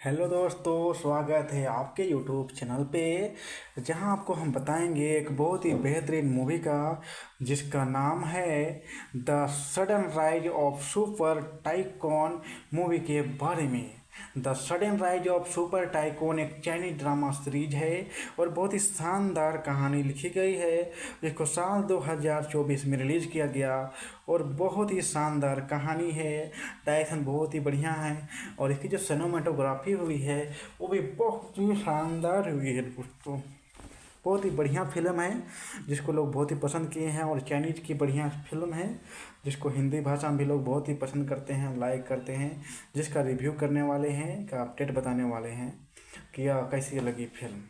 Hello दोस्तों, स्वागत है आपके यूट्यूब चैनल पे। जहां आपको हम बताएंगे एक बहुत ही बेहतरीन मूवी का, जिसका नाम है the sudden rise of super tycoon movie के बारे में। The sudden rise of super tycoon एक चाइनीज ड्रामा सीरीज है और बहुत ही शानदार कहानी लिखी गई है, जिसको साल 2024 में रिलीज़ किया गया। और बहुत ही शानदार कहानी है, डायरेक्शन बहुत ही बढ़िया है और इसकी जो सिनेमाटोग्राफी हुई है वो भी बहुत ही शानदार हुई है दोस्तों। बहुत ही बढ़िया फिल्म है जिसको लोग बहुत ही पसंद किए हैं और चाइनीज की बढ़िया फिल्म है जिसको हिंदी भाषा में भी लोग बहुत ही पसंद करते हैं, लाइक करते हैं, जिसका रिव्यू करने वाले हैं, का अपडेट बताने वाले हैं कि यह कैसी लगी फिल्म।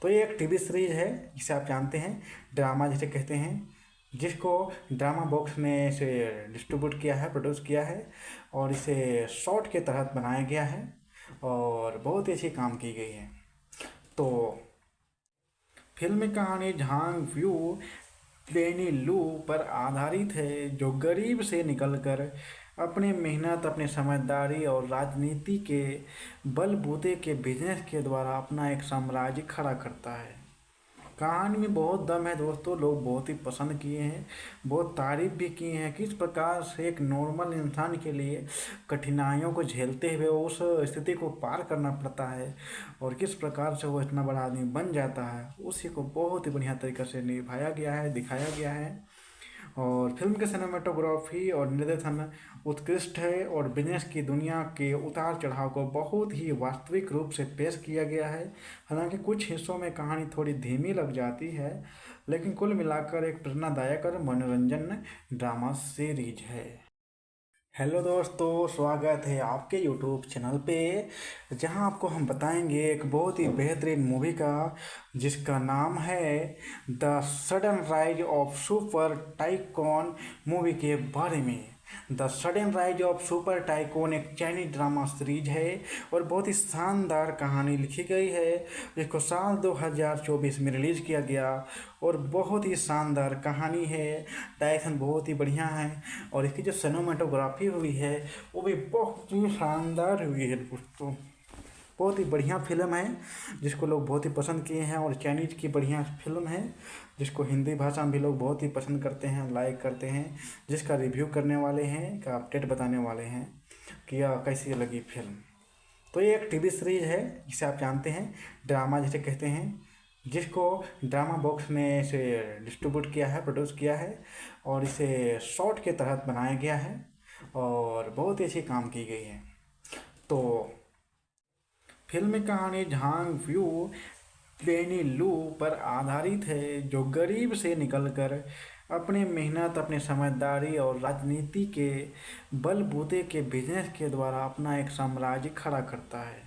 तो ये एक टीवी सीरीज है जिसे आप जानते हैं, ड्रामा जिसे कहते हैं, जिसको ड्रामा बॉक्स ने इसे डिस्ट्रीब्यूट किया है, प्रोड्यूस किया है और इसे शॉर्ट के तहत बनाया गया है और बहुत ही अच्छी काम की गई है। तो फिल्म की कहानी झांग व्यू प्लेनी लू पर आधारित है, जो गरीब से निकलकर अपनी मेहनत, अपनी समझदारी और राजनीति के बलबूते के बिजनेस के द्वारा अपना एक साम्राज्य खड़ा करता है। कहानी में बहुत दम है दोस्तों, लोग बहुत ही पसंद किए हैं, बहुत तारीफ भी किए हैं। किस प्रकार से एक नॉर्मल इंसान के लिए कठिनाइयों को झेलते हुए उस स्थिति को पार करना पड़ता है और किस प्रकार से वो इतना बड़ा आदमी बन जाता है, उसी को बहुत ही बढ़िया तरीके से निभाया गया है, दिखाया गया है। और फिल्म की सिनेमाटोग्राफी और निर्देशन उत्कृष्ट है और बिजनेस की दुनिया के उतार चढ़ाव को बहुत ही वास्तविक रूप से पेश किया गया है। हालांकि कुछ हिस्सों में कहानी थोड़ी धीमी लग जाती है, लेकिन कुल मिलाकर एक प्रेरणादायक और मनोरंजन ड्रामा सीरीज है। हेलो दोस्तों, स्वागत है आपके यूट्यूब चैनल पे। जहां आपको हम बताएंगे एक बहुत ही बेहतरीन मूवी का, जिसका नाम है the sudden rise of super tycoon movie के बारे में। The sudden rise of super tycoon एक चाइनीज ड्रामा सीरीज है और बहुत ही शानदार कहानी लिखी गई है, जिसको साल 2024 में रिलीज़ किया गया और बहुत ही शानदार कहानी है, डायरेक्शन बहुत ही बढ़िया है और इसकी जो सिनेमाटोग्राफी हुई है वो भी बहुत ही शानदार हुई है दोस्तों। बहुत ही बढ़िया फिल्म है जिसको लोग बहुत ही पसंद किए हैं और चाइनीज की बढ़िया फिल्म है जिसको हिंदी भाषा में भी लोग बहुत ही पसंद करते हैं, लाइक करते हैं, जिसका रिव्यू करने वाले हैं, का अपडेट बताने वाले हैं कि यह कैसी लगी फिल्म। तो ये एक टीवी सीरीज है जिसे आप जानते हैं, ड्रामा जिसे कहते हैं, जिसको ड्रामा बॉक्स ने इसे डिस्ट्रीब्यूट किया है, प्रोड्यूस किया है और इसे शॉर्ट के तहत बनाया गया है और बहुत ही अच्छी काम की गई है। तो फिल्म की कहानी झांग व्यू प्लेनी लू पर आधारित है, जो गरीब से निकलकर अपनी मेहनत, अपनी समझदारी और राजनीति के बलबूते के बिजनेस के द्वारा अपना एक साम्राज्य खड़ा करता है।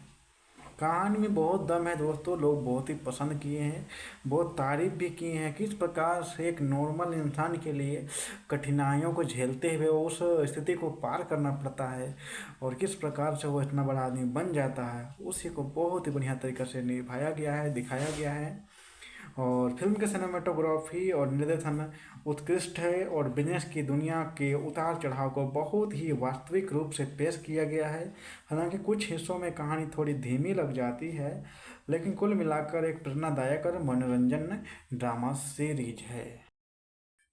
कहानी में बहुत दम है दोस्तों, लोग बहुत ही पसंद किए हैं, बहुत तारीफ भी किए हैं। किस प्रकार से एक नॉर्मल इंसान के लिए कठिनाइयों को झेलते हुए उस स्थिति को पार करना पड़ता है और किस प्रकार से वो इतना बड़ा आदमी बन जाता है, उसी को बहुत ही बढ़िया तरीके से निभाया गया है, दिखाया गया है। और फिल्म की सिनेमाटोग्राफी और निर्देशन उत्कृष्ट है और बिजनेस की दुनिया के उतार चढ़ाव को बहुत ही वास्तविक रूप से पेश किया गया है। हालांकि कुछ हिस्सों में कहानी थोड़ी धीमी लग जाती है, लेकिन कुल मिलाकर एक प्रेरणादायक और मनोरंजन ड्रामा सीरीज है।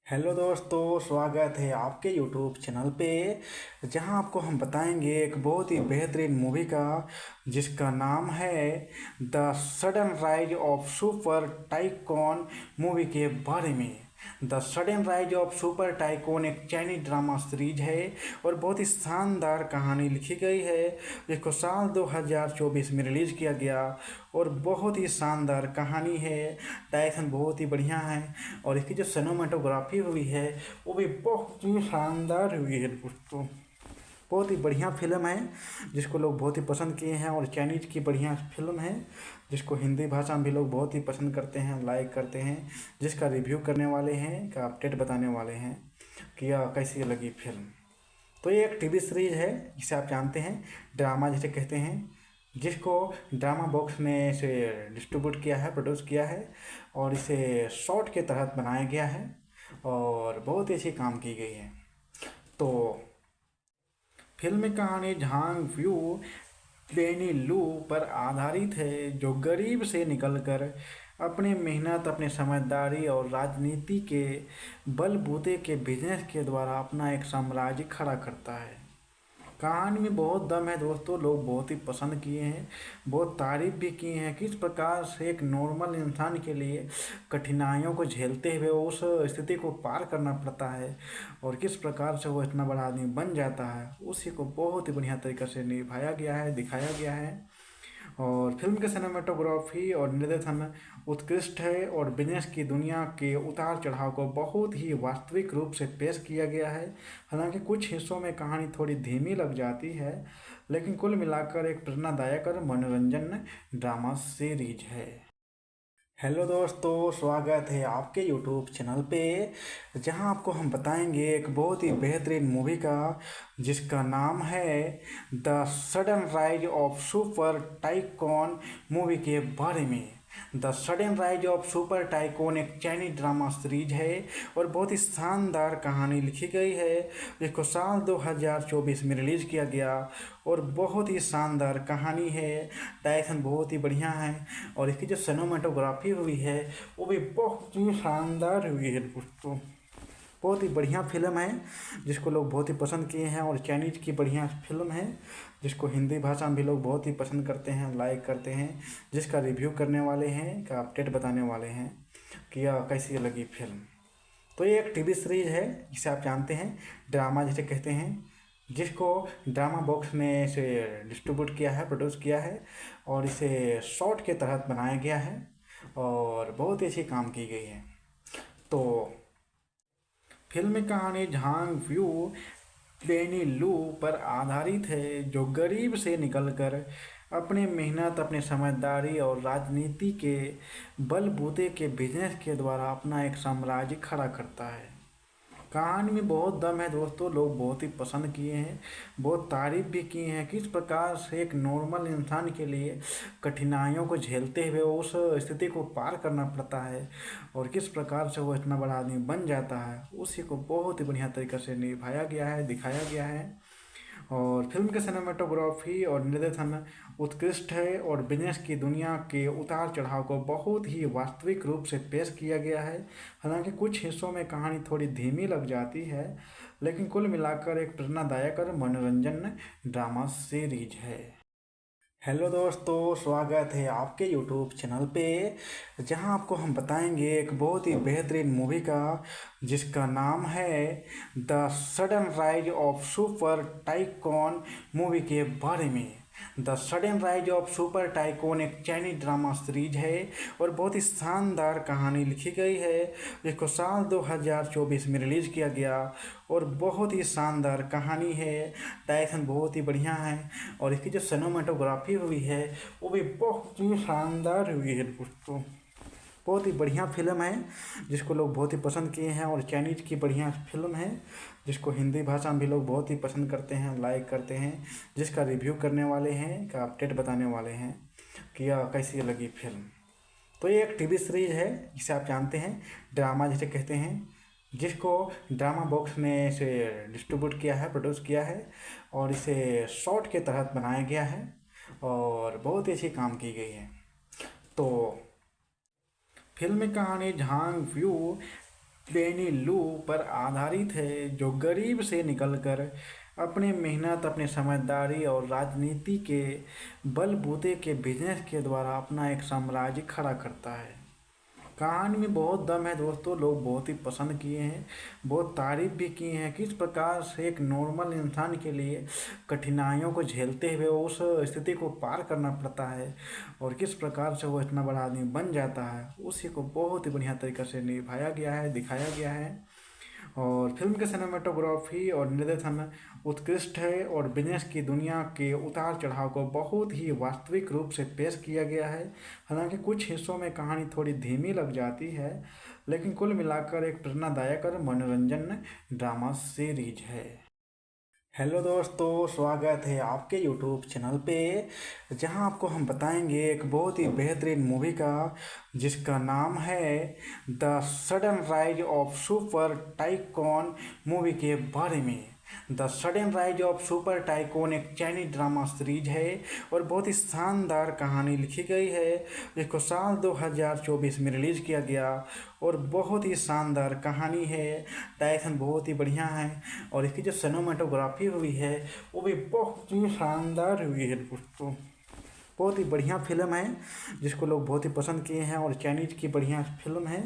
हेलो दोस्तों, स्वागत है आपके यूट्यूब चैनल पे। जहां आपको हम बताएंगे एक बहुत ही बेहतरीन मूवी का, जिसका नाम है the sudden rise of super tycoon movie के बारे में। The sudden rise of super tycoon एक चाइनीज ड्रामा सीरीज है और बहुत ही शानदार कहानी लिखी गई है, जिसको साल 2024 में रिलीज़ किया गया और बहुत ही शानदार कहानी है, डायरेक्शन बहुत ही बढ़िया है और इसकी जो सिनेमाटोग्राफी हुई है वो भी बहुत ही शानदार हुई है दोस्तों। बहुत ही बढ़िया फिल्म है जिसको लोग बहुत ही पसंद किए हैं और चाइनीज की बढ़िया फिल्म है जिसको हिंदी भाषा में भी लोग बहुत ही पसंद करते हैं, लाइक करते हैं, जिसका रिव्यू करने वाले हैं, का अपडेट बताने वाले हैं कि यह कैसी लगी फिल्म। तो ये एक टीवी सीरीज है जिसे आप जानते हैं, ड्रामा जिसे कहते हैं, जिसको ड्रामा बॉक्स ने इसे डिस्ट्रीब्यूट किया है, प्रोड्यूस किया है और इसे शॉर्ट के तहत बनाया गया है और बहुत ही अच्छी काम की गई है। तो फिल्म की कहानी झांग व्यू बेनी लू पर आधारित है, जो गरीब से निकलकर अपनी मेहनत, अपनी समझदारी और राजनीति के बलबूते के बिजनेस के द्वारा अपना एक साम्राज्य खड़ा करता है। कहानी में बहुत दम है दोस्तों, लोग बहुत ही पसंद किए हैं, बहुत तारीफ भी किए हैं। किस प्रकार से एक नॉर्मल इंसान के लिए कठिनाइयों को झेलते हुए उस स्थिति को पार करना पड़ता है और किस प्रकार से वो इतना बड़ा आदमी बन जाता है, उसी को बहुत ही बढ़िया तरीके से निभाया गया है, दिखाया गया है। और फिल्म के सिनेमेटोग्राफी और निर्देशन उत्कृष्ट है और बिजनेस की दुनिया के उतार चढ़ाव को बहुत ही वास्तविक रूप से पेश किया गया है। हालांकि कुछ हिस्सों में कहानी थोड़ी धीमी लग जाती है, लेकिन कुल मिलाकर एक प्रेरणादायक और मनोरंजन ड्रामा सीरीज है। हेलो दोस्तों, स्वागत है आपके यूट्यूब चैनल पे, जहां आपको हम बताएंगे एक बहुत ही बेहतरीन मूवी का, जिसका नाम है the sudden rise of super tycoon movie के बारे में। The sudden rise of super tycoon एक चाइनीज ड्रामा सीरीज है और बहुत ही शानदार कहानी लिखी गई है, जिसको साल 2024 में रिलीज़ किया गया और बहुत ही शानदार कहानी है। डायरेक्शन बहुत ही बढ़िया है और इसकी जो सिनेमेटोग्राफी हुई है वो भी बहुत ही शानदार हुई है दोस्तों। बहुत ही बढ़िया फिल्म है जिसको लोग बहुत ही पसंद किए हैं और चाइनीज की बढ़िया फिल्म है जिसको हिंदी भाषा में भी लोग बहुत ही पसंद करते हैं, लाइक करते हैं, जिसका रिव्यू करने वाले हैं, का अपडेट बताने वाले हैं कि यह कैसी लगी फिल्म। तो ये एक टीवी सीरीज है जिसे आप जानते हैं, ड्रामा जिसे कहते हैं, जिसको ड्रामा बॉक्स ने इसे डिस्ट्रीब्यूट किया है, प्रोड्यूस किया है और इसे शॉर्ट के तहत बनाया गया है और बहुत ही अच्छी काम की गई है। तो फिल्म की कहानी झांग व्यू बेनी लू पर आधारित है, जो गरीब से निकलकर अपनी मेहनत, अपनी समझदारी और राजनीति के बलबूते के बिजनेस के द्वारा अपना एक साम्राज्य खड़ा करता है। कहानी में बहुत दम है दोस्तों, लोग बहुत ही पसंद किए हैं, बहुत तारीफ भी किए हैं। किस प्रकार से एक नॉर्मल इंसान के लिए कठिनाइयों को झेलते हुए उस स्थिति को पार करना पड़ता है और किस प्रकार से वो इतना बड़ा आदमी बन जाता है, उसी को बहुत ही बढ़िया तरीके से निभाया गया है, दिखाया गया है। और फिल्म के सिनेमेटोग्राफी और निर्देशन उत्कृष्ट है और बिजनेस की दुनिया के उतार चढ़ाव को बहुत ही वास्तविक रूप से पेश किया गया है। हालांकि कुछ हिस्सों में कहानी थोड़ी धीमी लग जाती है, लेकिन कुल मिलाकर एक प्रेरणादायक और मनोरंजन ड्रामा सीरीज है। हेलो दोस्तों, स्वागत है आपके यूट्यूब चैनल पे, जहां आपको हम बताएंगे एक बहुत ही बेहतरीन मूवी का, जिसका नाम है the sudden rise of super tycoon movie के बारे में। The sudden rise of super tycoon एक चाइनीज ड्रामा सीरीज है और बहुत ही शानदार कहानी लिखी गई है, जिसको साल 2024 में रिलीज़ किया गया और बहुत ही शानदार कहानी है। डायरेक्शन बहुत ही बढ़िया है और इसकी जो सिनेमेटोग्राफी हुई है वो भी बहुत ही शानदार हुई है दोस्तों। बहुत ही बढ़िया फिल्म है जिसको लोग बहुत ही पसंद किए हैं और चाइनीज की बढ़िया फिल्म है जिसको हिंदी भाषा में भी लोग बहुत ही पसंद करते हैं, लाइक करते हैं, जिसका रिव्यू करने वाले हैं, का अपडेट बताने वाले हैं कि यह कैसी लगी फिल्म। तो ये एक टीवी सीरीज है जिसे आप जानते हैं, ड्रामा जिसे कहते हैं, जिसको ड्रामा बॉक्स ने इसे डिस्ट्रीब्यूट किया है, प्रोड्यूस किया है और इसे शॉर्ट के तहत बनाया गया है और बहुत ही अच्छी काम की गई है। तो फिल्म की कहानी झांग व्यू बेनी लू पर आधारित है, जो गरीब से निकलकर अपनी मेहनत, अपनी समझदारी और राजनीति के बलबूते के बिजनेस के द्वारा अपना एक साम्राज्य खड़ा करता है। कहानी में बहुत दम है दोस्तों, लोग बहुत ही पसंद किए हैं, बहुत तारीफ भी किए हैं। किस प्रकार से एक नॉर्मल इंसान के लिए कठिनाइयों को झेलते हुए उस स्थिति को पार करना पड़ता है और किस प्रकार से वो इतना बड़ा आदमी बन जाता है, उसी को बहुत ही बढ़िया तरीके से निभाया गया है, दिखाया गया है। और फिल्म के सिनेमेटोग्राफी और निर्देशन उत्कृष्ट है और बिजनेस की दुनिया के उतार चढ़ाव को बहुत ही वास्तविक रूप से पेश किया गया है। हालांकि कुछ हिस्सों में कहानी थोड़ी धीमी लग जाती है, लेकिन कुल मिलाकर एक प्रेरणादायक और मनोरंजन ड्रामा सीरीज है। हेलो दोस्तों, स्वागत है आपके यूट्यूब चैनल पे, जहां आपको हम बताएंगे एक बहुत ही बेहतरीन मूवी का, जिसका नाम है the sudden rise of super tycoon movie के बारे में। The sudden rise of super tycoon एक चाइनीज ड्रामा सीरीज है और बहुत ही शानदार कहानी लिखी गई है, जिसको साल 2024 में रिलीज़ किया गया और बहुत ही शानदार कहानी है। डायरेक्शन बहुत ही बढ़िया है और इसकी जो सिनेमेटोग्राफी हुई है वो भी बहुत ही शानदार हुई है दोस्तों। बहुत ही बढ़िया फिल्म है जिसको लोग बहुत ही पसंद किए हैं और चाइनीज़ की बढ़िया फिल्म है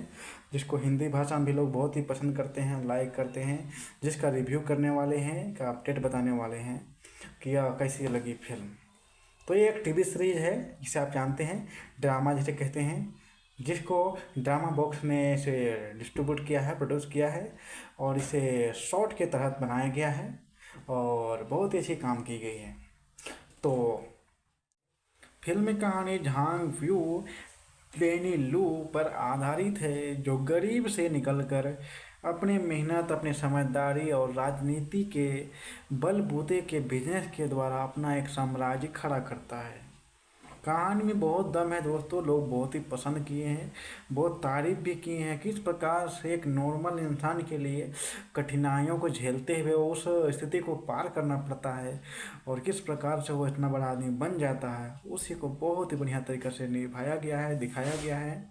जिसको हिंदी भाषा में भी लोग बहुत ही पसंद करते हैं, लाइक करते हैं, जिसका रिव्यू करने वाले हैं, का अपडेट बताने वाले हैं कि कैसी लगी फिल्म। तो ये एक टीवी सीरीज है जिसे आप जानते हैं ड्रामा जिसे कहते हैं, जिसको ड्रामा बॉक्स ने इसे डिस्ट्रीब्यूट किया है, प्रोड्यूस किया है और इसे शॉर्ट के तहत बनाया गया है और बहुत ही अच्छी काम की गई है। तो फिल्म की कहानी झांग व्यू लेनी लू पर आधारित है, जो गरीब से निकलकर अपने मेहनत, अपनी समझदारी और राजनीति के बलबूते के बिजनेस के द्वारा अपना एक साम्राज्य खड़ा करता है। कहानी में बहुत दम है दोस्तों, लोग बहुत ही पसंद किए हैं, बहुत तारीफ भी किए हैं। किस प्रकार से एक नॉर्मल इंसान के लिए कठिनाइयों को झेलते हुए उस स्थिति को पार करना पड़ता है और किस प्रकार से वो इतना बड़ा आदमी बन जाता है, उसी को बहुत ही बढ़िया तरीके से निभाया गया है, दिखाया गया है।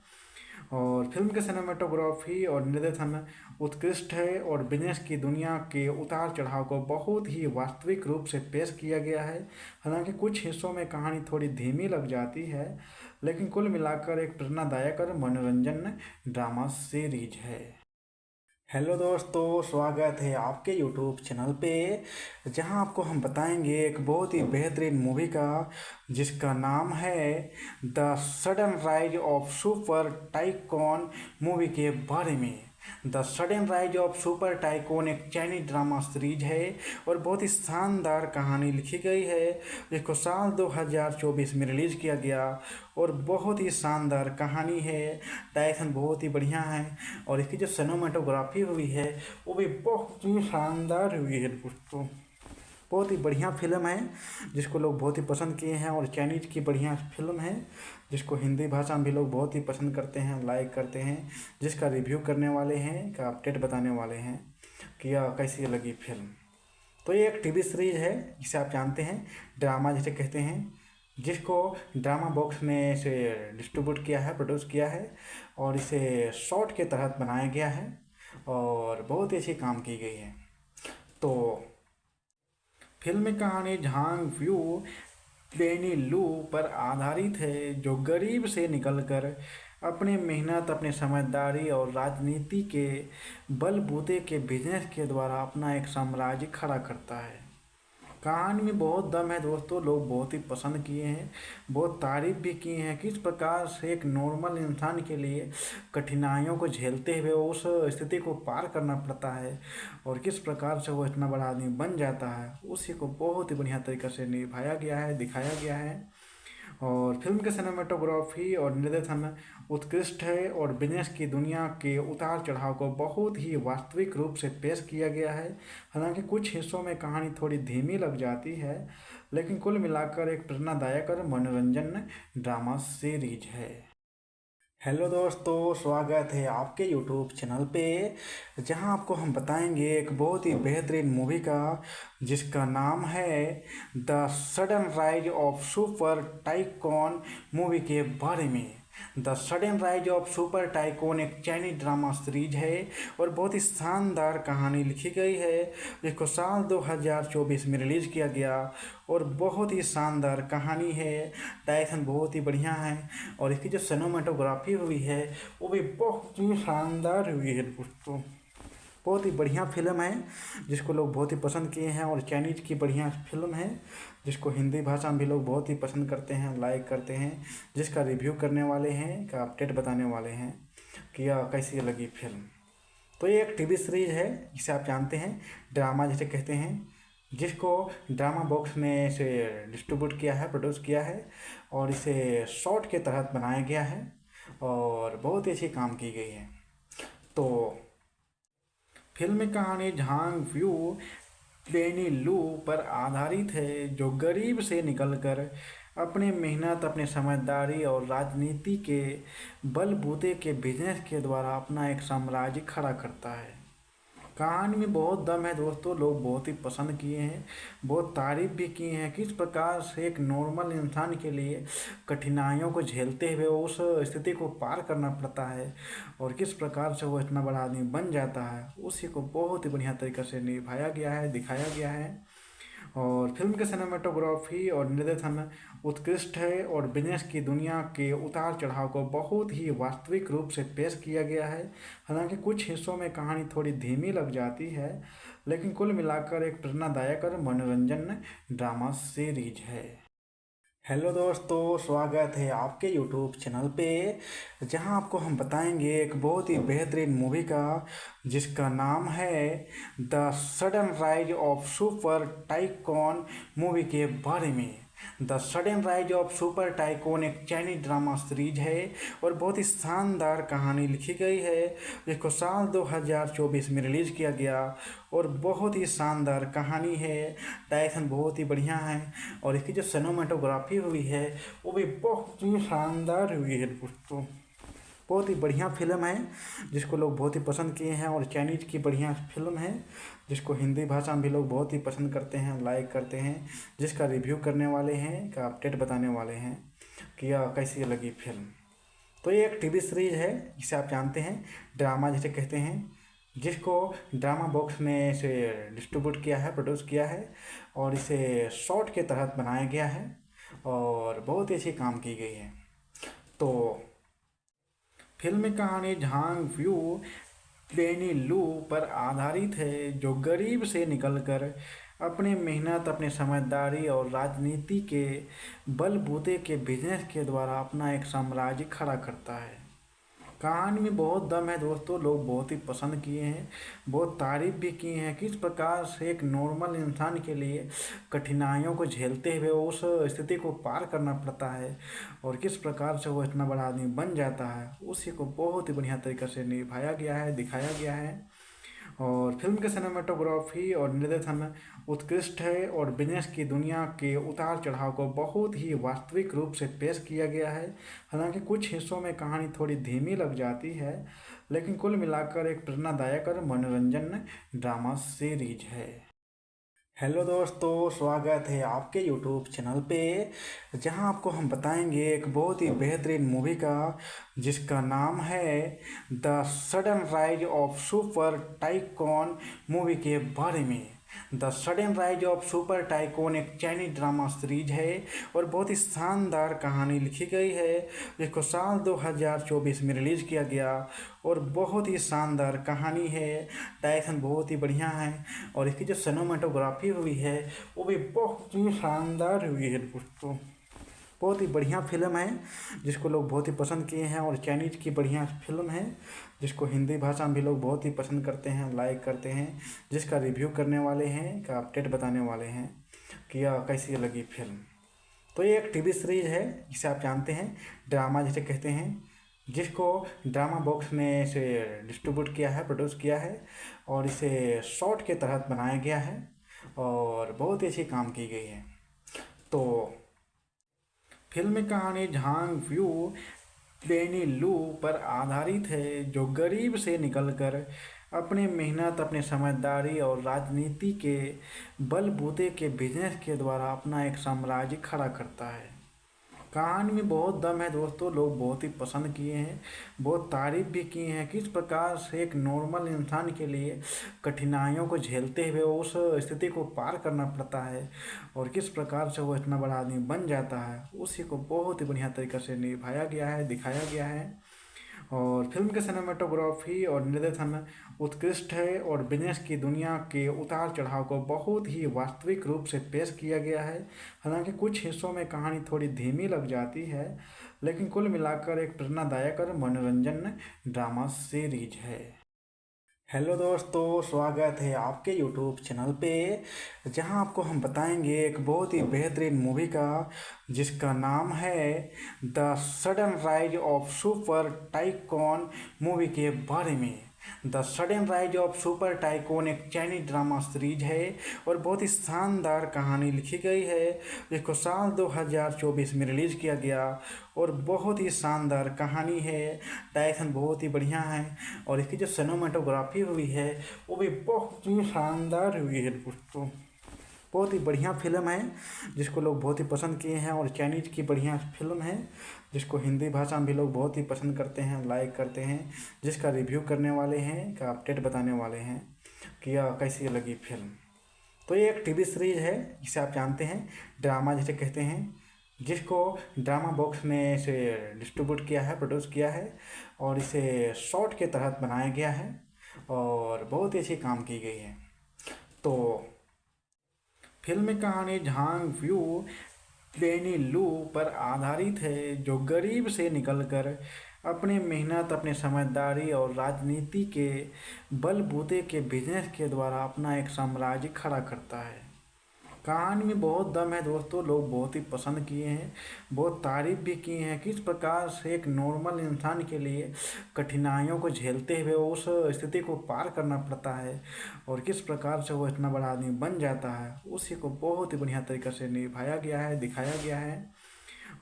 और फिल्म के सिनेमेटोग्राफी और निर्देशन उत्कृष्ट है और बिजनेस की दुनिया के उतार चढ़ाव को बहुत ही वास्तविक रूप से पेश किया गया है। हालांकि कुछ हिस्सों में कहानी थोड़ी धीमी लग जाती है, लेकिन कुल मिलाकर एक प्रेरणादायक और मनोरंजन ड्रामा सीरीज है। हेलो दोस्तों, स्वागत है आपके यूट्यूब चैनल पे, जहां आपको हम बताएंगे एक बहुत ही बेहतरीन मूवी का जिसका नाम है the sudden rise of super tycoon movie के बारे में। The sudden rise of super tycoon एक चाइनीज ड्रामा सीरीज है और बहुत ही शानदार कहानी लिखी गई है, जिसको साल 2024 में रिलीज़ किया गया और बहुत ही शानदार कहानी है। डायरेक्शन बहुत ही बढ़िया है और इसकी जो सिनेमेटोग्राफी हुई है वो भी बहुत ही शानदार हुई है दोस्तों। बहुत ही बढ़िया फिल्म है जिसको लोग बहुत ही पसंद किए हैं और चाइनीज़ की बढ़िया फिल्म है जिसको हिंदी भाषा में भी लोग बहुत ही पसंद करते हैं, लाइक करते हैं, जिसका रिव्यू करने वाले हैं, का अपडेट बताने वाले हैं कि कैसी लगी फिल्म। तो ये एक टीवी सीरीज है जिसे आप जानते हैं ड्रामा जिसे कहते हैं, जिसको ड्रामा बॉक्स ने इसे डिस्ट्रीब्यूट किया है, प्रोड्यूस किया है और इसे शॉर्ट के तहत बनाया गया है और बहुत ही अच्छी काम की गई है। तो फिल्म की कहानी झांग व्यू लेनी लू पर आधारित है, जो गरीब से निकलकर अपने मेहनत, अपनी समझदारी और राजनीति के बलबूते के बिजनेस के द्वारा अपना एक साम्राज्य खड़ा करता है। कहानी में बहुत दम है दोस्तों, लोग बहुत ही पसंद किए हैं, बहुत तारीफ भी किए हैं। किस प्रकार से एक नॉर्मल इंसान के लिए कठिनाइयों को झेलते हुए उस स्थिति को पार करना पड़ता है और किस प्रकार से वो इतना बड़ा आदमी बन जाता है, उसी को बहुत ही बढ़िया तरीके से निभाया गया है, दिखाया गया है। और फिल्म के सिनेमेटोग्राफी और निर्देशन उत्कृष्ट है और बिजनेस की दुनिया के उतार चढ़ाव को बहुत ही वास्तविक रूप से पेश किया गया है। हालांकि कुछ हिस्सों में कहानी थोड़ी धीमी लग जाती है, लेकिन कुल मिलाकर एक प्रेरणादायक और मनोरंजन ड्रामा सीरीज है। हेलो दोस्तों, स्वागत है आपके यूट्यूब चैनल पे, जहां आपको हम बताएंगे एक बहुत ही बेहतरीन मूवी का जिसका नाम है the sudden rise of super tycoon movie के बारे में। The sudden rise of super tycoon एक चाइनीज ड्रामा सीरीज है और बहुत ही शानदार कहानी लिखी गई है, जिसको साल 2024 में रिलीज़ किया गया और बहुत ही शानदार कहानी है। डायरेक्शन बहुत ही बढ़िया है और इसकी जो सिनेमेटोग्राफी हुई है वो भी बहुत ही शानदार हुई है दोस्तों। बहुत ही बढ़िया फिल्म है जिसको लोग बहुत ही पसंद किए हैं और चाइनीज़ की बढ़िया फिल्म है जिसको हिंदी भाषा में भी लोग बहुत ही पसंद करते हैं, लाइक करते हैं, जिसका रिव्यू करने वाले हैं, का अपडेट बताने वाले हैं कि कैसी लगी फिल्म। तो ये एक टीवी सीरीज है जिसे आप जानते हैं ड्रामा जिसे कहते हैं, जिसको ड्रामा बॉक्स ने इसे डिस्ट्रीब्यूट किया है, प्रोड्यूस किया है और इसे शॉर्ट के तहत बनाया गया है और बहुत ही अच्छी काम की गई है। तो फिल्म की कहानी झांग व्यू लेनी लू पर आधारित है, जो गरीब से निकलकर अपने मेहनत, अपनी समझदारी और राजनीति के बलबूते के बिजनेस के द्वारा अपना एक साम्राज्य खड़ा करता है। कहानी में बहुत दम है दोस्तों, लोग बहुत ही पसंद किए हैं, बहुत तारीफ भी किए हैं। किस प्रकार से एक नॉर्मल इंसान के लिए कठिनाइयों को झेलते हुए उस स्थिति को पार करना पड़ता है और किस प्रकार से वो इतना बड़ा आदमी बन जाता है, उसी को बहुत ही बढ़िया तरीके से निभाया गया है, दिखाया गया है। और फिल्म के सिनेमेटोग्राफी और निर्देशन उत्कृष्ट है और बिजनेस की दुनिया के उतार चढ़ाव को बहुत ही वास्तविक रूप से पेश किया गया है। हालांकि कुछ हिस्सों में कहानी थोड़ी धीमी लग जाती है, लेकिन कुल मिलाकर एक प्रेरणादायक और मनोरंजन ड्रामा सीरीज है। हेलो दोस्तों, स्वागत है आपके यूट्यूब चैनल पे, जहां आपको हम बताएंगे एक बहुत ही बेहतरीन मूवी का जिसका नाम है the sudden rise of super tycoon movie के बारे में। The sudden rise of super tycoon एक चाइनीज ड्रामा सीरीज है और बहुत ही शानदार कहानी लिखी गई है, जिसको साल 2024 में रिलीज़ किया गया और बहुत ही शानदार कहानी है। डायरेक्शन बहुत ही बढ़िया है और इसकी जो सिनेमेटोग्राफी हुई है वो भी बहुत ही शानदार हुई है दोस्तों। बहुत ही बढ़िया फिल्म है जिसको लोग बहुत ही पसंद किए हैं और चाइनीज की बढ़िया फिल्म है जिसको हिंदी भाषा में भी लोग बहुत ही पसंद करते हैं, लाइक करते हैं, जिसका रिव्यू करने वाले हैं, का अपडेट बताने वाले हैं कि यह कैसी लगी फिल्म। तो ये एक टीवी सीरीज है जिसे आप जानते हैं ड्रामा जिसे कहते हैं, जिसको ड्रामा बॉक्स ने इसे डिस्ट्रीब्यूट किया है, प्रोड्यूस किया है और इसे शॉर्ट के तहत बनाया गया है और बहुत ही अच्छी काम की गई है। तो फिल्म की कहानी झांग व्यू प्लेनी लू पर आधारित है, जो गरीब से निकलकर अपनी मेहनत, अपनी समझदारी और राजनीति के बलबूते के बिजनेस के द्वारा अपना एक साम्राज्य खड़ा करता है। कहानी में बहुत दम है दोस्तों, लोग बहुत ही पसंद किए हैं, बहुत तारीफ भी किए हैं। किस प्रकार से एक नॉर्मल इंसान के लिए कठिनाइयों को झेलते हुए उस स्थिति को पार करना पड़ता है और किस प्रकार से वो इतना बड़ा आदमी बन जाता है, उसी को बहुत ही बढ़िया तरीके से निभाया गया है, दिखाया गया है। और फिल्म के सिनेमेटोग्राफी और निर्देशन उत्कृष्ट है और बिजनेस की दुनिया के उतार चढ़ाव को बहुत ही वास्तविक रूप से पेश किया गया है। हालांकि कुछ हिस्सों में कहानी थोड़ी धीमी लग जाती है, लेकिन कुल मिलाकर एक प्रेरणादायक और मनोरंजन ड्रामा सीरीज है। हेलो दोस्तों, स्वागत है आपके यूट्यूब चैनल पे, जहां आपको हम बताएंगे एक बहुत ही बेहतरीन मूवी का जिसका नाम है the sudden rise of super tycoon movie के बारे में। The sudden rise of super tycoon एक चाइनीज ड्रामा सीरीज है और बहुत ही शानदार कहानी लिखी गई है, जिसको साल 2024 में रिलीज़ किया गया और बहुत ही शानदार कहानी है। डायरेक्शन बहुत ही बढ़िया है और इसकी जो सिनेमेटोग्राफी हुई है वो भी बहुत ही शानदार हुई है दोस्तों। बहुत ही बढ़िया फिल्म है जिसको लोग बहुत ही पसंद किए हैं और चाइनीज की बढ़िया फिल्म है जिसको हिंदी भाषा में भी लोग बहुत ही पसंद करते हैं, लाइक करते हैं, जिसका रिव्यू करने वाले हैं, का अपडेट बताने वाले हैं कि यह कैसी लगी फिल्म। तो ये एक टीवी सीरीज है जिसे आप जानते हैं ड्रामा जिसे कहते हैं, जिसको ड्रामा बॉक्स ने इसे डिस्ट्रीब्यूट किया है, प्रोड्यूस किया है और इसे शॉर्ट के तहत बनाया गया है और बहुत ही अच्छी काम की गई है। तो फिल्म की कहानी झांग व्यू प्लेनी लू पर आधारित है, जो गरीब से निकलकर अपनी मेहनत, अपनी समझदारी और राजनीति के बलबूते के बिजनेस के द्वारा अपना एक साम्राज्य खड़ा करता है। कहानी में बहुत दम है दोस्तों, लोग बहुत ही पसंद किए हैं, बहुत तारीफ भी किए हैं। किस प्रकार से एक नॉर्मल इंसान के लिए कठिनाइयों को झेलते हुए उस स्थिति को पार करना पड़ता है और किस प्रकार से वो इतना बड़ा आदमी बन जाता है, उसी को बहुत ही बढ़िया तरीके से निभाया गया है, दिखाया गया है। और फिल्म के सिनेमेटोग्राफी और निर्देशन उत्कृष्ट है और बिजनेस की दुनिया के उतार चढ़ाव को बहुत ही वास्तविक रूप से पेश किया गया है। हालांकि कुछ हिस्सों में कहानी थोड़ी धीमी लग जाती है, लेकिन कुल मिलाकर एक प्रेरणादायक और मनोरंजन ड्रामा सीरीज है। हेलो दोस्तों, स्वागत है आपके यूट्यूब चैनल पे, जहां आपको हम बताएंगे एक बहुत ही बेहतरीन मूवी का जिसका नाम है the sudden rise of super tycoon movie के बारे में। The sudden rise of super tycoon एक चाइनीज ड्रामा सीरीज है और बहुत ही शानदार कहानी लिखी गई है, जिसको साल 2024 में रिलीज़ किया गया और बहुत ही शानदार कहानी है। डायरेक्शन बहुत ही बढ़िया है और इसकी जो सिनेमेटोग्राफी हुई है वो भी बहुत ही शानदार हुई है दोस्तों। बहुत ही बढ़िया फिल्म है जिसको लोग बहुत ही पसंद किए हैं और चाइनीज़ की बढ़िया फिल्म है जिसको हिंदी भाषा में भी लोग बहुत ही पसंद करते हैं, लाइक करते हैं, जिसका रिव्यू करने वाले हैं, का अपडेट बताने वाले हैं कि यह कैसी लगी फिल्म। तो ये एक टीवी सीरीज है जिसे आप जानते हैं, ड्रामा जिसे कहते हैं, जिसको ड्रामा बॉक्स ने इसे डिस्ट्रीब्यूट किया है, प्रोड्यूस किया है और इसे शॉर्ट के तहत बनाया गया है और बहुत ही अच्छी काम की गई है। तो फिल्म की कहानी झांग व्यू बेनी लू पर आधारित है, जो गरीब से निकलकर अपनी मेहनत, अपनी समझदारी और राजनीति के बलबूते के बिजनेस के द्वारा अपना एक साम्राज्य खड़ा करता है। कहानी में बहुत दम है दोस्तों, लोग बहुत ही पसंद किए हैं, बहुत तारीफ भी की हैं। किस प्रकार से एक नॉर्मल इंसान के लिए कठिनाइयों को झेलते हुए उस स्थिति को पार करना पड़ता है और किस प्रकार से वो इतना बड़ा आदमी बन जाता है, उसी को बहुत ही बढ़िया तरीके से निभाया गया है, दिखाया गया है।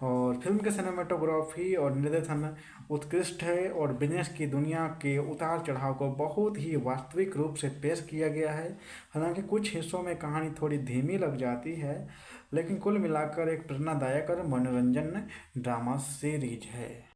और फिल्म के सिनेमेटोग्राफी और निर्देशन उत्कृष्ट है और बिजनेस की दुनिया के उतार चढ़ाव को बहुत ही वास्तविक रूप से पेश किया गया है। हालांकि कुछ हिस्सों में कहानी थोड़ी धीमी लग जाती है, लेकिन कुल मिलाकर एक प्रेरणादायक और मनोरंजन ड्रामा सीरीज है।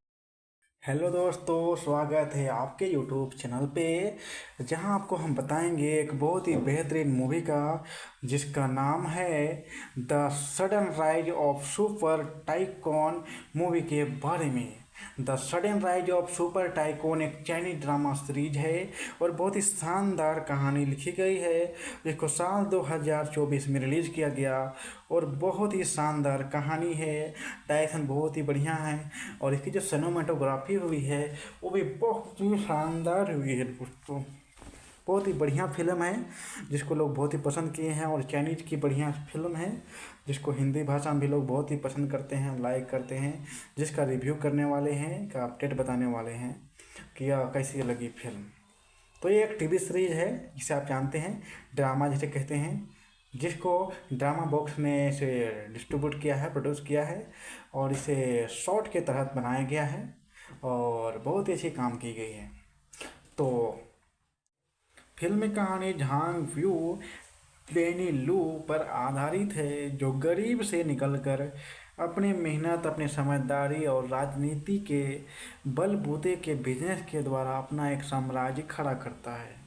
हेलो दोस्तों, स्वागत है आपके यूट्यूब चैनल पे, जहां आपको हम बताएंगे एक बहुत ही बेहतरीन मूवी का जिसका नाम है the sudden rise of super tycoon movie के बारे में। The sudden rise of super tycoon एक चाइनीज ड्रामा सीरीज है और बहुत ही शानदार कहानी लिखी गई है, जिसको साल 2024 में रिलीज़ किया गया और बहुत ही शानदार कहानी है। डायरेक्शन बहुत ही बढ़िया है और इसकी जो सिनेमेटोग्राफी हुई है वो भी बहुत ही शानदार हुई है दोस्तों। बहुत ही बढ़िया फिल्म है जिसको लोग बहुत ही पसंद किए हैं और चाइनीज़ की बढ़िया फिल्म है जिसको हिंदी भाषा में भी लोग बहुत ही पसंद करते हैं, लाइक करते हैं, जिसका रिव्यू करने वाले हैं, का अपडेट बताने वाले हैं कि यह कैसी लगी फिल्म। तो ये एक टीवी सीरीज है जिसे आप जानते हैं, ड्रामा जिसे कहते हैं, जिसको ड्रामा बॉक्स ने इसे डिस्ट्रीब्यूट किया है, प्रोड्यूस किया है और इसे शॉर्ट के तहत बनाया गया है और बहुत ही अच्छी काम की गई है। तो फिल्म की कहानी झांग व्यू बेनी लू पर आधारित है, जो गरीब से निकलकर अपनी मेहनत, अपनी समझदारी और राजनीति के बलबूते के बिजनेस के द्वारा अपना एक साम्राज्य खड़ा करता है।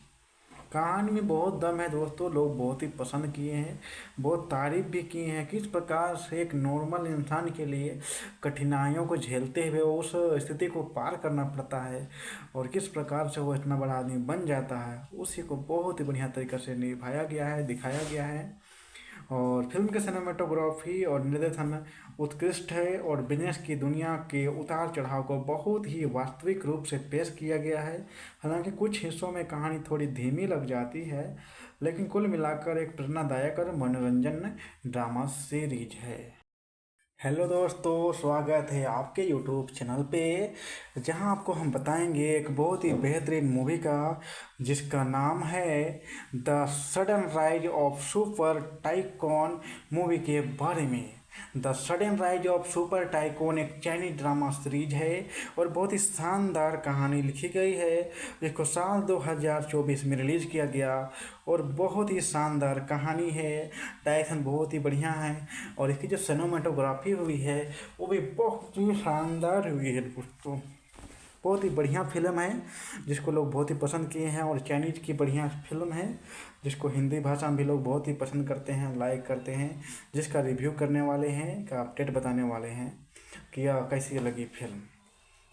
कहानी में बहुत दम है दोस्तों, लोग बहुत ही पसंद किए हैं, बहुत तारीफ भी की हैं। किस प्रकार से एक नॉर्मल इंसान के लिए कठिनाइयों को झेलते हुए उस स्थिति को पार करना पड़ता है और किस प्रकार से वो इतना बड़ा आदमी बन जाता है, उसी को बहुत ही बढ़िया तरीके से निभाया गया है, दिखाया गया है। और फिल्म के सिनेमेटोग्राफी और निर्देशन उत्कृष्ट है और बिजनेस की दुनिया के उतार चढ़ाव को बहुत ही वास्तविक रूप से पेश किया गया है। हालांकि कुछ हिस्सों में कहानी थोड़ी धीमी लग जाती है, लेकिन कुल मिलाकर एक प्रेरणादायक और मनोरंजन ड्रामा सीरीज है। हेलो दोस्तों, स्वागत है आपके यूट्यूब चैनल पे, जहां आपको हम बताएंगे एक बहुत ही बेहतरीन मूवी का जिसका नाम है the sudden rise of super tycoon movie के बारे में। The sudden rise of super tycoon एक चाइनीज ड्रामा सीरीज है और बहुत ही शानदार कहानी लिखी गई है, जिसको साल 2024 में रिलीज़ किया गया और बहुत ही शानदार कहानी है। डायरेक्शन बहुत ही बढ़िया है और इसकी जो सिनेमेटोग्राफी हुई है वो भी बहुत ही शानदार हुई है दोस्तों। बहुत ही बढ़िया फिल्म है जिसको लोग बहुत ही पसंद किए हैं और चाइनीज़ की बढ़िया फिल्म है जिसको हिंदी भाषा में भी लोग बहुत ही पसंद करते हैं, लाइक करते हैं, जिसका रिव्यू करने वाले हैं, का अपडेट बताने वाले हैं कि यह कैसी लगी फिल्म।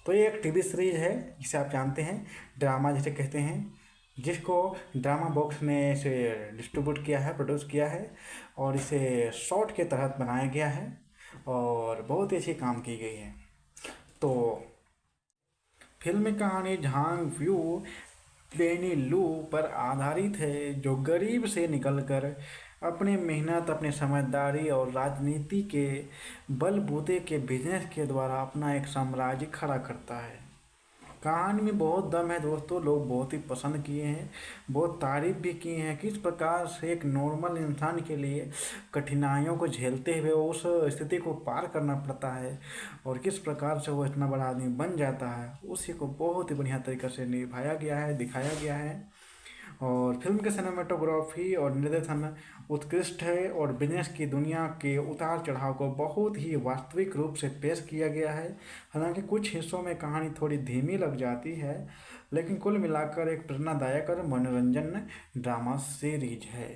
तो ये एक टीवी सीरीज है जिसे आप जानते हैं, ड्रामा जिसे कहते हैं, जिसको ड्रामा बॉक्स ने इसे डिस्ट्रीब्यूट किया है, प्रोड्यूस किया है और इसे शॉर्ट के तहत बनाया गया है और बहुत ही अच्छी काम की गई है। तो फिल्म की कहानी झांग व्यू बेनी लू पर आधारित है, जो गरीब से निकलकर अपनी मेहनत, अपनी समझदारी और राजनीति के बलबूते के बिजनेस के द्वारा अपना एक साम्राज्य खड़ा करता है। कहानी में बहुत दम है दोस्तों, लोग बहुत ही पसंद किए हैं, बहुत तारीफ भी किए हैं। किस प्रकार से एक नॉर्मल इंसान के लिए कठिनाइयों को झेलते हुए उस स्थिति को पार करना पड़ता है और किस प्रकार से वो इतना बड़ा आदमी बन जाता है, उसी को बहुत ही बढ़िया तरीके से निभाया गया है, दिखाया गया है। और फिल्म के सिनेमेटोग्राफी और निर्देशन उत्कृष्ट है और बिजनेस की दुनिया के उतार चढ़ाव को बहुत ही वास्तविक रूप से पेश किया गया है। हालांकि कुछ हिस्सों में कहानी थोड़ी धीमी लग जाती है, लेकिन कुल मिलाकर एक प्रेरणादायक और मनोरंजन ड्रामा सीरीज है।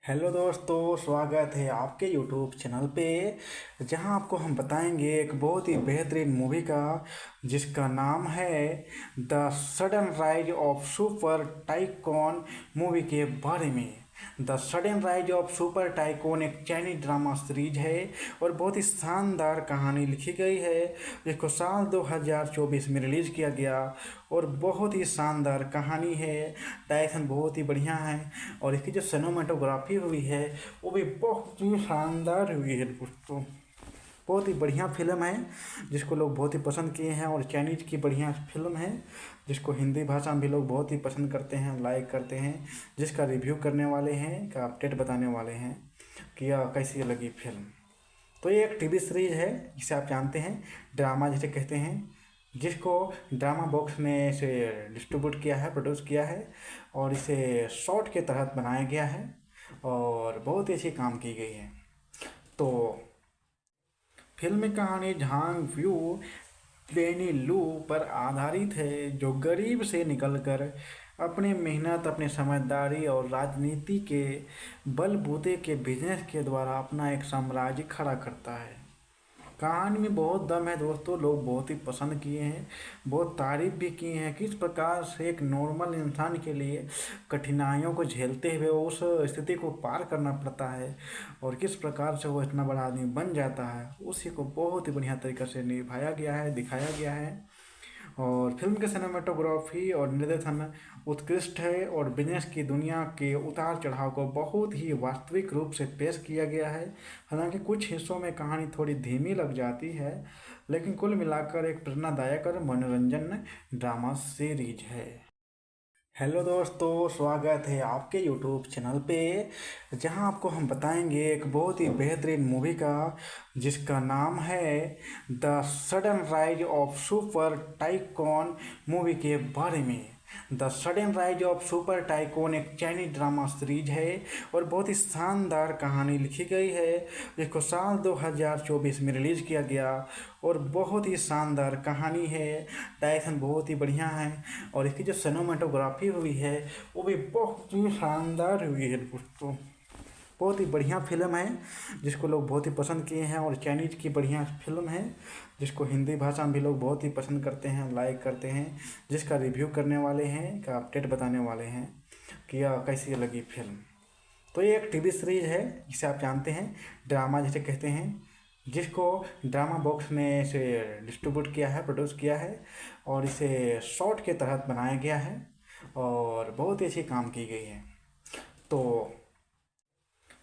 हेलो दोस्तों, स्वागत है आपके यूट्यूब चैनल पे, जहां आपको हम बताएंगे एक बहुत ही बेहतरीन मूवी का जिसका नाम है the sudden rise of super tycoon movie के बारे में। The sudden rise of super tycoon एक चाइनीज ड्रामा सीरीज है और बहुत ही शानदार कहानी लिखी गई है, जिसको साल 2024 में रिलीज़ किया गया और बहुत ही शानदार कहानी है। डायरेक्शन बहुत ही बढ़िया है और इसकी जो सिनेमेटोग्राफी हुई है वो भी बहुत ही शानदार हुई है दोस्तों। बहुत ही बढ़िया फिल्म है जिसको लोग बहुत ही पसंद किए हैं और चाइनीज़ की बढ़िया फिल्म है जिसको हिंदी भाषा में भी लोग बहुत ही पसंद करते हैं, लाइक करते हैं, जिसका रिव्यू करने वाले हैं, का अपडेट बताने वाले हैं कि कैसी लगी फिल्म। तो ये एक टीवी सीरीज है जिसे आप जानते हैं ड्रामा जिसे कहते हैं, जिसको ड्रामा बॉक्स ने इसे डिस्ट्रीब्यूट किया है, प्रोड्यूस किया है और इसे शॉर्ट के तहत बनाया गया है और बहुत ही अच्छी काम की गई है। तो फिल्म की कहानी झांग व्यू लेनी लू पर आधारित है, जो गरीब से निकलकर अपनी मेहनत, अपनी समझदारी और राजनीति के बलबूते के बिजनेस के द्वारा अपना एक साम्राज्य खड़ा करता है। कहानी में बहुत दम है दोस्तों, लोग बहुत ही पसंद किए हैं, बहुत तारीफ भी किए हैं। किस प्रकार से एक नॉर्मल इंसान के लिए कठिनाइयों को झेलते हुए उस स्थिति को पार करना पड़ता है और किस प्रकार से वो इतना बड़ा आदमी बन जाता है, उसी को बहुत ही बढ़िया तरीके से निभाया गया है, दिखाया गया है। और फिल्म के सिनेमेटोग्राफी और निर्देशन उत्कृष्ट है और बिजनेस की दुनिया के उतार चढ़ाव को बहुत ही वास्तविक रूप से पेश किया गया है। हालांकि कुछ हिस्सों में कहानी थोड़ी धीमी लग जाती है, लेकिन कुल मिलाकर एक प्रेरणादायक और मनोरंजन ड्रामा सीरीज है। हेलो दोस्तों, स्वागत है आपके यूट्यूब चैनल पे, जहां आपको हम बताएंगे एक बहुत ही बेहतरीन मूवी का जिसका नाम है the sudden rise of super tycoon movie के बारे में। The sudden rise of super tycoon एक चाइनीज ड्रामा सीरीज है और बहुत ही शानदार कहानी लिखी गई है, जिसको साल 2024 में रिलीज़ किया गया और बहुत ही शानदार कहानी है। डायरेक्शन बहुत ही बढ़िया है और इसकी जो सिनेमेटोग्राफी हुई है वो भी बहुत ही शानदार हुई है दोस्तों। बहुत ही बढ़िया फिल्म है जिसको लोग बहुत ही पसंद किए हैं और चाइनीज़ की बढ़िया फिल्म है जिसको हिंदी भाषा में भी लोग बहुत ही पसंद करते हैं, लाइक करते हैं, जिसका रिव्यू करने वाले हैं, का अपडेट बताने वाले हैं कि कैसी लगी फिल्म। तो ये एक टीवी सीरीज है जिसे आप जानते हैं ड्रामा जिसे कहते हैं, जिसको ड्रामा बॉक्स ने इसे डिस्ट्रीब्यूट किया है, प्रोड्यूस किया है और इसे शॉर्ट के तहत बनाया गया है और बहुत ही अच्छी काम की गई है। तो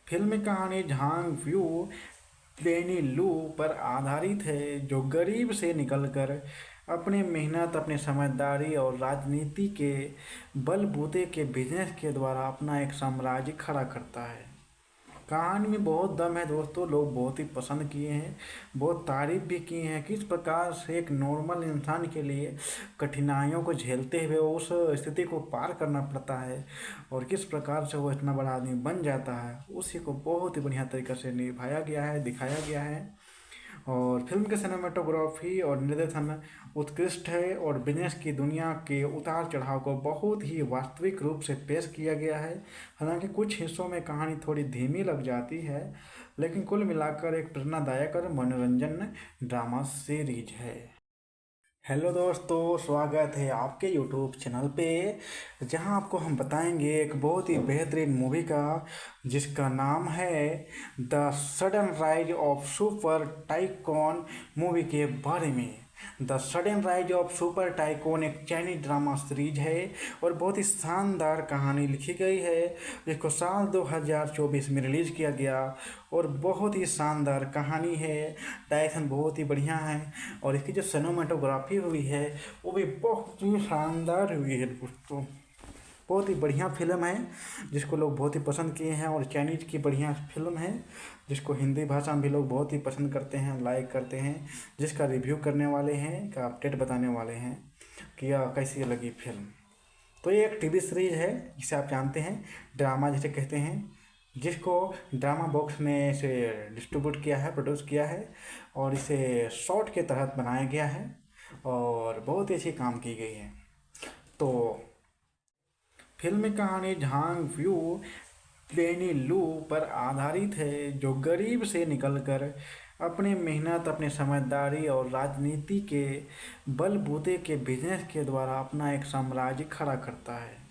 फिल्म की कहानी झांग व्यू लेनी लू पर आधारित है, जो गरीब से निकलकर अपनी मेहनत, अपनी समझदारी और राजनीति के बलबूते के बिजनेस के द्वारा अपना एक साम्राज्य खड़ा करता है। कहानी में बहुत दम है दोस्तों, लोग बहुत ही पसंद किए हैं, बहुत तारीफ भी किए हैं। किस प्रकार से एक नॉर्मल इंसान के लिए कठिनाइयों को झेलते हुए उस स्थिति को पार करना पड़ता है और किस प्रकार से वो इतना बड़ा आदमी बन जाता है, उसी को बहुत ही बढ़िया तरीके से निभाया गया है, दिखाया गया है। और फिल्म के सिनेमेटोग्राफी और निर्देशन उत्कृष्ट है और बिजनेस की दुनिया के उतार चढ़ाव को बहुत ही वास्तविक रूप से पेश किया गया है। हालांकि कुछ हिस्सों में कहानी थोड़ी धीमी लग जाती है, लेकिन कुल मिलाकर एक प्रेरणादायक और मनोरंजन ड्रामा सीरीज है। हेलो दोस्तों, स्वागत है आपके यूट्यूब चैनल पे, जहां आपको हम बताएंगे एक बहुत ही बेहतरीन मूवी का जिसका नाम है the sudden rise of super tycoon movie के बारे में। The sudden rise of super tycoon एक चाइनीज ड्रामा सीरीज है और बहुत ही शानदार कहानी लिखी गई है, जिसको साल 2024 में रिलीज किया गया और बहुत ही शानदार कहानी है। डायरेक्शन बहुत ही बढ़िया है और इसकी जो सिनेमाटोग्राफी हुई है वो भी बहुत ही शानदार हुई है दोस्तों। बहुत ही बढ़िया फिल्म है जिसको लोग बहुत ही पसंद किए हैं और चाइनीज की बढ़िया फिल्म है जिसको हिंदी भाषा में भी लोग बहुत ही पसंद करते हैं, लाइक करते हैं, जिसका रिव्यू करने वाले हैं, का अपडेट बताने वाले हैं कि यह कैसी लगी फिल्म। तो ये एक टीवी सीरीज है जिसे आप जानते हैं, ड्रामा जिसे कहते हैं, जिसको ड्रामा बॉक्स ने इसे डिस्ट्रीब्यूट किया है, प्रोड्यूस किया है और इसे शॉर्ट के तहत बनाया गया है और बहुत ही अच्छी काम की गई है। तो फिल्म की कहानी झांग व्यू लेनी लू पर आधारित है, जो गरीब से निकलकर अपने मेहनत, अपने समझदारी और राजनीति के बलबूते के बिजनेस के द्वारा अपना एक साम्राज्य खड़ा करता है।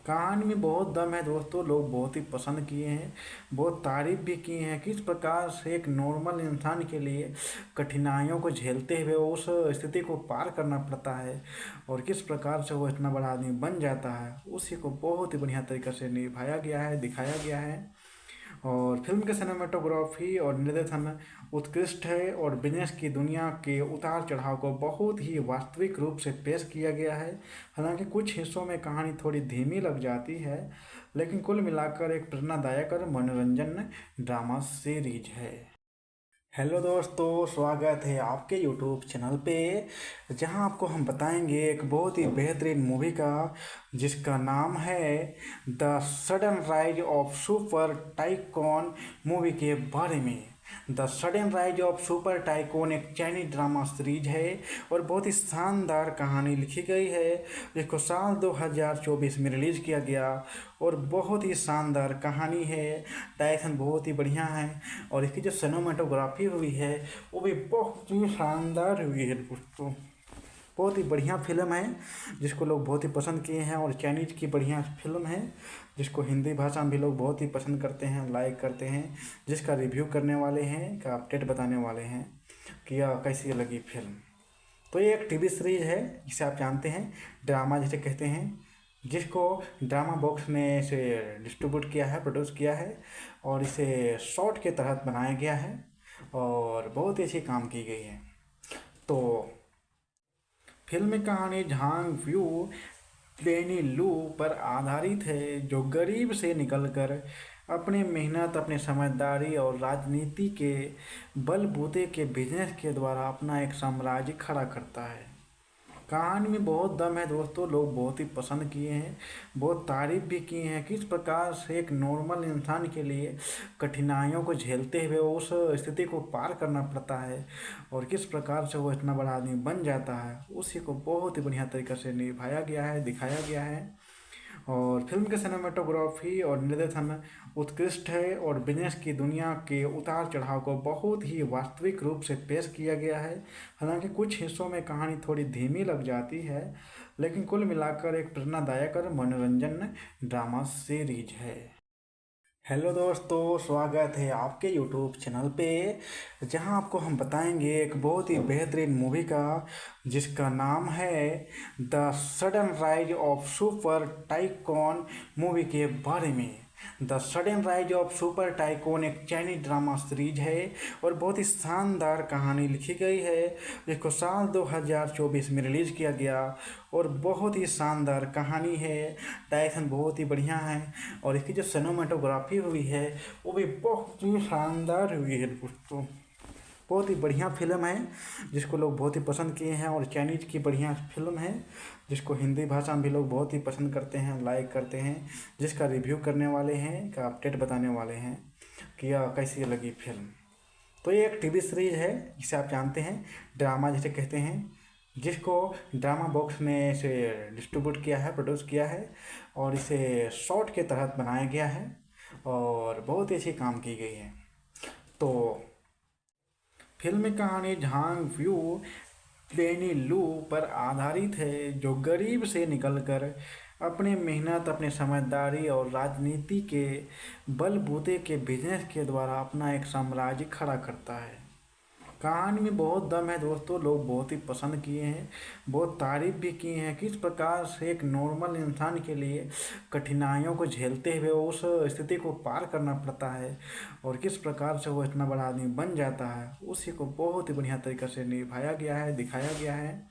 कहानी में बहुत दम है दोस्तों, लोग बहुत ही पसंद किए हैं, बहुत तारीफ भी की हैं किस प्रकार से एक नॉर्मल इंसान के लिए कठिनाइयों को झेलते हुए उस स्थिति को पार करना पड़ता है और किस प्रकार से वो इतना बड़ा आदमी बन जाता है, उसी को बहुत ही बढ़िया तरीके से निभाया गया है, दिखाया गया है। और फिल्म के सिनेमाटोग्राफी और निर्देशन उत्कृष्ट है और बिजनेस की दुनिया के उतार चढ़ाव को बहुत ही वास्तविक रूप से पेश किया गया है। हालांकि कुछ हिस्सों में कहानी थोड़ी धीमी लग जाती है, लेकिन कुल मिलाकर एक प्रेरणादायक और मनोरंजन ड्रामा सीरीज है। हेलो दोस्तों, स्वागत है आपके यूट्यूब चैनल पे, जहां आपको हम बताएंगे एक बहुत ही बेहतरीन मूवी का जिसका नाम है the sudden rise of super tycoon movie के बारे में। The sudden rise of super tycoon एक चाइनीज ड्रामा सीरीज है और बहुत ही शानदार कहानी लिखी गई है, जिसको साल 2024 में रिलीज किया गया और बहुत ही शानदार कहानी है। डायरेक्शन बहुत ही बढ़िया है और इसकी जो सिनेमाटोग्राफी हुई है वो भी बहुत ही शानदार हुई है दोस्तों। बहुत ही बढ़िया फिल्म है जिसको लोग बहुत ही पसंद किए हैं और चाइनीज की बढ़िया फिल्म है जिसको हिंदी भाषा में भी लोग बहुत ही पसंद करते हैं, लाइक करते हैं, जिसका रिव्यू करने वाले हैं, का अपडेट बताने वाले हैं कि यह कैसी लगी फिल्म। तो ये एक टीवी सीरीज है जिसे आप जानते हैं, ड्रामा जिसे कहते हैं, जिसको ड्रामा बॉक्स ने इसे डिस्ट्रीब्यूट किया है, प्रोड्यूस किया है और इसे शॉर्ट के तहत बनाया गया है और बहुत ही अच्छी काम की गई है। तो फिल्म की कहानी झांग व्यू लेनी लू पर आधारित है, जो गरीब से निकलकर अपने मेहनत, अपने समझदारी और राजनीति के बलबूते के बिजनेस के द्वारा अपना एक साम्राज्य खड़ा करता है। कहानी में बहुत दम है दोस्तों, लोग बहुत ही पसंद किए हैं, बहुत तारीफ भी की हैं किस प्रकार से एक नॉर्मल इंसान के लिए कठिनाइयों को झेलते हुए उस स्थिति को पार करना पड़ता है और किस प्रकार से वो इतना बड़ा आदमी बन जाता है, उसी को बहुत ही बढ़िया तरीके से निभाया गया है, दिखाया गया है। और फिल्म के सिनेमाटोग्राफी और निर्देशन उत्कृष्ट है और बिजनेस की दुनिया के उतार चढ़ाव को बहुत ही वास्तविक रूप से पेश किया गया है। हालांकि कुछ हिस्सों में कहानी थोड़ी धीमी लग जाती है, लेकिन कुल मिलाकर एक प्रेरणादायक और मनोरंजन ड्रामा सीरीज है। हेलो दोस्तों, स्वागत है आपके यूट्यूब चैनल पे, जहां आपको हम बताएंगे एक बहुत ही बेहतरीन मूवी का जिसका नाम है the sudden rise of super tycoon movie के बारे में। The sudden rise of super tycoon एक चाइनीज ड्रामा सीरीज है और बहुत ही शानदार कहानी लिखी गई है, जिसको साल 2024 में रिलीज किया गया और बहुत ही शानदार कहानी है। डायरेक्शन बहुत ही बढ़िया है और इसकी जो सिनेमाटोग्राफी हुई है वो भी बहुत ही शानदार हुई है दोस्तों। बहुत ही बढ़िया फिल्म है जिसको लोग बहुत ही पसंद किए हैं और चाइनीज की बढ़िया फिल्म है जिसको हिंदी भाषा में भी लोग बहुत ही पसंद करते हैं, लाइक करते हैं, जिसका रिव्यू करने वाले हैं, का अपडेट बताने वाले हैं कि यह कैसी लगी फिल्म। तो ये एक टीवी सीरीज है जिसे आप जानते हैं, ड्रामा जिसे कहते हैं, जिसको ड्रामा बॉक्स ने इसे डिस्ट्रीब्यूट किया है, प्रोड्यूस किया है और इसे शॉर्ट के तहत बनाया गया है और बहुत ही अच्छी काम की गई है। तो फिल्म की कहानी झांग व्यू लेनी लू पर आधारित है, जो गरीब से निकलकर अपने मेहनत, अपने समझदारी और राजनीति के बलबूते के बिजनेस के द्वारा अपना एक साम्राज्य खड़ा करता है। कहानी में बहुत दम है दोस्तों, लोग बहुत ही पसंद किए हैं, बहुत तारीफ भी किए हैं। किस प्रकार से एक नॉर्मल इंसान के लिए कठिनाइयों को झेलते हुए उस स्थिति को पार करना पड़ता है और किस प्रकार से वो इतना बड़ा आदमी बन जाता है, उसी को बहुत ही बढ़िया तरीके से निभाया गया है, दिखाया गया है।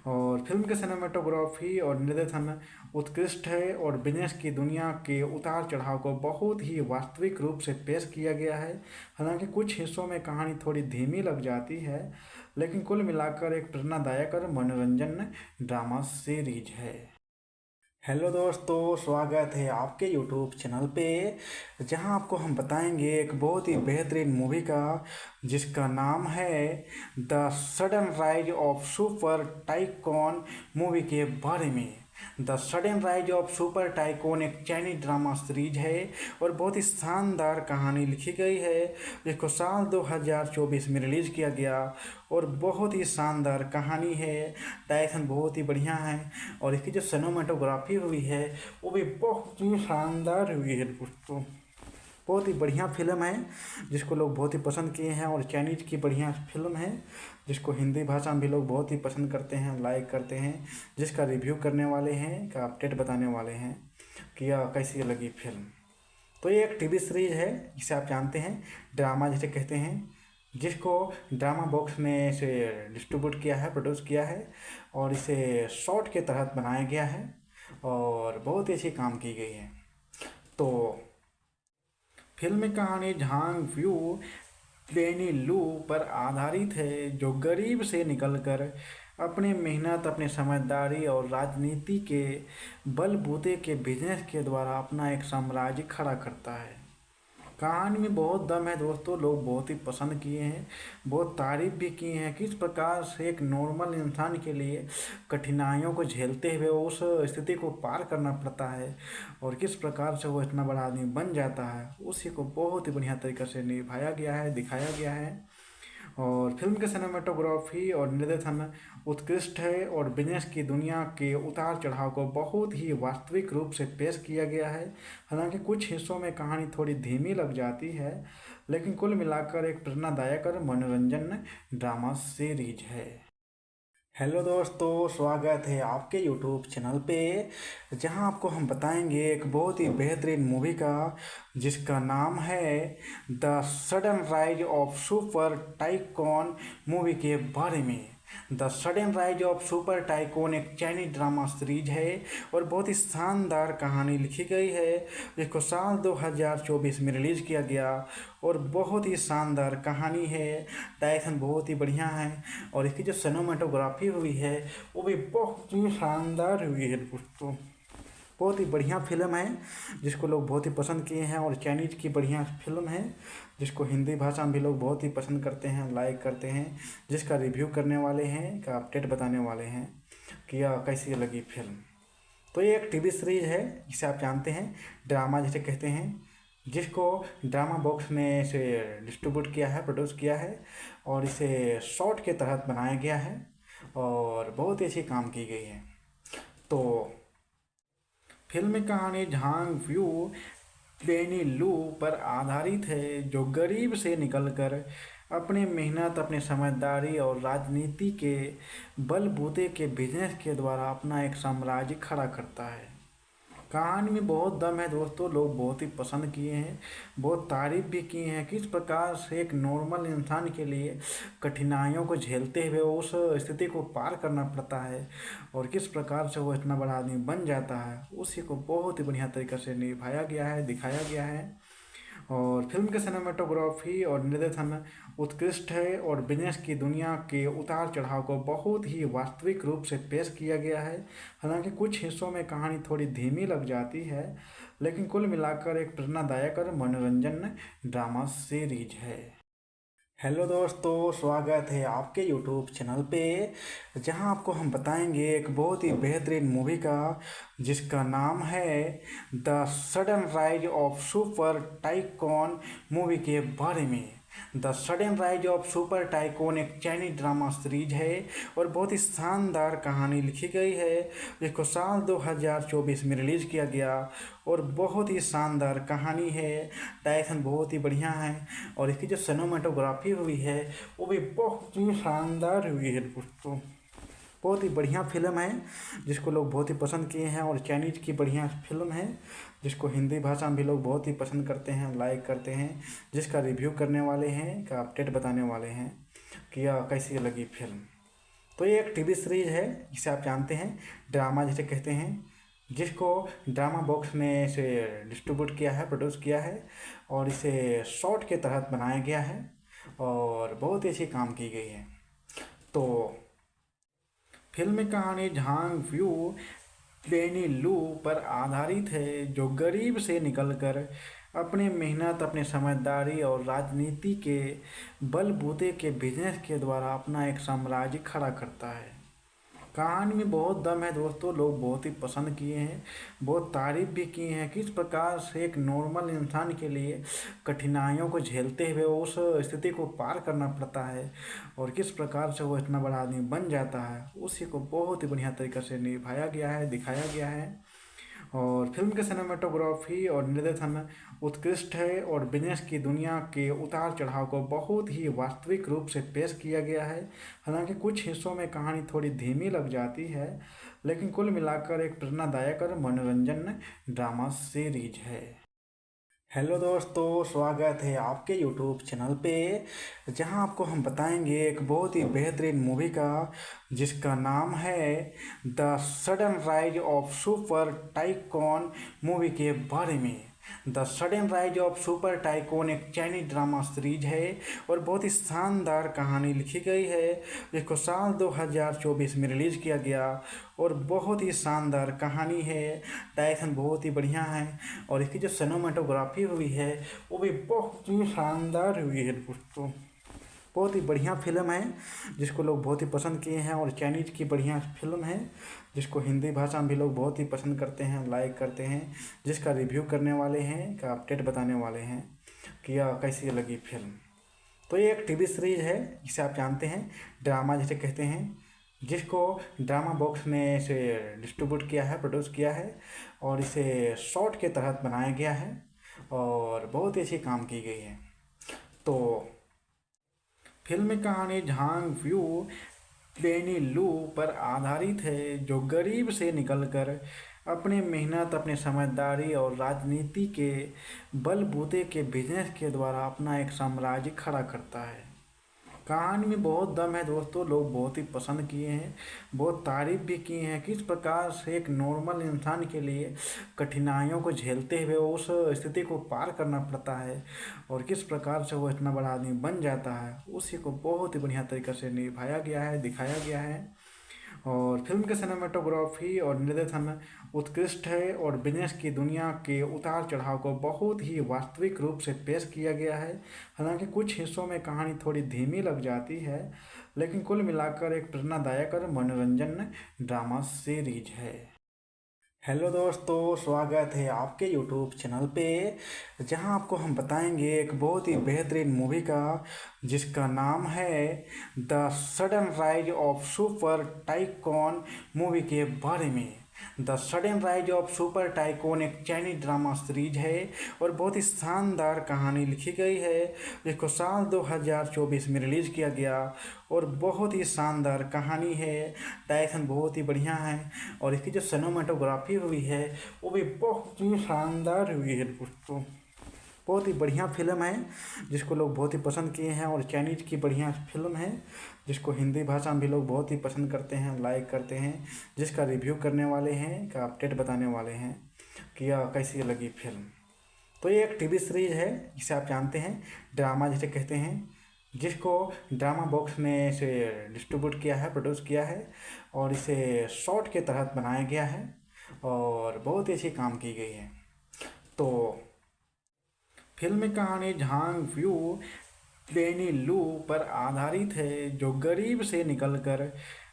और फिल्म के सिनेमेटोग्राफी और निर्देशन उत्कृष्ट है और बिजनेस की दुनिया के उतार चढ़ाव को बहुत ही वास्तविक रूप से पेश किया गया है। हालांकि कुछ हिस्सों में कहानी थोड़ी धीमी लग जाती है, लेकिन कुल मिलाकर एक प्रेरणादायक और मनोरंजन ड्रामा सीरीज है। हेलो दोस्तों, स्वागत है आपके यूट्यूब चैनल पे, जहां आपको हम बताएंगे एक बहुत ही बेहतरीन मूवी का जिसका नाम है the sudden rise of super tycoon movie के बारे में। The sudden rise of super tycoon एक चाइनीज ड्रामा सीरीज है और बहुत ही शानदार कहानी लिखी गई है, जिसको साल 2024 में रिलीज़ किया गया और बहुत ही शानदार कहानी है। डायरेक्शन बहुत ही बढ़िया है और इसकी जो सिनेमेटोग्राफी हुई है वो भी बहुत ही शानदार हुई है दोस्तों। बहुत ही बढ़िया फिल्म है जिसको लोग बहुत ही पसंद किए हैं और चाइनीज़ की बढ़िया फिल्म है जिसको हिंदी भाषा में भी लोग बहुत ही पसंद करते हैं, लाइक करते हैं, जिसका रिव्यू करने वाले हैं, का अपडेट बताने वाले हैं कि यह कैसी लगी फिल्म। तो ये एक टीवी सीरीज है जिसे आप जानते हैं ड्रामा जिसे कहते हैं, जिसको ड्रामा बॉक्स ने इसे डिस्ट्रीब्यूट किया है, प्रोड्यूस किया है और इसे शॉर्ट के तहत बनाया गया है और बहुत ही अच्छी काम की गई है। तो फिल्म की कहानी झांग व्यू बेनी लू पर आधारित है, जो गरीब से निकलकर अपनी मेहनत, अपनी समझदारी और राजनीति के बलबूते के बिजनेस के द्वारा अपना एक साम्राज्य खड़ा करता है। कहानी में बहुत दम है दोस्तों, लोग बहुत ही पसंद किए हैं, बहुत तारीफ भी किए हैं। किस प्रकार से एक नॉर्मल इंसान के लिए कठिनाइयों को झेलते हुए उस स्थिति को पार करना पड़ता है और किस प्रकार से वो इतना बड़ा आदमी बन जाता है, उसी को बहुत ही बढ़िया तरीके से निभाया गया है, दिखाया गया है। और फिल्म के सिनेमेटोग्राफी और निर्देशन उत्कृष्ट है और बिजनेस की दुनिया के उतार चढ़ाव को बहुत ही वास्तविक रूप से पेश किया गया है। हालांकि कुछ हिस्सों में कहानी थोड़ी धीमी लग जाती है, लेकिन कुल मिलाकर एक प्रेरणादायक और मनोरंजन ड्रामा सीरीज है। हेलो दोस्तों, स्वागत है आपके यूट्यूब चैनल पे, जहां आपको हम बताएंगे एक बहुत ही बेहतरीन मूवी का जिसका नाम है the sudden rise of super tycoon movie के बारे में। The sudden rise of super tycoon एक चाइनीज ड्रामा सीरीज है और बहुत ही शानदार कहानी लिखी गई है, जिसको साल 2024 में रिलीज़ किया गया और बहुत ही शानदार कहानी है। डायरेक्शन बहुत ही बढ़िया है और इसकी जो सिनेमेटोग्राफी हुई है वो भी बहुत ही शानदार हुई है दोस्तों। बहुत ही बढ़िया फिल्म है जिसको लोग बहुत ही पसंद किए हैं और चाइनीज़ की बढ़िया फिल्म है जिसको हिंदी भाषा में भी लोग बहुत ही पसंद करते हैं, लाइक करते हैं, जिसका रिव्यू करने वाले हैं, का अपडेट बताने वाले हैं कि यह कैसी लगी फिल्म। तो ये एक टीवी सीरीज है जिसे आप जानते हैं ड्रामा जिसे कहते हैं, जिसको ड्रामा बॉक्स ने इसे डिस्ट्रीब्यूट किया है, प्रोड्यूस किया है और इसे शॉर्ट के तहत बनाया गया है और बहुत ही अच्छी काम की गई है। तो फिल्म की कहानी झांग व्यू बेनी लू पर आधारित है, जो गरीब से निकलकर अपनी मेहनत, अपनी समझदारी और राजनीति के बलबूते के बिजनेस के द्वारा अपना एक साम्राज्य खड़ा करता है। कहानी में बहुत दम है दोस्तों, लोग बहुत ही पसंद किए हैं, बहुत तारीफ भी किए हैं। किस प्रकार से एक नॉर्मल इंसान के लिए कठिनाइयों को झेलते हुए उस स्थिति को पार करना पड़ता है और किस प्रकार से वो इतना बड़ा आदमी बन जाता है, उसी को बहुत ही बढ़िया तरीके से निभाया गया है, दिखाया गया है। और फिल्म के सिनेमेटोग्राफी और निर्देशन उत्कृष्ट है और बिजनेस की दुनिया के उतार चढ़ाव को बहुत ही वास्तविक रूप से पेश किया गया है। हालांकि कुछ हिस्सों में कहानी थोड़ी धीमी लग जाती है, लेकिन कुल मिलाकर एक प्रेरणादायक और मनोरंजन ड्रामा सीरीज है। हेलो दोस्तों, स्वागत है आपके यूट्यूब चैनल पे, जहां आपको हम बताएंगे एक बहुत ही बेहतरीन मूवी का जिसका नाम है the sudden rise of super tycoon movie के बारे में। The sudden rise of super tycoon एक चाइनीज ड्रामा सीरीज है और बहुत ही शानदार कहानी लिखी गई है, जिसको साल 2024 में रिलीज़ किया गया और बहुत ही शानदार कहानी है। डायरेक्शन बहुत ही बढ़िया है और इसकी जो सिनेमेटोग्राफी हुई है वो भी बहुत ही शानदार हुई है दोस्तों। बहुत ही बढ़िया फिल्म है जिसको लोग बहुत ही पसंद किए हैं और चाइनीज़ की बढ़िया फिल्म है जिसको हिंदी भाषा में भी लोग बहुत ही पसंद करते हैं, लाइक करते हैं, जिसका रिव्यू करने वाले हैं, का अपडेट बताने वाले हैं कि यह कैसी लगी फिल्म। तो ये एक टीवी सीरीज है जिसे आप जानते हैं ड्रामा जिसे कहते हैं, जिसको ड्रामा बॉक्स ने इसे डिस्ट्रीब्यूट किया है, प्रोड्यूस किया है और इसे शॉर्ट के तहत बनाया गया है और बहुत ही अच्छी काम की गई है। तो फिल्म की कहानी झांग व्यू लेनी लू पर आधारित है, जो गरीब से निकलकर अपने मेहनत, अपने समझदारी और राजनीति के बलबूते के बिजनेस के द्वारा अपना एक साम्राज्य खड़ा करता है। कहानी में बहुत दम है दोस्तों, लोग बहुत ही पसंद किए हैं, बहुत तारीफ भी किए हैं। किस प्रकार से एक नॉर्मल इंसान के लिए कठिनाइयों को झेलते हुए उस स्थिति को पार करना पड़ता है और किस प्रकार से वो इतना बड़ा आदमी बन जाता है, उसी को बहुत ही बढ़िया तरीके से निभाया गया है, दिखाया गया है। और फिल्म के सिनेमेटोग्राफी और निर्देशन उत्कृष्ट है और बिजनेस की दुनिया के उतार चढ़ाव को बहुत ही वास्तविक रूप से पेश किया गया है। हालांकि कुछ हिस्सों में कहानी थोड़ी धीमी लग जाती है, लेकिन कुल मिलाकर एक प्रेरणादायक और मनोरंजन ड्रामा सीरीज है। हेलो दोस्तों, स्वागत है आपके यूट्यूब चैनल पे, जहां आपको हम बताएंगे एक बहुत ही बेहतरीन मूवी का जिसका नाम है the sudden rise of super tycoon movie के बारे में। The sudden rise of super tycoon एक चाइनीज ड्रामा सीरीज है और बहुत ही शानदार कहानी लिखी गई है, जिसको साल 2024 में रिलीज़ किया गया और बहुत ही शानदार कहानी है। डायरेक्शन बहुत ही बढ़िया है और इसकी जो सिनेमेटोग्राफी हुई है वो भी बहुत ही शानदार हुई है दोस्तों। बहुत ही बढ़िया फिल्म है जिसको लोग बहुत ही पसंद किए हैं और चाइनीज़ की बढ़िया फिल्म है जिसको हिंदी भाषा में भी लोग बहुत ही पसंद करते हैं, लाइक करते हैं, जिसका रिव्यू करने वाले हैं, का अपडेट बताने वाले हैं कि यह कैसी लगी फिल्म। तो ये एक टीवी सीरीज है जिसे आप जानते हैं ड्रामा जिसे कहते हैं, जिसको ड्रामा बॉक्स ने इसे डिस्ट्रीब्यूट किया है, प्रोड्यूस किया है और इसे शॉर्ट के तहत बनाया गया है और बहुत ही अच्छी काम की गई है। तो फिल्म की कहानी झांग व्यू लेनी लू पर आधारित है, जो गरीब से निकलकर अपने मेहनत, अपने समझदारी और राजनीति के बलबूते के बिजनेस के द्वारा अपना एक साम्राज्य खड़ा करता है। कहानी में बहुत दम है दोस्तों, लोग बहुत ही पसंद किए हैं, बहुत तारीफ भी किए हैं। किस प्रकार से एक नॉर्मल इंसान के लिए कठिनाइयों को झेलते हुए उस स्थिति को पार करना पड़ता है और किस प्रकार से वो इतना बड़ा आदमी बन जाता है, उसी को बहुत ही बढ़िया तरीके से निभाया गया है, दिखाया गया है। और फिल्म के सिनेमेटोग्राफी और निर्देशन उत्कृष्ट है और बिजनेस की दुनिया के उतार चढ़ाव को बहुत ही वास्तविक रूप से पेश किया गया है। हालांकि कुछ हिस्सों में कहानी थोड़ी धीमी लग जाती है, लेकिन कुल मिलाकर एक प्रेरणादायक और मनोरंजन ड्रामा सीरीज है। हेलो दोस्तों, स्वागत है आपके यूट्यूब चैनल पे, जहां आपको हम बताएंगे एक बहुत ही बेहतरीन मूवी का जिसका नाम है the sudden rise of super tycoon movie के बारे में। The sudden rise of super tycoon एक चाइनीज ड्रामा सीरीज है और बहुत ही शानदार कहानी लिखी गई है, जिसको साल 2024 में रिलीज़ किया गया और बहुत ही शानदार कहानी है। डायरेक्शन बहुत ही बढ़िया है और इसकी जो सिनेमेटोग्राफी हुई है वो भी बहुत ही शानदार हुई है दोस्तों। बहुत ही बढ़िया फिल्म है जिसको लोग बहुत ही पसंद किए हैं और चाइनीज़ की बढ़िया फिल्म है जिसको हिंदी भाषा में भी लोग बहुत ही पसंद करते हैं, लाइक करते हैं, जिसका रिव्यू करने वाले हैं, का अपडेट बताने वाले हैं कि यह कैसी लगी फिल्म। तो ये एक टीवी सीरीज है जिसे आप जानते हैं ड्रामा जिसे कहते हैं, जिसको ड्रामा बॉक्स ने इसे डिस्ट्रीब्यूट किया है, प्रोड्यूस किया है और इसे शॉर्ट के तहत बनाया गया है और बहुत ही अच्छी काम की गई है। तो फिल्म की कहानी झांग व्यू लेनी लू पर आधारित है, जो गरीब से निकलकर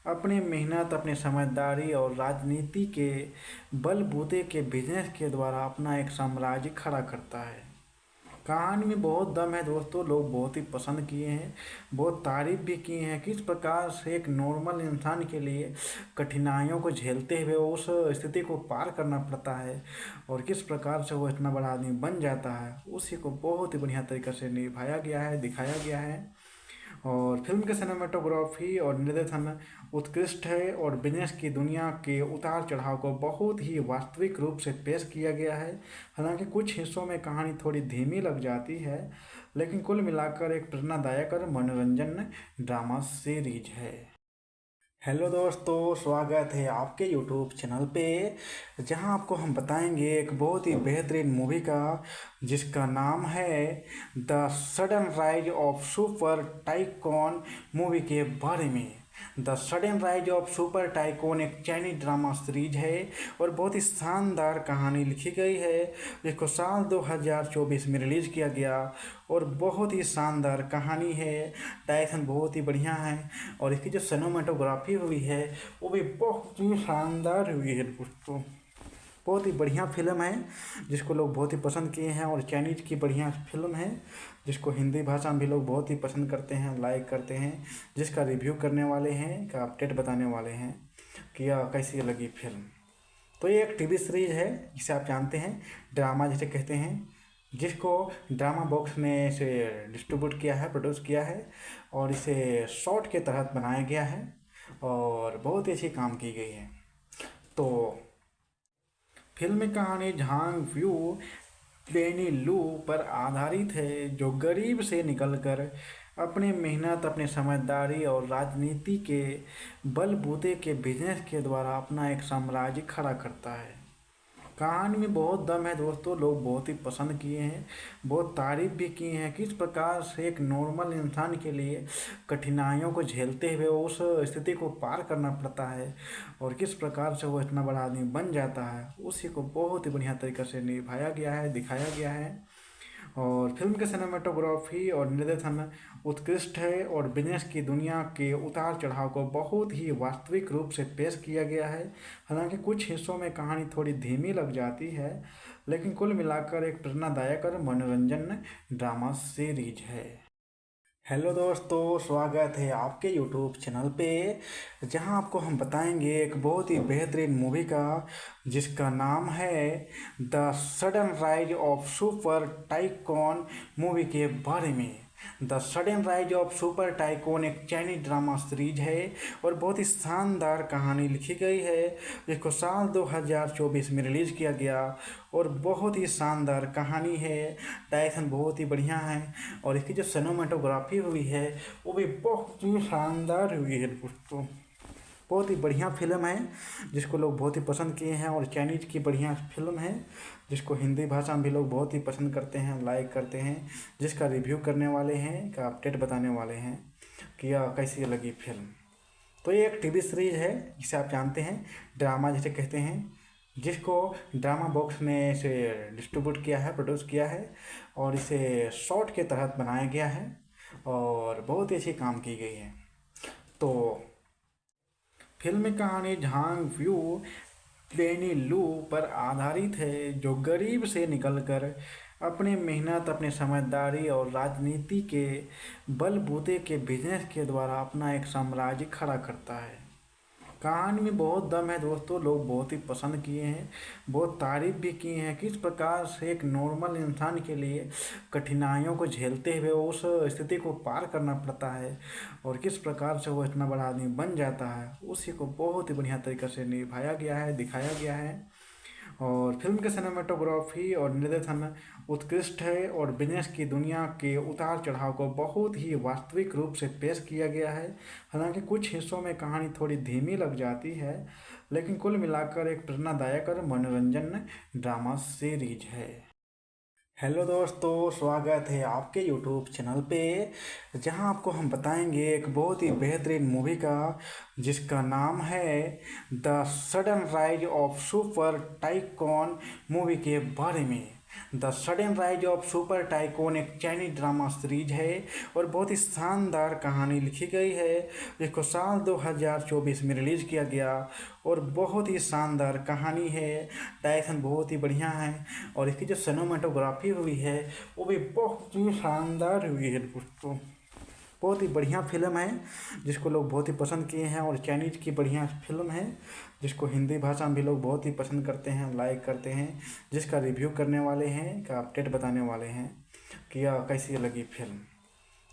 अपने मेहनत, अपने समझदारी और राजनीति के बलबूते के बिजनेस के द्वारा अपना एक साम्राज्य खड़ा करता है। कहानी में बहुत दम है दोस्तों, लोग बहुत ही पसंद किए हैं, बहुत तारीफ भी किए हैं। किस प्रकार से एक नॉर्मल इंसान के लिए कठिनाइयों को झेलते हुए उस स्थिति को पार करना पड़ता है और किस प्रकार से वो इतना बड़ा आदमी बन जाता है, उसी को बहुत ही बढ़िया तरीके से निभाया गया है, दिखाया गया है। और फिल्म के सिनेमेटोग्राफी और निर्देशन उत्कृष्ट है और बिजनेस की दुनिया के उतार चढ़ाव को बहुत ही वास्तविक रूप से पेश किया गया है। हालांकि कुछ हिस्सों में कहानी थोड़ी धीमी लग जाती है, लेकिन कुल मिलाकर एक प्रेरणादायक और मनोरंजन ड्रामा सीरीज है। हेलो दोस्तों, स्वागत है आपके यूट्यूब चैनल पे, जहां आपको हम बताएंगे एक बहुत ही बेहतरीन मूवी का जिसका नाम है the sudden rise of super tycoon movie के बारे में। The sudden rise of super tycoon एक चाइनीज ड्रामा सीरीज है और बहुत ही शानदार कहानी लिखी गई है, जिसको साल 2024 में रिलीज़ किया गया और बहुत ही शानदार कहानी है। डायरेक्शन बहुत ही बढ़िया है और इसकी जो सिनेमाटोग्राफी हुई है वो भी बहुत ही शानदार हुई है दोस्तों। बहुत ही बढ़िया फिल्म है जिसको लोग बहुत ही पसंद किए हैं और चाइनीज की बढ़िया फिल्म है जिसको हिंदी भाषा में भी लोग बहुत ही पसंद करते हैं, लाइक करते हैं, जिसका रिव्यू करने वाले हैं, का अपडेट बताने वाले हैं कि यह कैसी लगी फिल्म। तो ये एक टीवी सीरीज है जिसे आप जानते हैं ड्रामा जिसे कहते हैं, जिसको ड्रामा बॉक्स ने इसे डिस्ट्रीब्यूट किया है, प्रोड्यूस किया है और इसे शॉर्ट के तहत बनाया गया है और बहुत ही अच्छी काम की गई है। तो फिल्म की कहानी झांग व्यू पेनी लू पर आधारित है, जो गरीब से निकलकर अपने मेहनत, अपने समझदारी और राजनीति के बलबूते के बिजनेस के द्वारा अपना एक साम्राज्य खड़ा करता है। कहानी में बहुत दम है दोस्तों, लोग बहुत ही पसंद किए हैं, बहुत तारीफ भी किए हैं। किस प्रकार से एक नॉर्मल इंसान के लिए कठिनाइयों को झेलते हुए उस स्थिति को पार करना पड़ता है और किस प्रकार से वो इतना बड़ा आदमी बन जाता है, उसी को बहुत ही बढ़िया तरीके से निभाया गया है, दिखाया गया है। और फिल्म के सिनेमाटोग्राफी और निर्देशन उत्कृष्ट है और बिजनेस की दुनिया के उतार चढ़ाव को बहुत ही वास्तविक रूप से पेश किया गया है। हालांकि कुछ हिस्सों में कहानी थोड़ी धीमी लग जाती है, लेकिन कुल मिलाकर एक प्रेरणादायक और मनोरंजन ड्रामा सीरीज है। हेलो दोस्तों, स्वागत है आपके यूट्यूब चैनल पे, जहां आपको हम बताएंगे एक बहुत ही बेहतरीन मूवी का जिसका नाम है the sudden rise of super tycoon movie के बारे में। The sudden rise of super tycoon एक चाइनीज ड्रामा सीरीज है और बहुत ही शानदार कहानी लिखी गई है, जिसको साल 2024 में रिलीज़ किया गया और बहुत ही शानदार कहानी है। डायरेक्शन बहुत ही बढ़िया है और इसकी जो सिनेमाटोग्राफी हुई है वो भी बहुत ही शानदार हुई है दोस्तों। बहुत ही बढ़िया फिल्म है जिसको लोग बहुत ही पसंद किए हैं और चाइनीज की बढ़िया फिल्म है जिसको हिंदी भाषा में भी लोग बहुत ही पसंद करते हैं, लाइक करते हैं, जिसका रिव्यू करने वाले हैं, का अपडेट बताने वाले हैं कि यह कैसी लगी फिल्म। तो ये एक टीवी सीरीज है जिसे आप जानते हैं ड्रामा जिसे कहते हैं, जिसको ड्रामा बॉक्स ने इसे डिस्ट्रीब्यूट किया है, प्रोड्यूस किया है और इसे शॉर्ट के तहत बनाया गया है और बहुत ही अच्छी काम की गई है। तो फिल्म की कहानी झांग व्यू पेनी लू पर आधारित है, जो गरीब से निकलकर अपने मेहनत, अपने समझदारी और राजनीति के बलबूते के बिजनेस के द्वारा अपना एक साम्राज्य खड़ा करता है। कहानी में बहुत दम है दोस्तों, लोग बहुत ही पसंद किए हैं, बहुत तारीफ भी किए हैं। किस प्रकार से एक नॉर्मल इंसान के लिए कठिनाइयों को झेलते हुए उस स्थिति को पार करना पड़ता है और किस प्रकार से वो इतना बड़ा आदमी बन जाता है, उसी को बहुत ही बढ़िया तरीके से निभाया गया है, दिखाया गया है। और फिल्म के सिनेमाटोग्राफी और निर्देशन उत्कृष्ट है और बिजनेस की दुनिया के उतार चढ़ाव को बहुत ही वास्तविक रूप से पेश किया गया है। हालांकि कुछ हिस्सों में कहानी थोड़ी धीमी लग जाती है, लेकिन कुल मिलाकर एक प्रेरणादायक और मनोरंजन ड्रामा सीरीज है। हेलो दोस्तों, स्वागत है आपके यूट्यूब चैनल पे, जहां आपको हम बताएंगे एक बहुत ही बेहतरीन मूवी का जिसका नाम है the sudden rise of super tycoon movie के बारे में। The sudden rise of super tycoon एक चाइनीज ड्रामा सीरीज है और बहुत ही शानदार कहानी लिखी गई है, जिसको साल 2024 में रिलीज़ किया गया और बहुत ही शानदार कहानी है। डायरेक्शन बहुत ही बढ़िया है और इसकी जो सिनेमेटोग्राफी हुई है वो भी बहुत ही शानदार हुई है दोस्तों। बहुत ही बढ़िया फिल्म है जिसको लोग बहुत ही पसंद किए हैं और चाइनीज़ की बढ़िया फिल्म है जिसको हिंदी भाषा में भी लोग बहुत ही पसंद करते हैं, लाइक करते हैं, जिसका रिव्यू करने वाले हैं, का अपडेट बताने वाले हैं कि यह कैसी लगी फिल्म।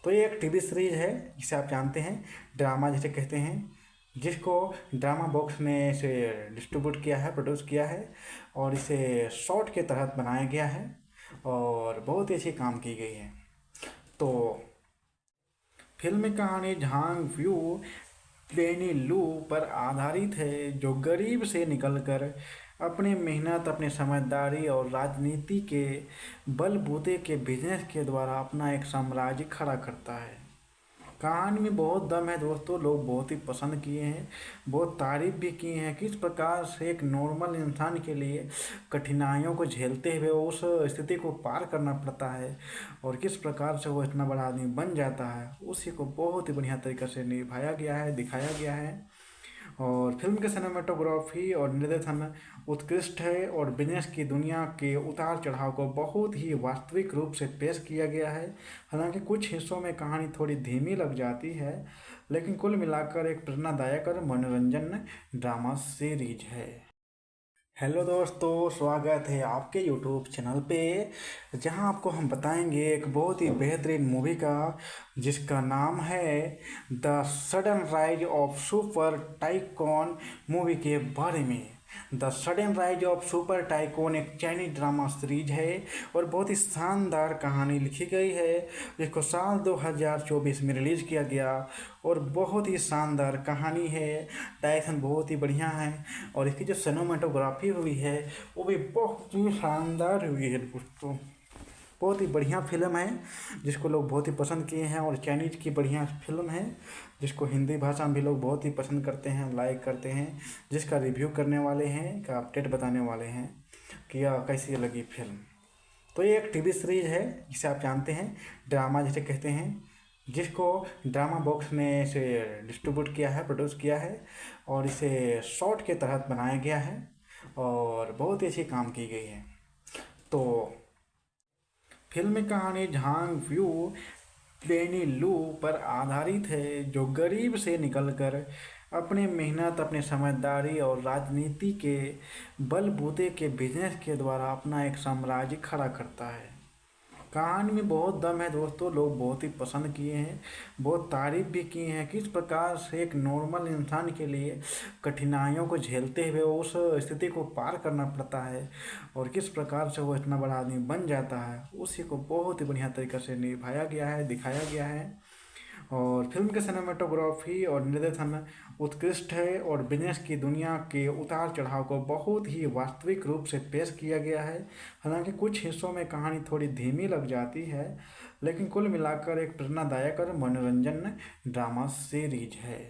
तो ये एक टीवी सीरीज है जिसे आप जानते हैं ड्रामा जिसे कहते हैं, जिसको ड्रामा बॉक्स ने इसे डिस्ट्रीब्यूट किया है, प्रोड्यूस किया है और इसे शॉर्ट के तहत बनाया गया है और बहुत ही अच्छी काम की गई है। तो फिल्म की कहानी झांग व्यू प्लेनी लू पर आधारित है, जो गरीब से निकलकर अपनी मेहनत, अपनी समझदारी और राजनीति के बलबूते के बिजनेस के द्वारा अपना एक साम्राज्य खड़ा करता है। कहानी में बहुत दम है दोस्तों, लोग बहुत ही पसंद किए हैं, बहुत तारीफ भी किए हैं। किस प्रकार से एक नॉर्मल इंसान के लिए कठिनाइयों को झेलते हुए उस स्थिति को पार करना पड़ता है और किस प्रकार से वो इतना बड़ा आदमी बन जाता है, उसी को बहुत ही बढ़िया तरीके से निभाया गया है, दिखाया गया है। और फिल्म की सिनेमेटोग्राफी और निर्देशन उत्कृष्ट है और बिजनेस की दुनिया के उतार चढ़ाव को बहुत ही वास्तविक रूप से पेश किया गया है। हालांकि कुछ हिस्सों में कहानी थोड़ी धीमी लग जाती है, लेकिन कुल मिलाकर एक प्रेरणादायक और मनोरंजन ड्रामा सीरीज है। हेलो दोस्तों, स्वागत है आपके यूट्यूब चैनल पे, जहां आपको हम बताएंगे एक बहुत ही बेहतरीन मूवी का जिसका नाम है the sudden rise of super tycoon movie के बारे में। The sudden rise of super tycoon एक चाइनीज ड्रामा सीरीज है और बहुत ही शानदार कहानी लिखी गई है, जिसको साल 2024 में रिलीज़ किया गया और बहुत ही शानदार कहानी है। डायरेक्शन बहुत ही बढ़िया है और इसकी जो सिनेमेटोग्राफी हुई है वो भी बहुत ही शानदार हुई है दोस्तों। बहुत ही बढ़िया फिल्म है जिसको लोग बहुत ही पसंद किए हैं और चाइनीज़ की बढ़िया फिल्म है जिसको हिंदी भाषा में भी लोग बहुत ही पसंद करते हैं, लाइक करते हैं, जिसका रिव्यू करने वाले हैं, का अपडेट बताने वाले हैं कि यह कैसी लगी फिल्म। तो ये एक टीवी सीरीज है जिसे आप जानते हैं ड्रामा जिसे कहते हैं, जिसको ड्रामा बॉक्स ने इसे डिस्ट्रीब्यूट किया है, प्रोड्यूस किया है और इसे शॉर्ट के तहत बनाया गया है और बहुत ही अच्छी काम की गई है। तो फिल्म की कहानी झांग व्यू प्लेनी लू पर आधारित है, जो गरीब से निकलकर अपनी मेहनत, अपनी समझदारी और राजनीति के बलबूते के बिजनेस के द्वारा अपना एक साम्राज्य खड़ा करता है। कहानी में बहुत दम है दोस्तों, लोग बहुत ही पसंद किए हैं, बहुत तारीफ भी किए हैं। किस प्रकार से एक नॉर्मल इंसान के लिए कठिनाइयों को झेलते हुए उस स्थिति को पार करना पड़ता है और किस प्रकार से वो इतना बड़ा आदमी बन जाता है, उसी को बहुत ही बढ़िया तरीके से निभाया गया है, दिखाया गया है। और फिल्म की सिनेमेटोग्राफी और निर्देशन उत्कृष्ट है और बिजनेस की दुनिया के उतार चढ़ाव को बहुत ही वास्तविक रूप से पेश किया गया है। हालांकि कुछ हिस्सों में कहानी थोड़ी धीमी लग जाती है, लेकिन कुल मिलाकर एक प्रेरणादायक और मनोरंजन ड्रामा सीरीज है।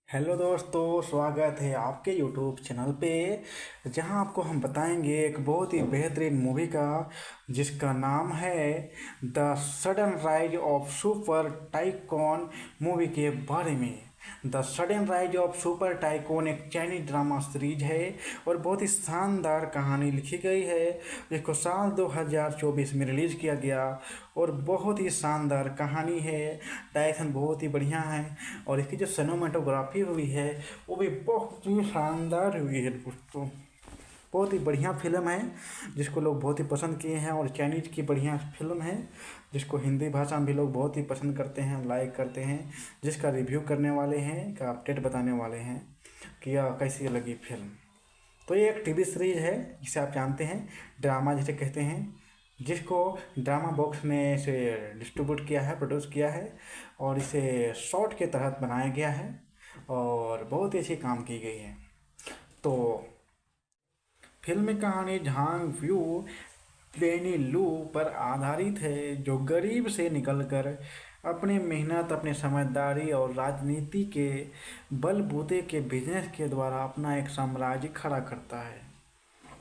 हेलो दोस्तों, स्वागत है आपके यूट्यूब चैनल पे, जहां आपको हम बताएंगे एक बहुत ही बेहतरीन मूवी का जिसका नाम है the sudden rise of super tycoon movie के बारे में। The sudden rise of super tycoon एक चाइनीज ड्रामा सीरीज है और बहुत ही शानदार कहानी लिखी गई है, जिसको साल 2024 में रिलीज़ किया गया और बहुत ही शानदार कहानी है। डायरेक्शन बहुत ही बढ़िया है और इसकी जो सिनेमेटोग्राफी हुई है वो भी बहुत ही शानदार हुई है दोस्तों। बहुत ही बढ़िया फिल्म है जिसको लोग बहुत ही पसंद किए हैं और चाइनीज़ की बढ़िया फिल्म है जिसको हिंदी भाषा में भी लोग बहुत ही पसंद करते हैं, लाइक करते हैं, जिसका रिव्यू करने वाले हैं, का अपडेट बताने वाले हैं कि यह कैसी लगी फिल्म। तो ये एक टीवी सीरीज है जिसे आप जानते हैं ड्रामा जिसे कहते हैं, जिसको ड्रामा बॉक्स ने इसे डिस्ट्रीब्यूट किया है, प्रोड्यूस किया है और इसे शॉर्ट के तहत बनाया गया है और बहुत ही अच्छी काम की गई है। तो फिल्म की कहानी झांग व्यू प्लेनी लू पर आधारित है, जो गरीब से निकलकर अपनी मेहनत, अपनी समझदारी और राजनीति के बलबूते के बिजनेस के द्वारा अपना एक साम्राज्य खड़ा करता है।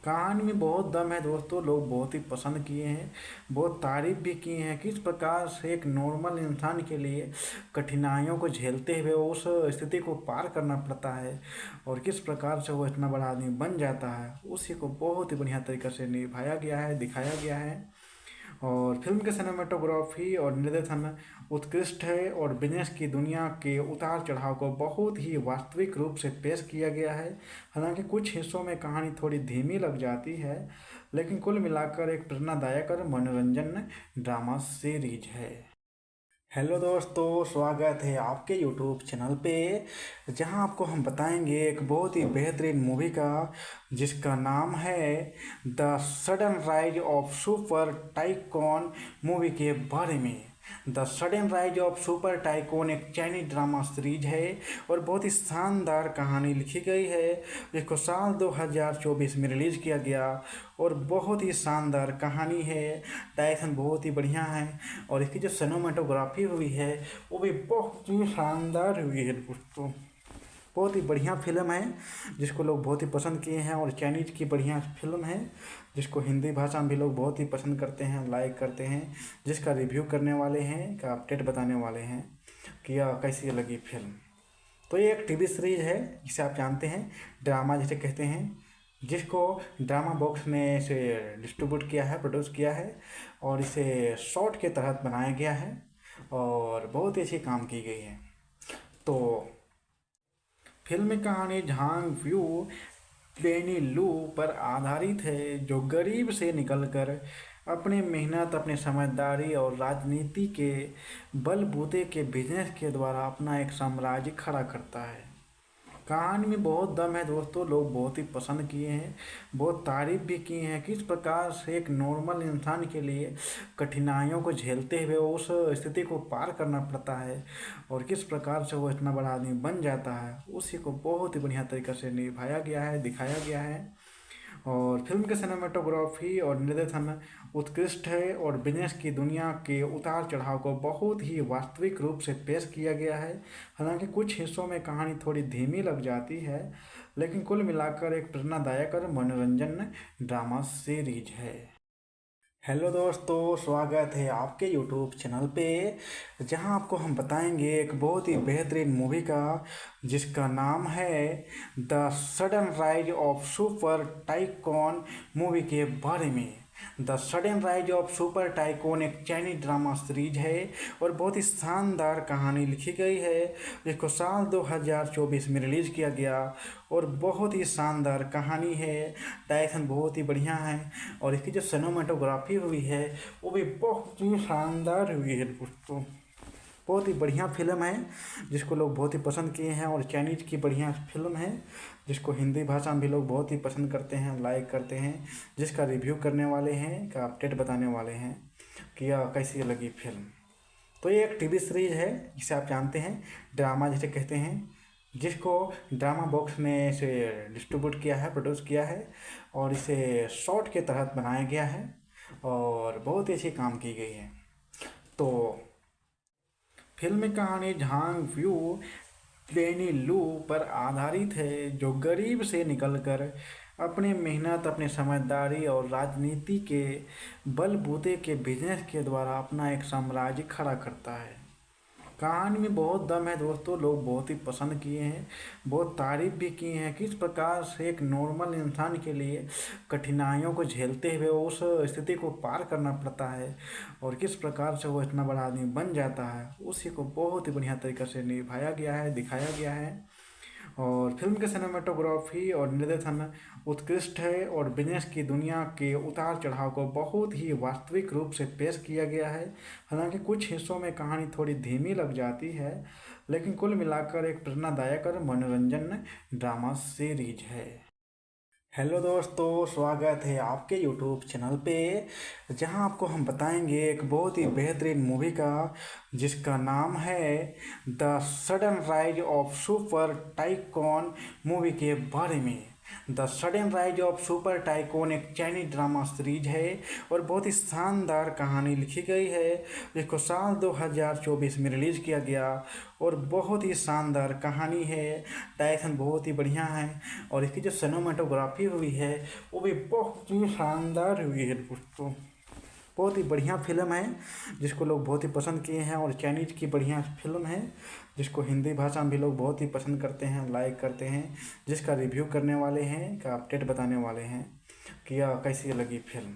कहानी में बहुत दम है दोस्तों, लोग बहुत ही पसंद किए हैं, बहुत तारीफ भी किए हैं। किस प्रकार से एक नॉर्मल इंसान के लिए कठिनाइयों को झेलते हुए उस स्थिति को पार करना पड़ता है और किस प्रकार से वो इतना बड़ा आदमी बन जाता है, उसी को बहुत ही बढ़िया तरीके से निभाया गया है, दिखाया गया है। और फिल्म के सिनेमेटोग्राफी और निर्देशन उत्कृष्ट है और बिजनेस की दुनिया के उतार चढ़ाव को बहुत ही वास्तविक रूप से पेश किया गया है। हालांकि कुछ हिस्सों में कहानी थोड़ी धीमी लग जाती है, लेकिन कुल मिलाकर एक प्रेरणादायक और मनोरंजन ड्रामा सीरीज है। हेलो दोस्तों, स्वागत है आपके यूट्यूब चैनल पे, जहां आपको हम बताएंगे एक बहुत ही बेहतरीन मूवी का जिसका नाम है the sudden rise of super tycoon movie के बारे में। The sudden rise of super tycoon एक चाइनीज ड्रामा सीरीज है और बहुत ही शानदार कहानी लिखी गई है, जिसको साल 2024 में रिलीज़ किया गया और बहुत ही शानदार कहानी है। डायरेक्शन बहुत ही बढ़िया है और इसकी जो सिनेमेटोग्राफी हुई है वो भी बहुत ही शानदार हुई है दोस्तों। बहुत ही बढ़िया फिल्म है जिसको लोग बहुत ही पसंद किए हैं और चाइनीज की बढ़िया फिल्म है जिसको हिंदी भाषा में भी लोग बहुत ही पसंद करते हैं, लाइक करते हैं, जिसका रिव्यू करने वाले हैं, का अपडेट बताने वाले हैं कि यह कैसी लगी फिल्म। तो ये एक टीवी सीरीज है जिसे आप जानते हैं, ड्रामा जिसे कहते हैं, जिसको ड्रामा बॉक्स ने इसे डिस्ट्रीब्यूट किया है, प्रोड्यूस किया है और इसे शॉर्ट के तहत बनाया गया है और बहुत ही अच्छी काम की गई है। तो फिल्म की कहानी झांग व्यू लेनी लू पर आधारित है, जो गरीब से निकलकर अपनी मेहनत, अपनी समझदारी और राजनीति के बलबूते के बिजनेस के द्वारा अपना एक साम्राज्य खड़ा करता है। कहानी में बहुत दम है दोस्तों, लोग बहुत ही पसंद किए हैं, बहुत तारीफ भी किए हैं। किस प्रकार से एक नॉर्मल इंसान के लिए कठिनाइयों को झेलते हुए उस स्थिति को पार करना पड़ता है और किस प्रकार से वो इतना बड़ा आदमी बन जाता है, उसी को बहुत ही बढ़िया तरीके से निभाया गया है, दिखाया गया है। और फिल्म के सिनेमेटोग्राफी और निर्देशन उत्कृष्ट है और बिजनेस की दुनिया के उतार चढ़ाव को बहुत ही वास्तविक रूप से पेश किया गया है। हालांकि कुछ हिस्सों में कहानी थोड़ी धीमी लग जाती है, लेकिन कुल मिलाकर एक प्रेरणादायक और मनोरंजन ड्रामा सीरीज है। हेलो दोस्तों, स्वागत है आपके यूट्यूब चैनल पे, जहां आपको हम बताएंगे एक बहुत ही बेहतरीन मूवी का जिसका नाम है the sudden rise of super tycoon movie के बारे में। The sudden rise of super tycoon एक चाइनीज ड्रामा सीरीज है और बहुत ही शानदार कहानी लिखी गई है, जिसको साल 2024 में रिलीज़ किया गया और बहुत ही शानदार कहानी है। डायरेक्शन बहुत ही बढ़िया है और इसकी जो सिनेमेटोग्राफी हुई है वो भी बहुत ही शानदार हुई है दोस्तों। बहुत ही बढ़िया फिल्म है जिसको लोग बहुत ही पसंद किए हैं और चाइनीज की बढ़िया फिल्म है जिसको हिंदी भाषा में भी लोग बहुत ही पसंद करते हैं, लाइक करते हैं, जिसका रिव्यू करने वाले हैं, का अपडेट बताने वाले हैं कि यह कैसी लगी फिल्म। तो ये एक टीवी सीरीज है जिसे आप जानते हैं, ड्रामा जिसे कहते हैं, जिसको ड्रामा बॉक्स ने इसे डिस्ट्रीब्यूट किया है, प्रोड्यूस किया है और इसे शॉर्ट के तहत बनाया गया है और बहुत ही अच्छी काम की गई है। तो फिल्म की कहानी झांग व्यू लेनी लू पर आधारित है, जो गरीब से निकलकर अपनी मेहनत, अपनी समझदारी और राजनीति के बलबूते के बिजनेस के द्वारा अपना एक साम्राज्य खड़ा करता है। कहानी में बहुत दम है दोस्तों, लोग बहुत ही पसंद किए हैं, बहुत तारीफ भी किए हैं। किस प्रकार से एक नॉर्मल इंसान के लिए कठिनाइयों को झेलते हुए उस स्थिति को पार करना पड़ता है और किस प्रकार से वो इतना बड़ा आदमी बन जाता है, उसी को बहुत ही बढ़िया तरीके से निभाया गया है, दिखाया गया है। और फिल्म के सिनेमेटोग्राफी और निर्देशन उत्कृष्ट है और बिजनेस की दुनिया के उतार चढ़ाव को बहुत ही वास्तविक रूप से पेश किया गया है। हालांकि कुछ हिस्सों में कहानी थोड़ी धीमी लग जाती है, लेकिन कुल मिलाकर एक प्रेरणादायक और मनोरंजन ड्रामा सीरीज है। हेलो दोस्तों, स्वागत है आपके यूट्यूब चैनल पे, जहां आपको हम बताएंगे एक बहुत ही बेहतरीन मूवी का जिसका नाम है the sudden rise of super tycoon movie के बारे में। The sudden rise of super tycoon एक चाइनीज ड्रामा सीरीज है और बहुत ही शानदार कहानी लिखी गई है, जिसको साल 2024 में रिलीज़ किया गया और बहुत ही शानदार कहानी है। डायरेक्शन बहुत ही बढ़िया है और इसकी जो सिनेमाटोग्राफी हुई है वो भी बहुत ही शानदार हुई है दोस्तों। बहुत ही बढ़िया फिल्म है जिसको लोग बहुत ही पसंद किए हैं और चाइनीज़ की बढ़िया फिल्म है जिसको हिंदी भाषा में भी लोग बहुत ही पसंद करते हैं, लाइक करते हैं, जिसका रिव्यू करने वाले हैं, का अपडेट बताने वाले हैं कि यह कैसी लगी फिल्म।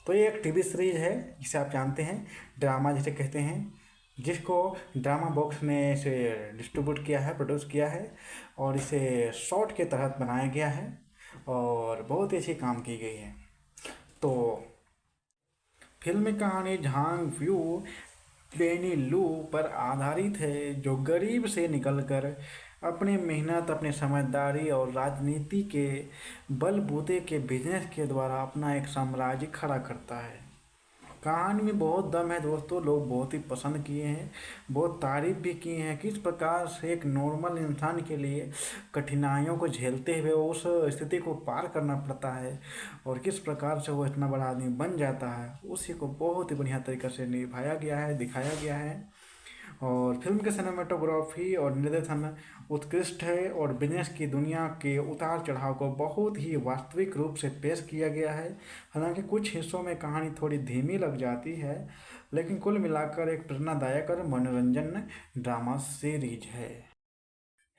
तो ये एक टीवी सीरीज है जिसे आप जानते हैं ड्रामा जिसे कहते हैं, जिसको ड्रामा बॉक्स ने इसे डिस्ट्रीब्यूट किया है, प्रोड्यूस किया है और इसे शॉर्ट के तहत बनाया गया है और बहुत ही अच्छी काम की गई है। तो फिल्म की कहानी झांग व्यू पेनी लू पर आधारित है, जो गरीब से निकलकर अपनी मेहनत, अपनी समझदारी और राजनीति के बलबूते के बिजनेस के द्वारा अपना एक साम्राज्य खड़ा करता है। कहानी में बहुत दम है दोस्तों, लोग बहुत ही पसंद किए हैं, बहुत तारीफ भी किए हैं। किस प्रकार से एक नॉर्मल इंसान के लिए कठिनाइयों को झेलते हुए उस स्थिति को पार करना पड़ता है और किस प्रकार से वो इतना बड़ा आदमी बन जाता है, उसी को बहुत ही बढ़िया तरीके से निभाया गया है, दिखाया गया है। और फिल्म के सिनेमाटोग्राफी और निर्देशन उत्कृष्ट है और बिजनेस की दुनिया के उतार चढ़ाव को बहुत ही वास्तविक रूप से पेश किया गया है। हालांकि कुछ हिस्सों में कहानी थोड़ी धीमी लग जाती है, लेकिन कुल मिलाकर एक प्रेरणादायक और मनोरंजन ड्रामा सीरीज है।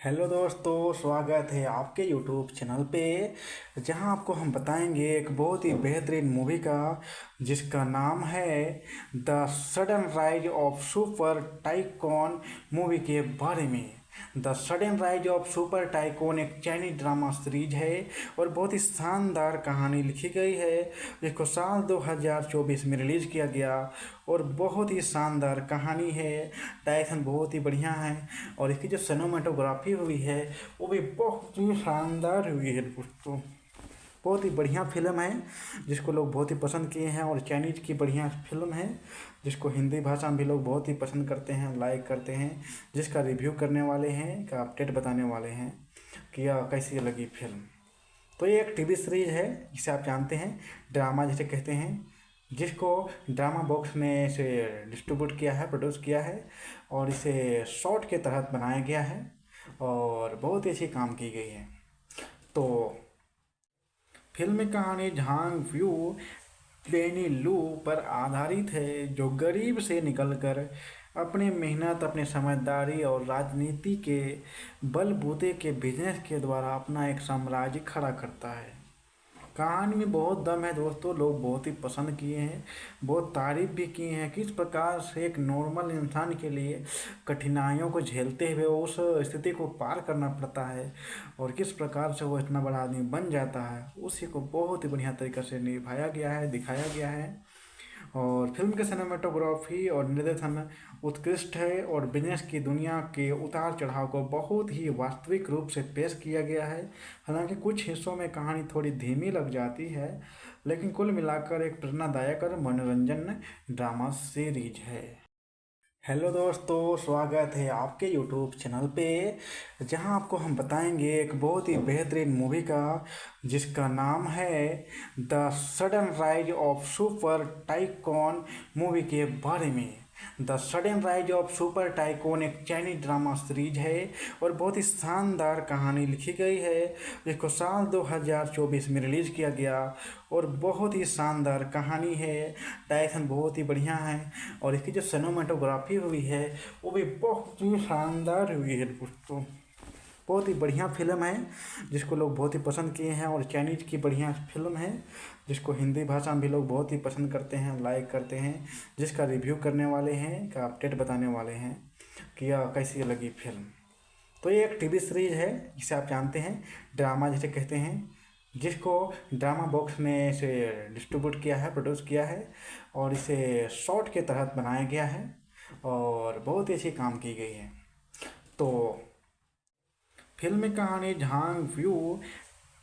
हेलो दोस्तों, स्वागत है आपके यूट्यूब चैनल पे, जहां आपको हम बताएंगे एक बहुत ही बेहतरीन मूवी का जिसका नाम है the sudden rise of super tycoon movie के बारे में। The sudden rise of super tycoon एक चाइनीज ड्रामा सीरीज है और बहुत ही शानदार कहानी लिखी गई है, जिसको साल 2024 में रिलीज़ किया गया और बहुत ही शानदार कहानी है। डायरेक्शन बहुत ही बढ़िया है और इसकी जो सिनेमाटोग्राफी हुई है वो भी बहुत ही शानदार हुई है दोस्तों। बहुत ही बढ़िया फिल्म है जिसको लोग बहुत ही पसंद किए हैं और चाइनीज़ की बढ़िया फिल्म है जिसको हिंदी भाषा में भी लोग बहुत ही पसंद करते हैं, लाइक करते हैं, जिसका रिव्यू करने वाले हैं, का अपडेट बताने वाले हैं कि यह कैसी लगी फिल्म। तो ये एक टीवी सीरीज है जिसे आप जानते हैं ड्रामा जिसे कहते हैं, जिसको ड्रामा बॉक्स ने इसे डिस्ट्रीब्यूट किया है, प्रोड्यूस किया है और इसे शॉर्ट के तहत बनाया गया है और बहुत ही अच्छी काम की गई है। तो फिल्म की कहानी झांग व्यू पेनी लू पर आधारित है, जो गरीब से निकलकर अपनी मेहनत, अपनी समझदारी और राजनीति के बलबूते के बिजनेस के द्वारा अपना एक साम्राज्य खड़ा करता है। कहानी में बहुत दम है दोस्तों, लोग बहुत ही पसंद किए हैं, बहुत तारीफ भी किए हैं। किस प्रकार से एक नॉर्मल इंसान के लिए कठिनाइयों को झेलते हुए उस स्थिति को पार करना पड़ता है और किस प्रकार से वो इतना बड़ा आदमी बन जाता है, उसी को बहुत ही बढ़िया तरीके से निभाया गया है, दिखाया गया है। और फिल्म के सिनेमाटोग्राफी और निर्देशन उत्कृष्ट है और बिजनेस की दुनिया के उतार चढ़ाव को बहुत ही वास्तविक रूप से पेश किया गया है। हालांकि कुछ हिस्सों में कहानी थोड़ी धीमी लग जाती है, लेकिन कुल मिलाकर एक प्रेरणादायक और मनोरंजन ड्रामा सीरीज है। हेलो दोस्तों, स्वागत है आपके यूट्यूब चैनल पे, जहां आपको हम बताएंगे एक बहुत ही बेहतरीन मूवी का जिसका नाम है the sudden rise of super tycoon movie के बारे में। The sudden rise of super tycoon एक चाइनीज ड्रामा सीरीज है और बहुत ही शानदार कहानी लिखी गई है, जिसको साल 2024 में रिलीज़ किया गया और बहुत ही शानदार कहानी है। डायरेक्शन बहुत ही बढ़िया है और इसकी जो सिनेमाटोग्राफी हुई है वो भी बहुत ही शानदार हुई है दोस्तों। बहुत ही बढ़िया फिल्म है जिसको लोग बहुत ही पसंद किए हैं और चाइनीज़ की बढ़िया फिल्म है जिसको हिंदी भाषा में भी लोग बहुत ही पसंद करते हैं, लाइक करते हैं, जिसका रिव्यू करने वाले हैं, का अपडेट बताने वाले हैं कि यह कैसी लगी फिल्म। तो ये एक टीवी सीरीज है जिसे आप जानते हैं ड्रामा जिसे कहते हैं, जिसको ड्रामा बॉक्स ने इसे डिस्ट्रीब्यूट किया है, प्रोड्यूस किया है और इसे शॉर्ट के तहत बनाया गया है और बहुत ही अच्छी काम की गई है। तो फिल्म की कहानी झांग व्यू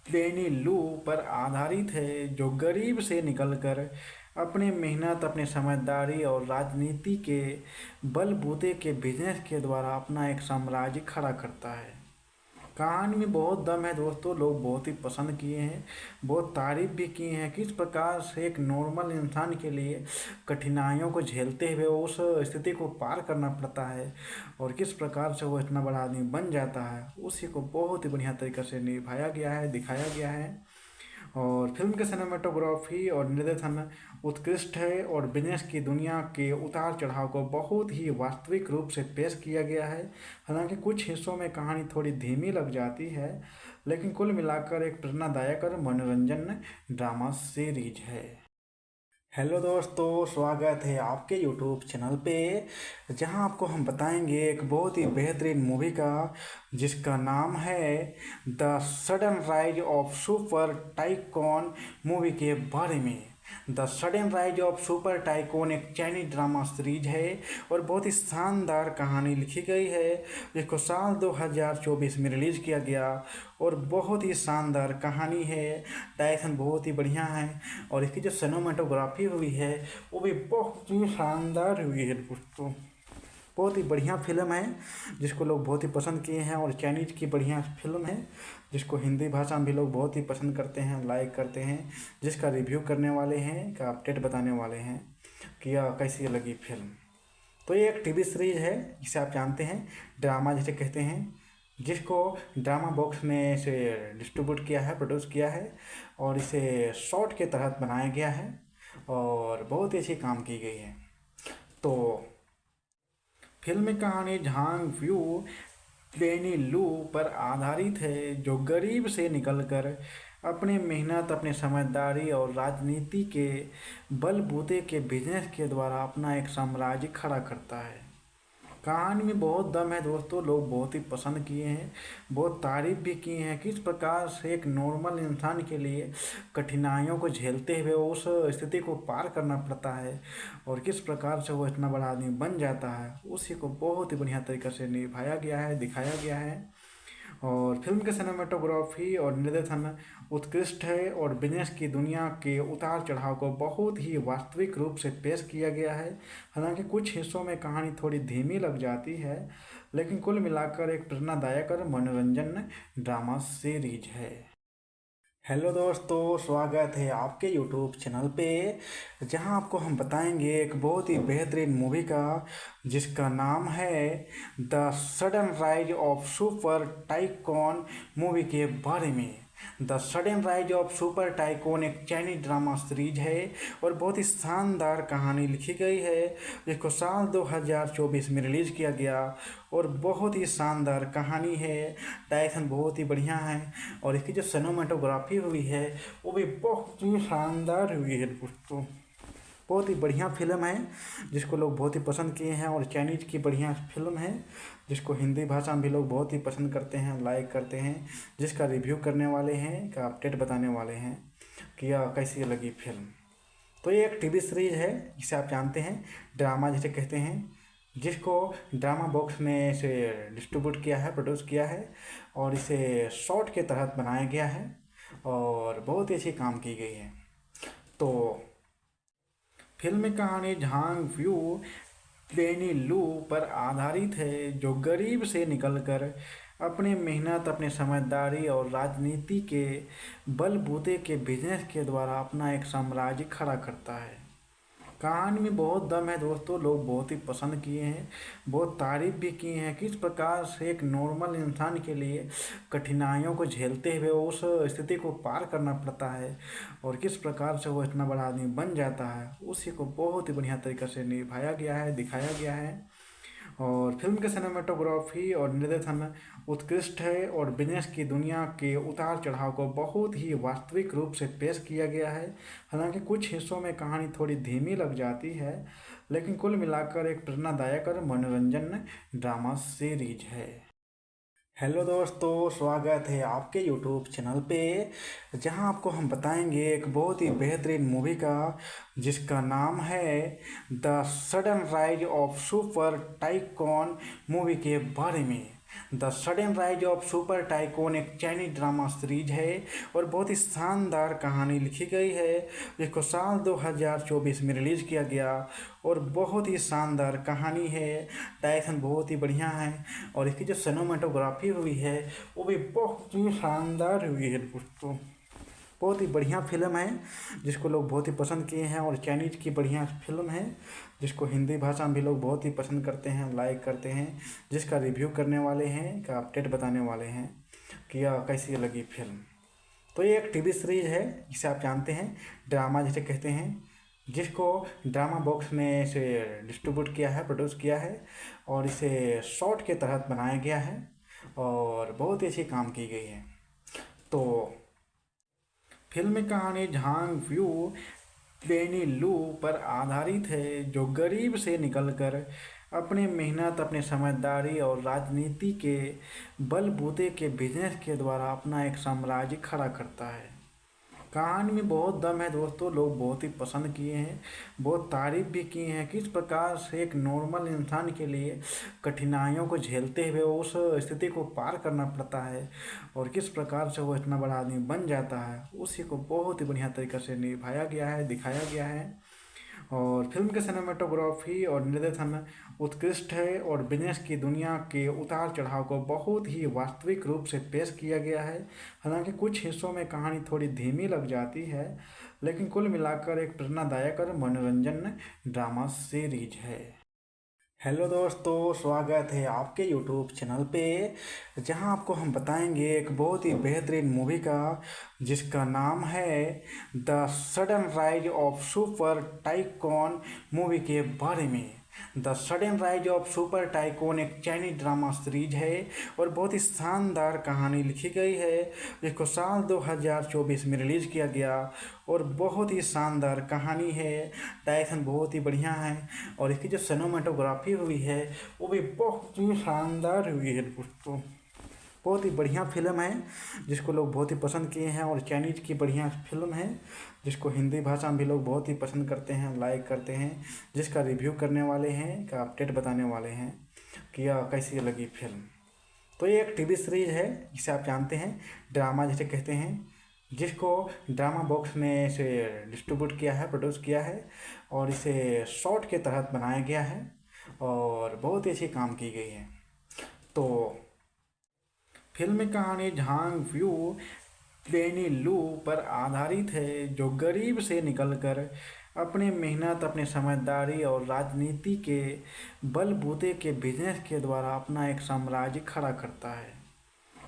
पेनी लू पर आधारित है, जो गरीब से निकलकर अपनी मेहनत, अपनी समझदारी और राजनीति के बलबूते के बिजनेस के द्वारा अपना एक साम्राज्य खड़ा करता है। कहानी में बहुत दम है दोस्तों, लोग बहुत ही पसंद किए हैं, बहुत तारीफ भी की हैं। किस प्रकार से एक नॉर्मल इंसान के लिए कठिनाइयों को झेलते हुए उस स्थिति को पार करना पड़ता है और किस प्रकार से वो इतना बड़ा आदमी बन जाता है, उसी को बहुत ही बढ़िया तरीके से निभाया गया है, दिखाया गया है। और फिल्म के सिनेमेटोग्राफी और निर्देशन उत्कृष्ट है और बिजनेस की दुनिया के उतार चढ़ाव को बहुत ही वास्तविक रूप से पेश किया गया है। हालांकि कुछ हिस्सों में कहानी थोड़ी धीमी लग जाती है, लेकिन कुल मिलाकर एक प्रेरणादायक और मनोरंजन ड्रामा सीरीज है। हेलो दोस्तों, स्वागत है आपके यूट्यूब चैनल पे, जहां आपको हम बताएंगे एक बहुत ही बेहतरीन मूवी का जिसका नाम है the sudden rise of super tycoon movie के बारे में। The sudden rise of super tycoon एक चाइनीज ड्रामा सीरीज है और बहुत ही शानदार कहानी लिखी गई है, जिसको साल 2024 में रिलीज़ किया गया और बहुत ही शानदार कहानी है। डायरेक्शन बहुत ही बढ़िया है और इसकी जो सिनेमेटोग्राफी हुई है वो भी बहुत ही शानदार हुई है दोस्तों। बहुत ही बढ़िया फिल्म है जिसको लोग बहुत ही पसंद किए हैं और चाइनीज की बढ़िया फिल्म है जिसको हिंदी भाषा में भी लोग बहुत ही पसंद करते हैं, लाइक करते हैं, जिसका रिव्यू करने वाले हैं, का अपडेट बताने वाले हैं कि कैसी लगी फिल्म। तो ये एक टीवी सीरीज है जिसे आप जानते हैं ड्रामा जिसे कहते हैं, जिसको ड्रामा बॉक्स ने इसे डिस्ट्रीब्यूट किया है, प्रोड्यूस किया है और इसे शॉर्ट के तहत बनाया गया है और बहुत ही अच्छी काम की गई है। तो फिल्म कहानी झांग व्यू बेनी लू पर आधारित है, जो गरीब से निकलकर अपनी मेहनत, अपनी समझदारी और राजनीति के बलबूते के बिजनेस के द्वारा अपना एक साम्राज्य खड़ा करता है। कहानी में बहुत दम है दोस्तों, लोग बहुत ही पसंद किए हैं, बहुत तारीफ भी की हैं। किस प्रकार से एक नॉर्मल इंसान के लिए कठिनाइयों को झेलते हुए उस स्थिति को पार करना पड़ता है और किस प्रकार से वो इतना बड़ा आदमी बन जाता है, उसी को बहुत ही बढ़िया तरीके से निभाया गया है, दिखाया गया है। और फिल्म के सिनेमेटोग्राफी और निर्देशन उत्कृष्ट है और बिजनेस की दुनिया के उतार चढ़ाव को बहुत ही वास्तविक रूप से पेश किया गया है। हालांकि कुछ हिस्सों में कहानी थोड़ी धीमी लग जाती है, लेकिन कुल मिलाकर एक प्रेरणादायक और मनोरंजन ड्रामा सीरीज है। हेलो दोस्तों, स्वागत है आपके यूट्यूब चैनल पे, जहां आपको हम बताएंगे एक बहुत ही बेहतरीन मूवी का जिसका नाम है the sudden rise of super tycoon movie के बारे में। The sudden rise of super tycoon एक चाइनीज ड्रामा सीरीज है और बहुत ही शानदार कहानी लिखी गई है, जिसको साल 2024 में रिलीज़ किया गया और बहुत ही शानदार कहानी है। डायरेक्शन बहुत ही बढ़िया है और इसकी जो सिनेमेटोग्राफी हुई है वो भी बहुत ही शानदार हुई है दोस्तों। बहुत ही बढ़िया फिल्म है जिसको लोग बहुत ही पसंद किए हैं और चाइनीज की बढ़िया फिल्म है जिसको हिंदी भाषा में भी लोग बहुत ही पसंद करते हैं, लाइक करते हैं, जिसका रिव्यू करने वाले हैं, का अपडेट बताने वाले हैं कि कैसी लगी फिल्म। तो ये एक टीवी सीरीज है जिसे आप जानते हैं ड्रामा जिसे कहते हैं, जिसको ड्रामा बॉक्स ने इसे डिस्ट्रीब्यूट किया है, प्रोड्यूस किया है और इसे शॉर्ट के तहत बनाया गया है और बहुत ही अच्छी काम की गई है। तो फिल्म कहानी झांग व्यू बेनी लू पर आधारित है, जो गरीब से निकलकर अपनी मेहनत, अपनी समझदारी और राजनीति के बलबूते के बिजनेस के द्वारा अपना एक साम्राज्य खड़ा करता है। कहानी में बहुत दम है दोस्तों, लोग बहुत ही पसंद किए हैं, बहुत तारीफ भी की हैं। किस प्रकार से एक नॉर्मल इंसान के लिए कठिनाइयों को झेलते हुए उस स्थिति को पार करना पड़ता है और किस प्रकार से वो इतना बड़ा आदमी बन जाता है, उसी को बहुत ही बढ़िया तरीके से निभाया गया है, दिखाया गया है। और फिल्म के सिनेमेटोग्राफी और निर्देशन उत्कृष्ट है और बिजनेस की दुनिया के उतार चढ़ाव को बहुत ही वास्तविक रूप से पेश किया गया है। हालांकि कुछ हिस्सों में कहानी थोड़ी धीमी लग जाती है, लेकिन कुल मिलाकर एक प्रेरणादायक और मनोरंजन ड्रामा सीरीज है। हेलो दोस्तों, स्वागत है आपके यूट्यूब चैनल पे, जहां आपको हम बताएंगे एक बहुत ही बेहतरीन मूवी का जिसका नाम है the sudden rise of super tycoon movie के बारे में। The sudden rise of super tycoon एक चाइनीज ड्रामा सीरीज है और बहुत ही शानदार कहानी लिखी गई है, जिसको साल 2024 में रिलीज़ किया गया और बहुत ही शानदार कहानी है। डायरेक्शन बहुत ही बढ़िया है और इसकी जो सिनेमेटोग्राफी हुई है वो भी बहुत ही शानदार हुई है दोस्तों। बहुत ही बढ़िया फिल्म है जिसको लोग बहुत ही पसंद किए हैं और चाइनीज़ की बढ़िया फिल्म है जिसको हिंदी भाषा में भी लोग बहुत ही पसंद करते हैं, लाइक करते हैं, जिसका रिव्यू करने वाले हैं, का अपडेट बताने वाले हैं कि कैसी लगी फिल्म। तो ये एक टीवी सीरीज है जिसे आप जानते हैं ड्रामा जिसे कहते हैं, जिसको ड्रामा बॉक्स ने इसे डिस्ट्रीब्यूट किया है, प्रोड्यूस किया है और इसे शॉर्ट के तहत बनाया गया है और बहुत ही अच्छी काम की गई है। तो फिल्म की कहानी झांग व्यू लेनी लू पर आधारित है, जो गरीब से निकलकर अपनी मेहनत, अपनी समझदारी और राजनीति के बलबूते के बिजनेस के द्वारा अपना एक साम्राज्य खड़ा करता है। कहानी में बहुत दम है दोस्तों, लोग बहुत ही पसंद किए हैं, बहुत तारीफ भी किए हैं। किस प्रकार से एक नॉर्मल इंसान के लिए कठिनाइयों को झेलते हुए उस स्थिति को पार करना पड़ता है और किस प्रकार से वो इतना बड़ा आदमी बन जाता है, उसी को बहुत ही बढ़िया तरीके से निभाया गया है, दिखाया गया है। और फिल्म के सिनेमेटोग्राफी और निर्देशन उत्कृष्ट है और बिजनेस की दुनिया के उतार चढ़ाव को बहुत ही वास्तविक रूप से पेश किया गया है। हालांकि कुछ हिस्सों में कहानी थोड़ी धीमी लग जाती है, लेकिन कुल मिलाकर एक प्रेरणादायक और मनोरंजन ड्रामा सीरीज है। हेलो दोस्तों, स्वागत है आपके यूट्यूब चैनल पे, जहां आपको हम बताएंगे एक बहुत ही बेहतरीन मूवी का जिसका नाम है the sudden rise of super tycoon movie के बारे में। The sudden rise of super tycoon एक चाइनीज ड्रामा सीरीज है और बहुत ही शानदार कहानी लिखी गई है, जिसको साल 2024 में रिलीज़ किया गया और बहुत ही शानदार कहानी है। डायरेक्शन बहुत ही बढ़िया है और इसकी जो सिनेमेटोग्राफी हुई है वो भी बहुत ही शानदार हुई है दोस्तों। बहुत ही बढ़िया फिल्म है जिसको लोग बहुत ही पसंद किए हैं और चाइनीज़ की बढ़िया फिल्म है जिसको हिंदी भाषा में भी लोग बहुत ही पसंद करते हैं, लाइक करते हैं, जिसका रिव्यू करने वाले हैं, का अपडेट बताने वाले हैं कि कैसी लगी फिल्म। तो ये एक टीवी सीरीज है जिसे आप जानते हैं ड्रामा जिसे कहते हैं, जिसको ड्रामा बॉक्स ने इसे डिस्ट्रीब्यूट किया है, प्रोड्यूस किया है और इसे शॉर्ट के तहत बनाया गया है और बहुत ही अच्छी काम की गई है। तो फिल्म की कहानी झांग व्यू लेनी लू पर आधारित है, जो गरीब से निकलकर अपनी मेहनत, अपनी समझदारी और राजनीति के बलबूते के बिजनेस के द्वारा अपना एक साम्राज्य खड़ा करता है।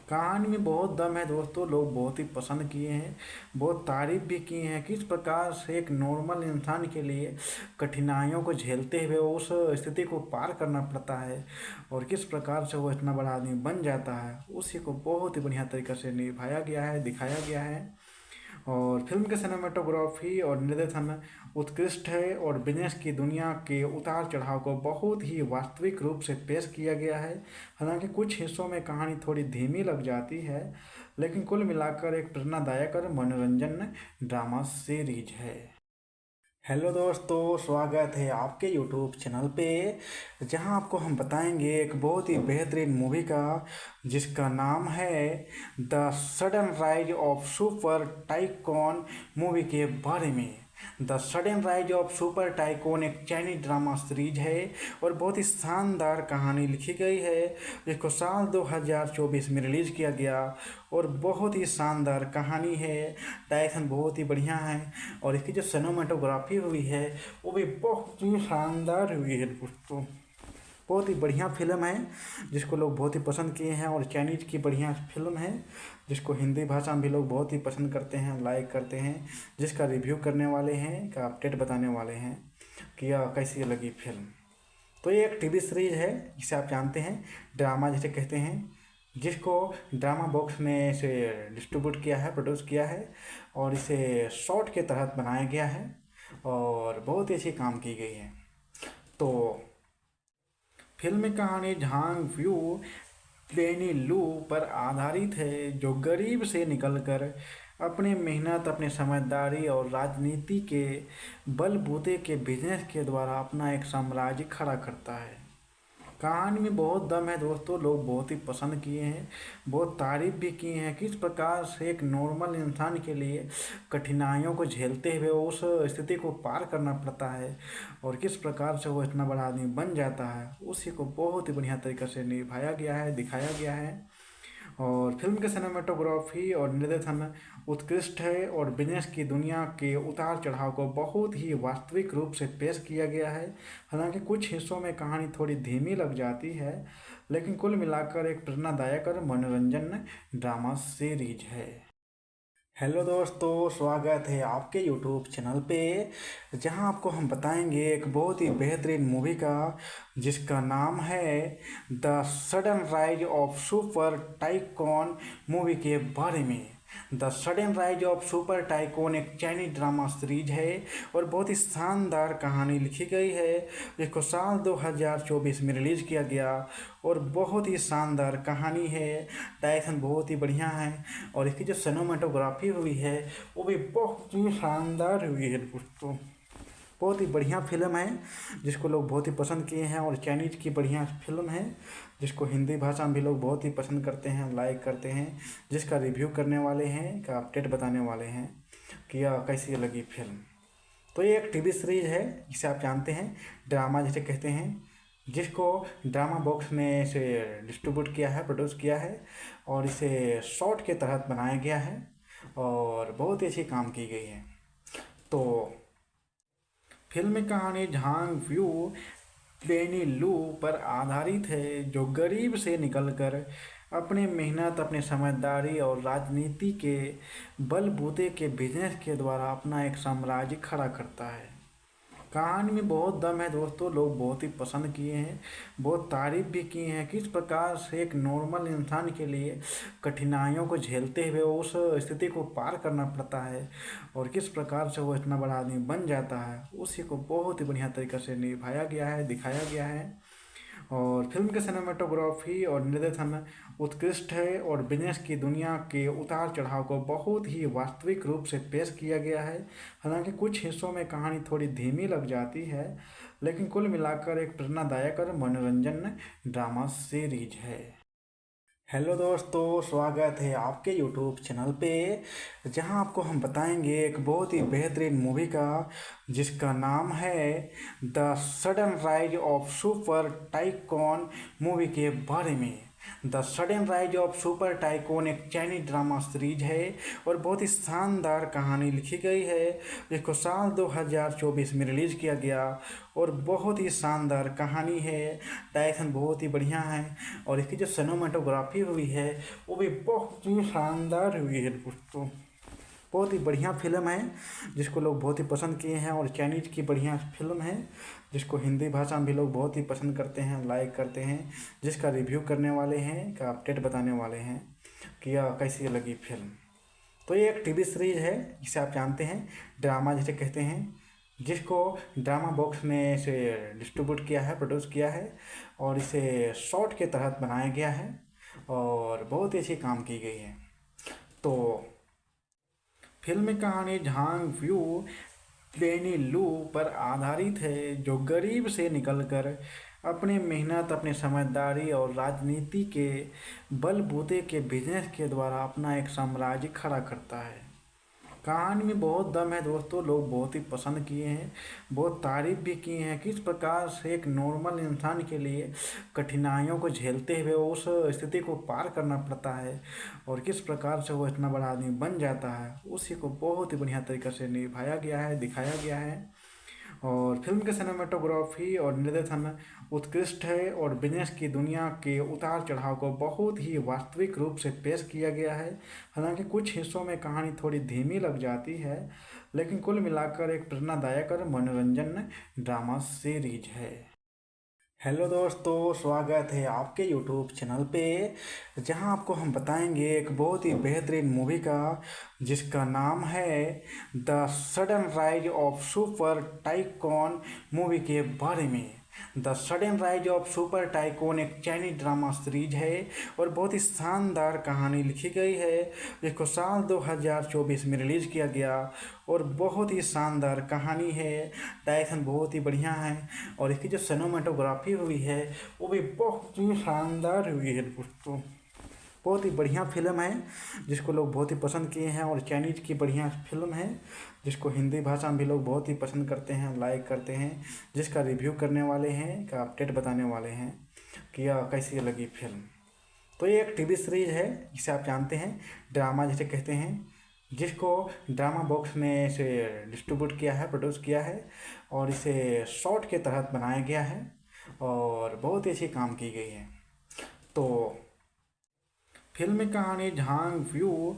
कहानी में बहुत दम है दोस्तों, लोग बहुत ही पसंद किए हैं, बहुत तारीफ भी किए हैं। किस प्रकार से एक नॉर्मल इंसान के लिए कठिनाइयों को झेलते हुए उस स्थिति को पार करना पड़ता है और किस प्रकार से वो इतना बड़ा आदमी बन जाता है, उसी को बहुत ही बढ़िया तरीके से निभाया गया है, दिखाया गया है। और फिल्म के सिनेमेटोग्राफी और निर्देशन उत्कृष्ट है और बिजनेस की दुनिया के उतार चढ़ाव को बहुत ही वास्तविक रूप से पेश किया गया है। हालांकि कुछ हिस्सों में कहानी थोड़ी धीमी लग जाती है, लेकिन कुल मिलाकर एक प्रेरणादायक और मनोरंजन ड्रामा सीरीज है। हेलो दोस्तों, स्वागत है आपके यूट्यूब चैनल पे, जहां आपको हम बताएंगे एक बहुत ही बेहतरीन मूवी का जिसका नाम है the sudden rise of super tycoon movie के बारे में। The sudden rise of super tycoon एक चाइनीज ड्रामा सीरीज है और बहुत ही शानदार कहानी लिखी गई है, जिसको साल 2024 में रिलीज़ किया गया और बहुत ही शानदार कहानी है। डायरेक्शन बहुत ही बढ़िया है और इसकी जो सिनेमेटोग्राफी हुई है वो भी बहुत ही शानदार हुई है दोस्तों। बहुत ही बढ़िया फिल्म है जिसको लोग बहुत ही पसंद किए हैं और चाइनीज़ की बढ़िया फिल्म है जिसको हिंदी भाषा में भी लोग बहुत ही पसंद करते हैं, लाइक करते हैं, जिसका रिव्यू करने वाले हैं, का अपडेट बताने वाले हैं कि कैसी लगी फिल्म। तो ये एक टीवी सीरीज है जिसे आप जानते हैं ड्रामा जिसे कहते हैं, जिसको ड्रामा बॉक्स ने इसे डिस्ट्रीब्यूट किया है, प्रोड्यूस किया है और इसे शॉर्ट के तहत बनाया गया है और बहुत ही अच्छी काम की गई है। तो फिल्म की कहानी झांग व्यू लेनी लू पर आधारित है, जो गरीब से निकलकर अपनी मेहनत, अपनी समझदारी और राजनीति के बलबूते के बिजनेस के द्वारा अपना एक साम्राज्य खड़ा करता है। कहानी में बहुत दम है दोस्तों, लोग बहुत ही पसंद किए हैं, बहुत तारीफ भी किए हैं। किस प्रकार से एक नॉर्मल इंसान के लिए कठिनाइयों को झेलते हुए उस स्थिति को पार करना पड़ता है और किस प्रकार से वो इतना बड़ा आदमी बन जाता है, उसी को बहुत ही बढ़िया तरीके से निभाया गया है, दिखाया गया है। और फिल्म के सिनेमेटोग्राफी और निर्देशन उत्कृष्ट है और बिजनेस की दुनिया के उतार चढ़ाव को बहुत ही वास्तविक रूप से पेश किया गया है। हालांकि कुछ हिस्सों में कहानी थोड़ी धीमी लग जाती है, लेकिन कुल मिलाकर एक प्रेरणादायक और मनोरंजन ड्रामा सीरीज है। हेलो दोस्तों, स्वागत है आपके यूट्यूब चैनल पे, जहां आपको हम बताएंगे एक बहुत ही बेहतरीन मूवी का जिसका नाम है the sudden rise of super tycoon movie के बारे में। The sudden rise of super tycoon एक चाइनीज ड्रामा सीरीज है और बहुत ही शानदार कहानी लिखी गई है, जिसको साल 2024 में रिलीज़ किया गया और बहुत ही शानदार कहानी है। डायरेक्शन बहुत ही बढ़िया है और इसकी जो सिनेमेटोग्राफी हुई है वो भी बहुत ही शानदार हुई है दोस्तों। बहुत ही बढ़िया फिल्म है जिसको लोग बहुत ही पसंद किए हैं और चाइनीज की बढ़िया फिल्म है जिसको हिंदी भाषा में भी लोग बहुत ही पसंद करते हैं, लाइक करते हैं, जिसका रिव्यू करने वाले हैं, का अपडेट बताने वाले हैं कि यह कैसी लगी फिल्म। तो ये एक टीवी सीरीज है जिसे आप जानते हैं ड्रामा जिसे कहते हैं, जिसको ड्रामा बॉक्स ने इसे डिस्ट्रीब्यूट किया है, प्रोड्यूस किया है और इसे शॉर्ट के तहत बनाया गया है और बहुत ही अच्छी काम की गई है। तो फिल्म की कहानी झांग व्यू लेनी लू पर आधारित है, जो गरीब से निकलकर अपनी मेहनत, अपनी समझदारी और राजनीति के बलबूते के बिजनेस के द्वारा अपना एक साम्राज्य खड़ा करता है। कहानी में बहुत दम है दोस्तों, लोग बहुत ही पसंद किए हैं, बहुत तारीफ भी किए हैं। किस प्रकार से एक नॉर्मल इंसान के लिए कठिनाइयों को झेलते हुए उस स्थिति को पार करना पड़ता है और किस प्रकार से वो इतना बड़ा आदमी बन जाता है, उसी को बहुत ही बढ़िया तरीके से निभाया गया है, दिखाया गया है। और फिल्म के सिनेमेटोग्राफी और निर्देशन उत्कृष्ट है और बिजनेस की दुनिया के उतार चढ़ाव को बहुत ही वास्तविक रूप से पेश किया गया है। हालांकि कुछ हिस्सों में कहानी थोड़ी धीमी लग जाती है, लेकिन कुल मिलाकर एक प्रेरणादायक और मनोरंजन ड्रामा सीरीज है। हेलो दोस्तों, स्वागत है आपके यूट्यूब चैनल पे, जहां आपको हम बताएंगे एक बहुत ही बेहतरीन मूवी का जिसका नाम है the sudden rise of super tycoon movie के बारे में। The sudden rise of super tycoon एक चाइनीज ड्रामा सीरीज है और बहुत ही शानदार कहानी लिखी गई है, जिसको साल 2024 में रिलीज़ किया गया और बहुत ही शानदार कहानी है। डायरेक्शन बहुत ही बढ़िया है और इसकी जो सिनेमेटोग्राफी हुई है वो भी बहुत ही शानदार हुई है दोस्तों। बहुत ही बढ़िया फिल्म है जिसको लोग बहुत ही पसंद किए हैं और चाइनीज की बढ़िया फिल्म है जिसको हिंदी भाषा में भी लोग बहुत ही पसंद करते हैं, लाइक करते हैं, जिसका रिव्यू करने वाले हैं, का अपडेट बताने वाले हैं कि यह कैसी लगी फिल्म। तो ये एक टीवी सीरीज है जिसे आप जानते हैं ड्रामा जिसे कहते हैं, जिसको ड्रामा बॉक्स ने इसे डिस्ट्रीब्यूट किया है, प्रोड्यूस किया है और इसे शॉर्ट के तहत बनाया गया है और बहुत ही अच्छी काम की गई है। तो फिल्म की कहानी झांग व्यू लेनी लू पर आधारित है, जो गरीब से निकलकर अपनी मेहनत, अपनी समझदारी और राजनीति के बलबूते के बिजनेस के द्वारा अपना एक साम्राज्य खड़ा करता है। कहानी में बहुत दम है दोस्तों, लोग बहुत ही पसंद किए हैं, बहुत तारीफ भी किए हैं। किस प्रकार से एक नॉर्मल इंसान के लिए कठिनाइयों को झेलते हुए उस स्थिति को पार करना पड़ता है और किस प्रकार से वो इतना बड़ा आदमी बन जाता है, उसी को बहुत ही बढ़िया तरीके से निभाया गया है, दिखाया गया है। और फिल्म के सिनेमेटोग्राफी और निर्देशन उत्कृष्ट है और बिजनेस की दुनिया के उतार चढ़ाव को बहुत ही वास्तविक रूप से पेश किया गया है। हालांकि कुछ हिस्सों में कहानी थोड़ी धीमी लग जाती है, लेकिन कुल मिलाकर एक प्रेरणादायक और मनोरंजन ड्रामा सीरीज है। हेलो दोस्तों, स्वागत है आपके यूट्यूब चैनल पे, जहां आपको हम बताएंगे एक बहुत ही बेहतरीन मूवी का जिसका नाम है the sudden rise of super tycoon movie के बारे में। The sudden rise of super tycoon एक चाइनीज ड्रामा सीरीज है और बहुत ही शानदार कहानी लिखी गई है, जिसको साल 2024 में रिलीज़ किया गया और बहुत ही शानदार कहानी है। डायरेक्शन बहुत ही बढ़िया है और इसकी जो सिनेमेटोग्राफी हुई है वो भी बहुत ही शानदार हुई है दोस्तों। बहुत ही बढ़िया फिल्म है जिसको लोग बहुत ही पसंद किए हैं और चाइनीज़ की बढ़िया फिल्म है जिसको हिंदी भाषा में भी लोग बहुत ही पसंद करते हैं, लाइक करते हैं, जिसका रिव्यू करने वाले हैं, का अपडेट बताने वाले हैं कि यह कैसी लगी फिल्म। तो ये एक टीवी सीरीज है जिसे आप जानते हैं ड्रामा जिसे कहते हैं, जिसको ड्रामा बॉक्स ने इसे डिस्ट्रीब्यूट किया है, प्रोड्यूस किया है और इसे शॉर्ट के तहत बनाया गया है और बहुत ही अच्छी काम की गई है। तो फिल्म कहानी झांग व्यू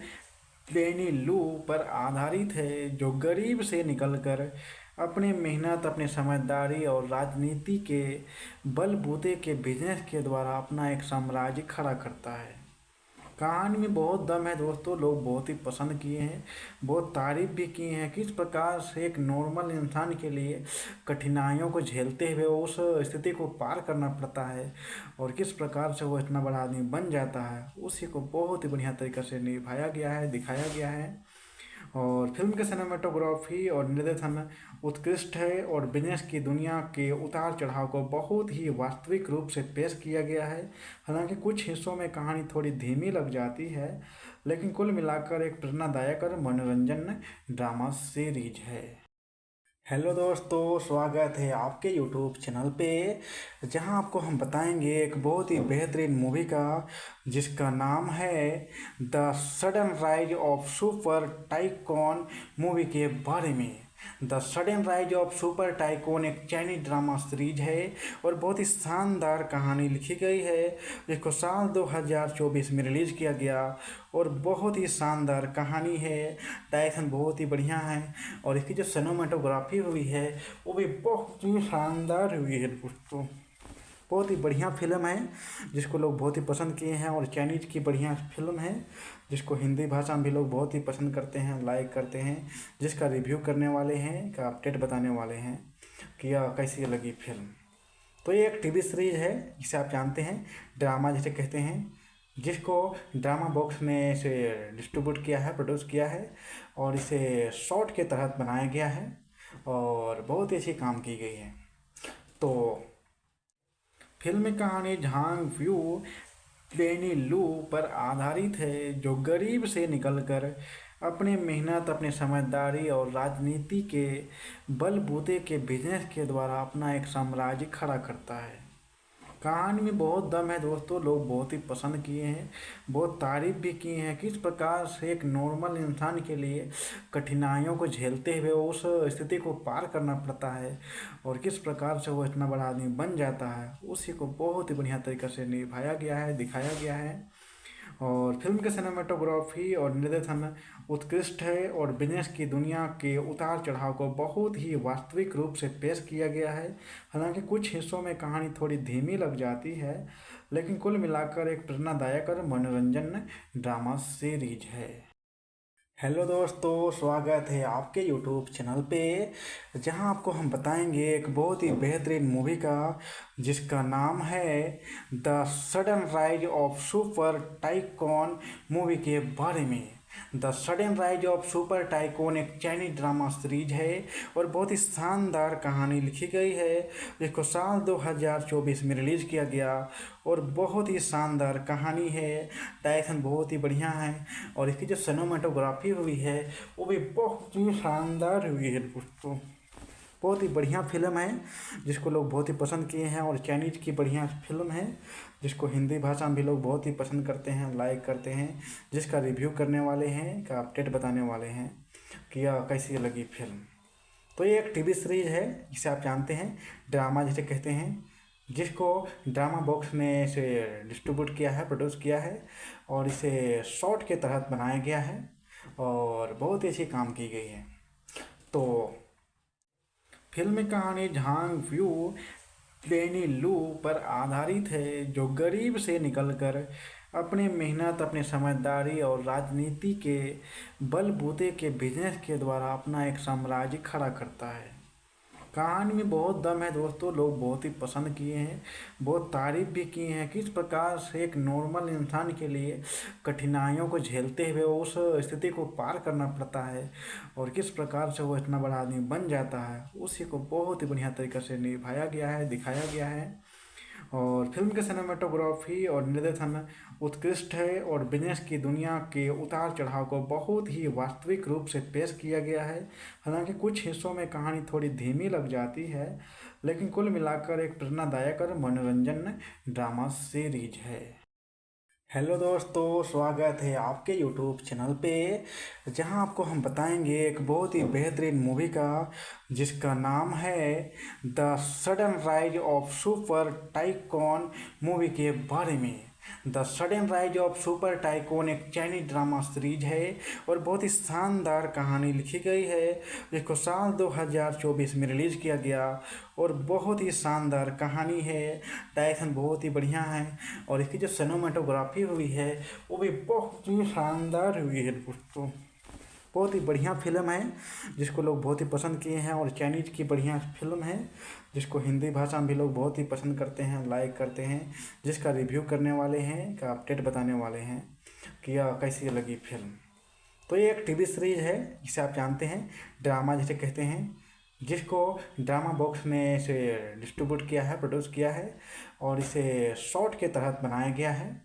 लेनी लू पर आधारित है, जो गरीब से निकलकर अपने मेहनत, अपने समझदारी और राजनीति के बलबूते के बिजनेस के द्वारा अपना एक साम्राज्य खड़ा करता है। कहानी में बहुत दम है दोस्तों, लोग बहुत ही पसंद किए हैं, बहुत तारीफ भी किए हैं। किस प्रकार से एक नॉर्मल इंसान के लिए कठिनाइयों को झेलते हुए उस स्थिति को पार करना पड़ता है और किस प्रकार से वो इतना बड़ा आदमी बन जाता है, उसी को बहुत ही बढ़िया तरीके से निभाया गया है, दिखाया गया है। और फिल्म के सिनेमेटोग्राफी और निर्देशन उत्कृष्ट है और बिजनेस की दुनिया के उतार चढ़ाव को बहुत ही वास्तविक रूप से पेश किया गया है। हालांकि कुछ हिस्सों में कहानी थोड़ी धीमी लग जाती है, लेकिन कुल मिलाकर एक प्रेरणादायक और मनोरंजन ड्रामा सीरीज है। हेलो दोस्तों, स्वागत है आपके यूट्यूब चैनल पे, जहां आपको हम बताएंगे एक बहुत ही बेहतरीन मूवी का जिसका नाम है the sudden rise of super tycoon movie के बारे में। The sudden rise of super tycoon एक चाइनीज ड्रामा सीरीज है और बहुत ही शानदार कहानी लिखी गई है, जिसको साल 2024 में रिलीज़ किया गया और बहुत ही शानदार कहानी है। डायरेक्शन बहुत ही बढ़िया है और इसकी जो सिनेमेटोग्राफी हुई है वो भी बहुत ही शानदार हुई है दोस्तों। बहुत ही बढ़िया फिल्म है जिसको लोग बहुत ही पसंद किए हैं और चाइनीज़ की बढ़िया फिल्म है जिसको हिंदी भाषा में भी लोग बहुत ही पसंद करते हैं, लाइक करते हैं, जिसका रिव्यू करने वाले हैं, का अपडेट बताने वाले हैं कि यह कैसी लगी फिल्म। तो ये एक टीवी सीरीज है जिसे आप जानते हैं ड्रामा जिसे कहते हैं, जिसको ड्रामा बॉक्स ने इसे डिस्ट्रीब्यूट किया है, प्रोड्यूस किया है और इसे शॉर्ट के तहत बनाया गया है और बहुत ही अच्छी काम की गई है। तो फिल्म कहानी झांग व्यू लेनी लू पर आधारित है, जो गरीब से निकलकर अपने मेहनत, अपने समझदारी और राजनीति के बलबूते के बिजनेस के द्वारा अपना एक साम्राज्य खड़ा करता है। कहानी में बहुत दम है दोस्तों, लोग बहुत ही पसंद किए हैं, बहुत तारीफ भी किए हैं। किस प्रकार से एक नॉर्मल इंसान के लिए कठिनाइयों को झेलते हुए उस स्थिति को पार करना पड़ता है और किस प्रकार से वो इतना बड़ा आदमी बन जाता है, उसी को बहुत ही बढ़िया तरीके से निभाया गया है, दिखाया गया है। और फिल्म के सिनेमेटोग्राफी और निर्देशन उत्कृष्ट है और बिजनेस की दुनिया के उतार चढ़ाव को बहुत ही वास्तविक रूप से पेश किया गया है। हालांकि कुछ हिस्सों में कहानी थोड़ी धीमी लग जाती है, लेकिन कुल मिलाकर एक प्रेरणादायक और मनोरंजन ड्रामा सीरीज है। हेलो दोस्तों, स्वागत है आपके यूट्यूब चैनल पे, जहां आपको हम बताएंगे एक बहुत ही बेहतरीन मूवी का जिसका नाम है the sudden rise of super tycoon movie के बारे में। The sudden rise of super tycoon एक चाइनीज ड्रामा सीरीज है और बहुत ही शानदार कहानी लिखी गई है, जिसको साल 2024 में रिलीज़ किया गया और बहुत ही शानदार कहानी है। डायरेक्शन बहुत ही बढ़िया है और इसकी जो सिनेमेटोग्राफी हुई है वो भी बहुत ही शानदार हुई है दोस्तों। बहुत ही बढ़िया फिल्म है जिसको लोग बहुत ही पसंद किए हैं और चाइनीज़ की बढ़िया फिल्म है जिसको हिंदी भाषा में भी लोग बहुत ही पसंद करते हैं, लाइक करते हैं, जिसका रिव्यू करने वाले हैं, का अपडेट बताने वाले हैं कि यह कैसी लगी फिल्म। तो ये एक टीवी सीरीज है जिसे आप जानते हैं ड्रामा जिसे कहते हैं, जिसको ड्रामा बॉक्स ने इसे डिस्ट्रीब्यूट किया है, प्रोड्यूस किया है और इसे शॉर्ट के तहत बनाया गया है और बहुत ही अच्छी काम की गई है। तो फिल्म कहानी झांग व्यू लेनी लू पर आधारित है, जो गरीब से निकलकर अपने मेहनत, अपने समझदारी और राजनीति के बलबूते के बिजनेस के द्वारा अपना एक साम्राज्य खड़ा करता है। कहानी में बहुत दम है दोस्तों, लोग बहुत ही पसंद किए हैं, बहुत तारीफ भी किए हैं। किस प्रकार से एक नॉर्मल इंसान के लिए कठिनाइयों को झेलते हुए उस स्थिति को पार करना पड़ता है और किस प्रकार से वो इतना बड़ा आदमी बन जाता है, उसी को बहुत ही बढ़िया तरीके से निभाया गया है, दिखाया गया है। और फिल्म के सिनेमेटोग्राफी और निर्देशन उत्कृष्ट है और बिजनेस की दुनिया के उतार चढ़ाव को बहुत ही वास्तविक रूप से पेश किया गया है। हालांकि कुछ हिस्सों में कहानी थोड़ी धीमी लग जाती है, लेकिन कुल मिलाकर एक प्रेरणादायक और मनोरंजन ड्रामा सीरीज है। हेलो दोस्तों, स्वागत है आपके यूट्यूब चैनल पे, जहां आपको हम बताएंगे एक बहुत ही बेहतरीन मूवी का जिसका नाम है the sudden rise of super tycoon movie के बारे में। The sudden rise of super tycoon एक चाइनीज ड्रामा सीरीज है और बहुत ही शानदार कहानी लिखी गई है, जिसको साल 2024 में रिलीज़ किया गया और बहुत ही शानदार कहानी है। डायरेक्शन बहुत ही बढ़िया है और इसकी जो सिनेमेटोग्राफी हुई है वो भी बहुत ही शानदार हुई है दोस्तों। बहुत ही बढ़िया फिल्म है जिसको लोग बहुत ही पसंद किए हैं और चाइनीज की बढ़िया फिल्म है जिसको हिंदी भाषा में भी लोग बहुत ही पसंद करते हैं, लाइक करते हैं, जिसका रिव्यू करने वाले हैं, का अपडेट बताने वाले हैं कि यह कैसी लगी फिल्म। तो ये एक टीवी सीरीज है जिसे आप जानते हैं ड्रामा जिसे कहते हैं, जिसको ड्रामा बॉक्स ने इसे डिस्ट्रीब्यूट किया है, प्रोड्यूस किया है और इसे शॉर्ट के तहत बनाया गया है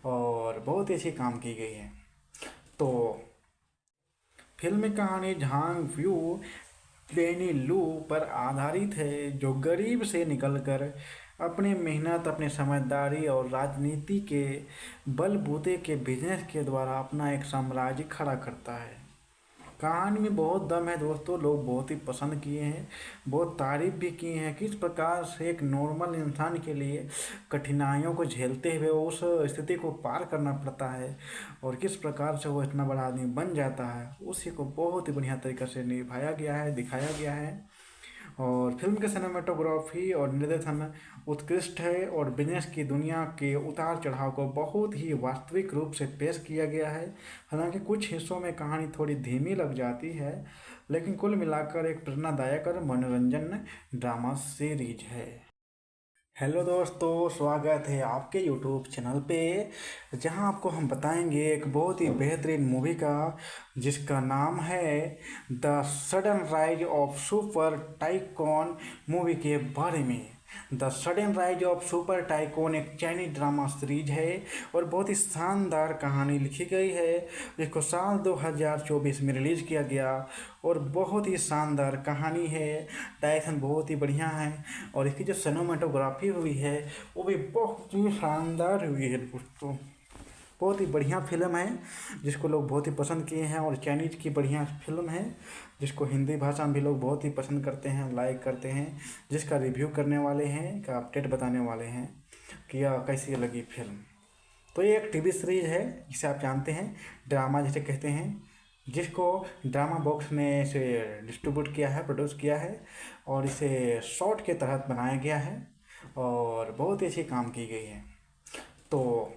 और बहुत ही अच्छी काम की गई है। तो फिल्म की कहानी झांग व्यू लेनी लू पर आधारित है, जो गरीब से निकलकर अपनी मेहनत, अपनी समझदारी और राजनीति के बलबूते के बिजनेस के द्वारा अपना एक साम्राज्य खड़ा करता है। कहानी में बहुत दम है दोस्तों, लोग बहुत ही पसंद किए हैं, बहुत तारीफ भी किए हैं। किस प्रकार से एक नॉर्मल इंसान के लिए कठिनाइयों को झेलते हुए उस स्थिति को पार करना पड़ता है और किस प्रकार से वो इतना बड़ा आदमी बन जाता है, उसी को बहुत ही बढ़िया तरीके से निभाया गया है, दिखाया गया है। और फिल्म के सिनेमेटोग्राफी और निर्देशन उत्कृष्ट है और बिजनेस की दुनिया के उतार चढ़ाव को बहुत ही वास्तविक रूप से पेश किया गया है। हालांकि कुछ हिस्सों में कहानी थोड़ी धीमी लग जाती है, लेकिन कुल मिलाकर एक प्रेरणादायक और मनोरंजन ड्रामा सीरीज है। हेलो दोस्तों, स्वागत है आपके यूट्यूब चैनल पे, जहां आपको हम बताएंगे एक बहुत ही बेहतरीन मूवी का जिसका नाम है the sudden rise of super tycoon movie के बारे में। The sudden rise of super tycoon एक चाइनीज ड्रामा सीरीज है और बहुत ही शानदार कहानी लिखी गई है, जिसको साल 2024 में रिलीज़ किया गया और बहुत ही शानदार कहानी है। डायरेक्शन बहुत ही बढ़िया है और इसकी जो सिनेमेटोग्राफी हुई है वो भी बहुत ही शानदार हुई है दोस्तों। बहुत ही बढ़िया फिल्म है जिसको लोग बहुत ही पसंद किए हैं और चाइनीज की बढ़िया फिल्म है जिसको हिंदी भाषा में भी लोग बहुत ही पसंद करते हैं, लाइक करते हैं, जिसका रिव्यू करने वाले हैं, का अपडेट बताने वाले हैं कि यह कैसी लगी फिल्म। तो ये एक टीवी सीरीज है जिसे आप जानते हैं ड्रामा जिसे कहते हैं, जिसको ड्रामा बॉक्स ने इसे डिस्ट्रीब्यूट किया है, प्रोड्यूस किया है और इसे शॉर्ट के तहत बनाया गया है और बहुत ही अच्छी काम की गई है। तो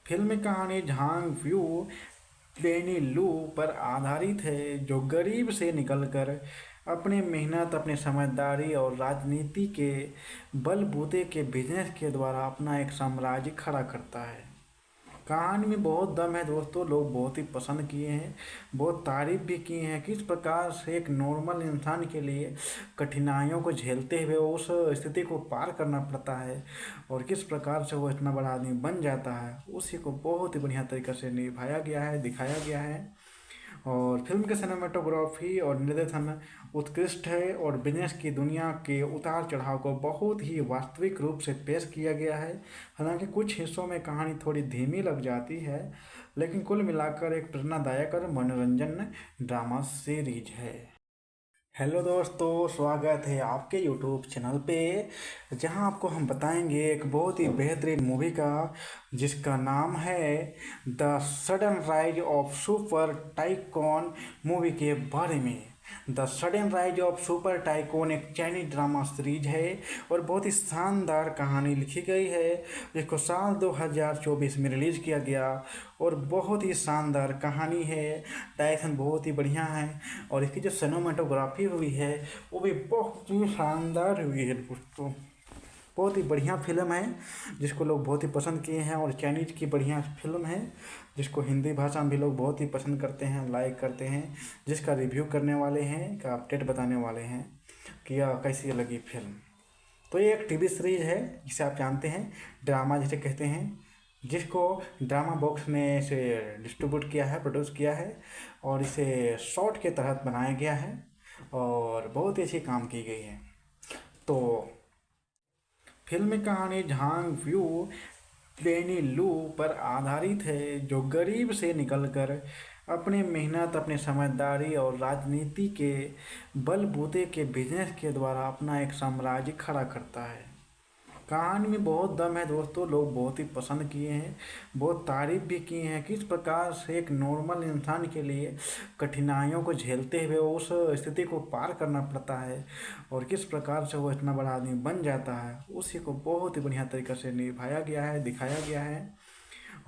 फिल्म की कहानी झांग व्यू लेनी लू पर आधारित है, जो गरीब से निकलकर अपनी मेहनत, अपनी समझदारी और राजनीति के बलबूते के बिजनेस के द्वारा अपना एक साम्राज्य खड़ा करता है। कहानी में बहुत दम है दोस्तों, लोग बहुत ही पसंद किए हैं, बहुत तारीफ भी किए हैं। किस प्रकार से एक नॉर्मल इंसान के लिए कठिनाइयों को झेलते हुए उस स्थिति को पार करना पड़ता है और किस प्रकार से वो इतना बड़ा आदमी बन जाता है, उसी को बहुत ही बढ़िया तरीके से निभाया गया है, दिखाया गया है। और फिल्म के सिनेमेटोग्राफी और निर्देशन उत्कृष्ट है और बिजनेस की दुनिया के उतार चढ़ाव को बहुत ही वास्तविक रूप से पेश किया गया है। हालांकि कुछ हिस्सों में कहानी थोड़ी धीमी लग जाती है, लेकिन कुल मिलाकर एक प्रेरणादायक और मनोरंजन ड्रामा सीरीज है। हेलो दोस्तों, स्वागत है आपके यूट्यूब चैनल पे, जहां आपको हम बताएंगे एक बहुत ही बेहतरीन मूवी का जिसका नाम है the sudden rise of super tycoon movie के बारे में। The sudden rise of super tycoon एक चाइनीज ड्रामा सीरीज है और बहुत ही शानदार कहानी लिखी गई है, जिसको साल 2024 में रिलीज़ किया गया और बहुत ही शानदार कहानी है। डायरेक्शन बहुत ही बढ़िया है और इसकी जो सिनेमाटोग्राफी हुई है वो भी बहुत ही शानदार हुई है दोस्तों। बहुत ही बढ़िया फिल्म है जिसको लोग बहुत ही पसंद किए हैं और चाइनीज़ की बढ़िया फिल्म है जिसको हिंदी भाषा में भी लोग बहुत ही पसंद करते हैं, लाइक करते हैं, जिसका रिव्यू करने वाले हैं, का अपडेट बताने वाले हैं कि यह कैसी लगी फिल्म। तो ये एक टीवी सीरीज है जिसे आप जानते हैं, ड्रामा जिसे कहते हैं, जिसको ड्रामा बॉक्स ने इसे डिस्ट्रीब्यूट किया है, प्रोड्यूस किया है और इसे शॉर्ट के तहत बनाया गया है और बहुत ही अच्छी काम की गई है। तो फिल्म की कहानी झांग व्यू लेनी लू पर आधारित है, जो गरीब से निकलकर अपने मेहनत, अपने समझदारी और राजनीति के बलबूते के बिजनेस के द्वारा अपना एक साम्राज्य खड़ा करता है। कहानी में बहुत दम है दोस्तों, लोग बहुत ही पसंद किए हैं, बहुत तारीफ भी की हैं। किस प्रकार से एक नॉर्मल इंसान के लिए कठिनाइयों को झेलते हुए उस स्थिति को पार करना पड़ता है और किस प्रकार से वो इतना बड़ा आदमी बन जाता है, उसी को बहुत ही बढ़िया तरीके से निभाया गया है, दिखाया गया है।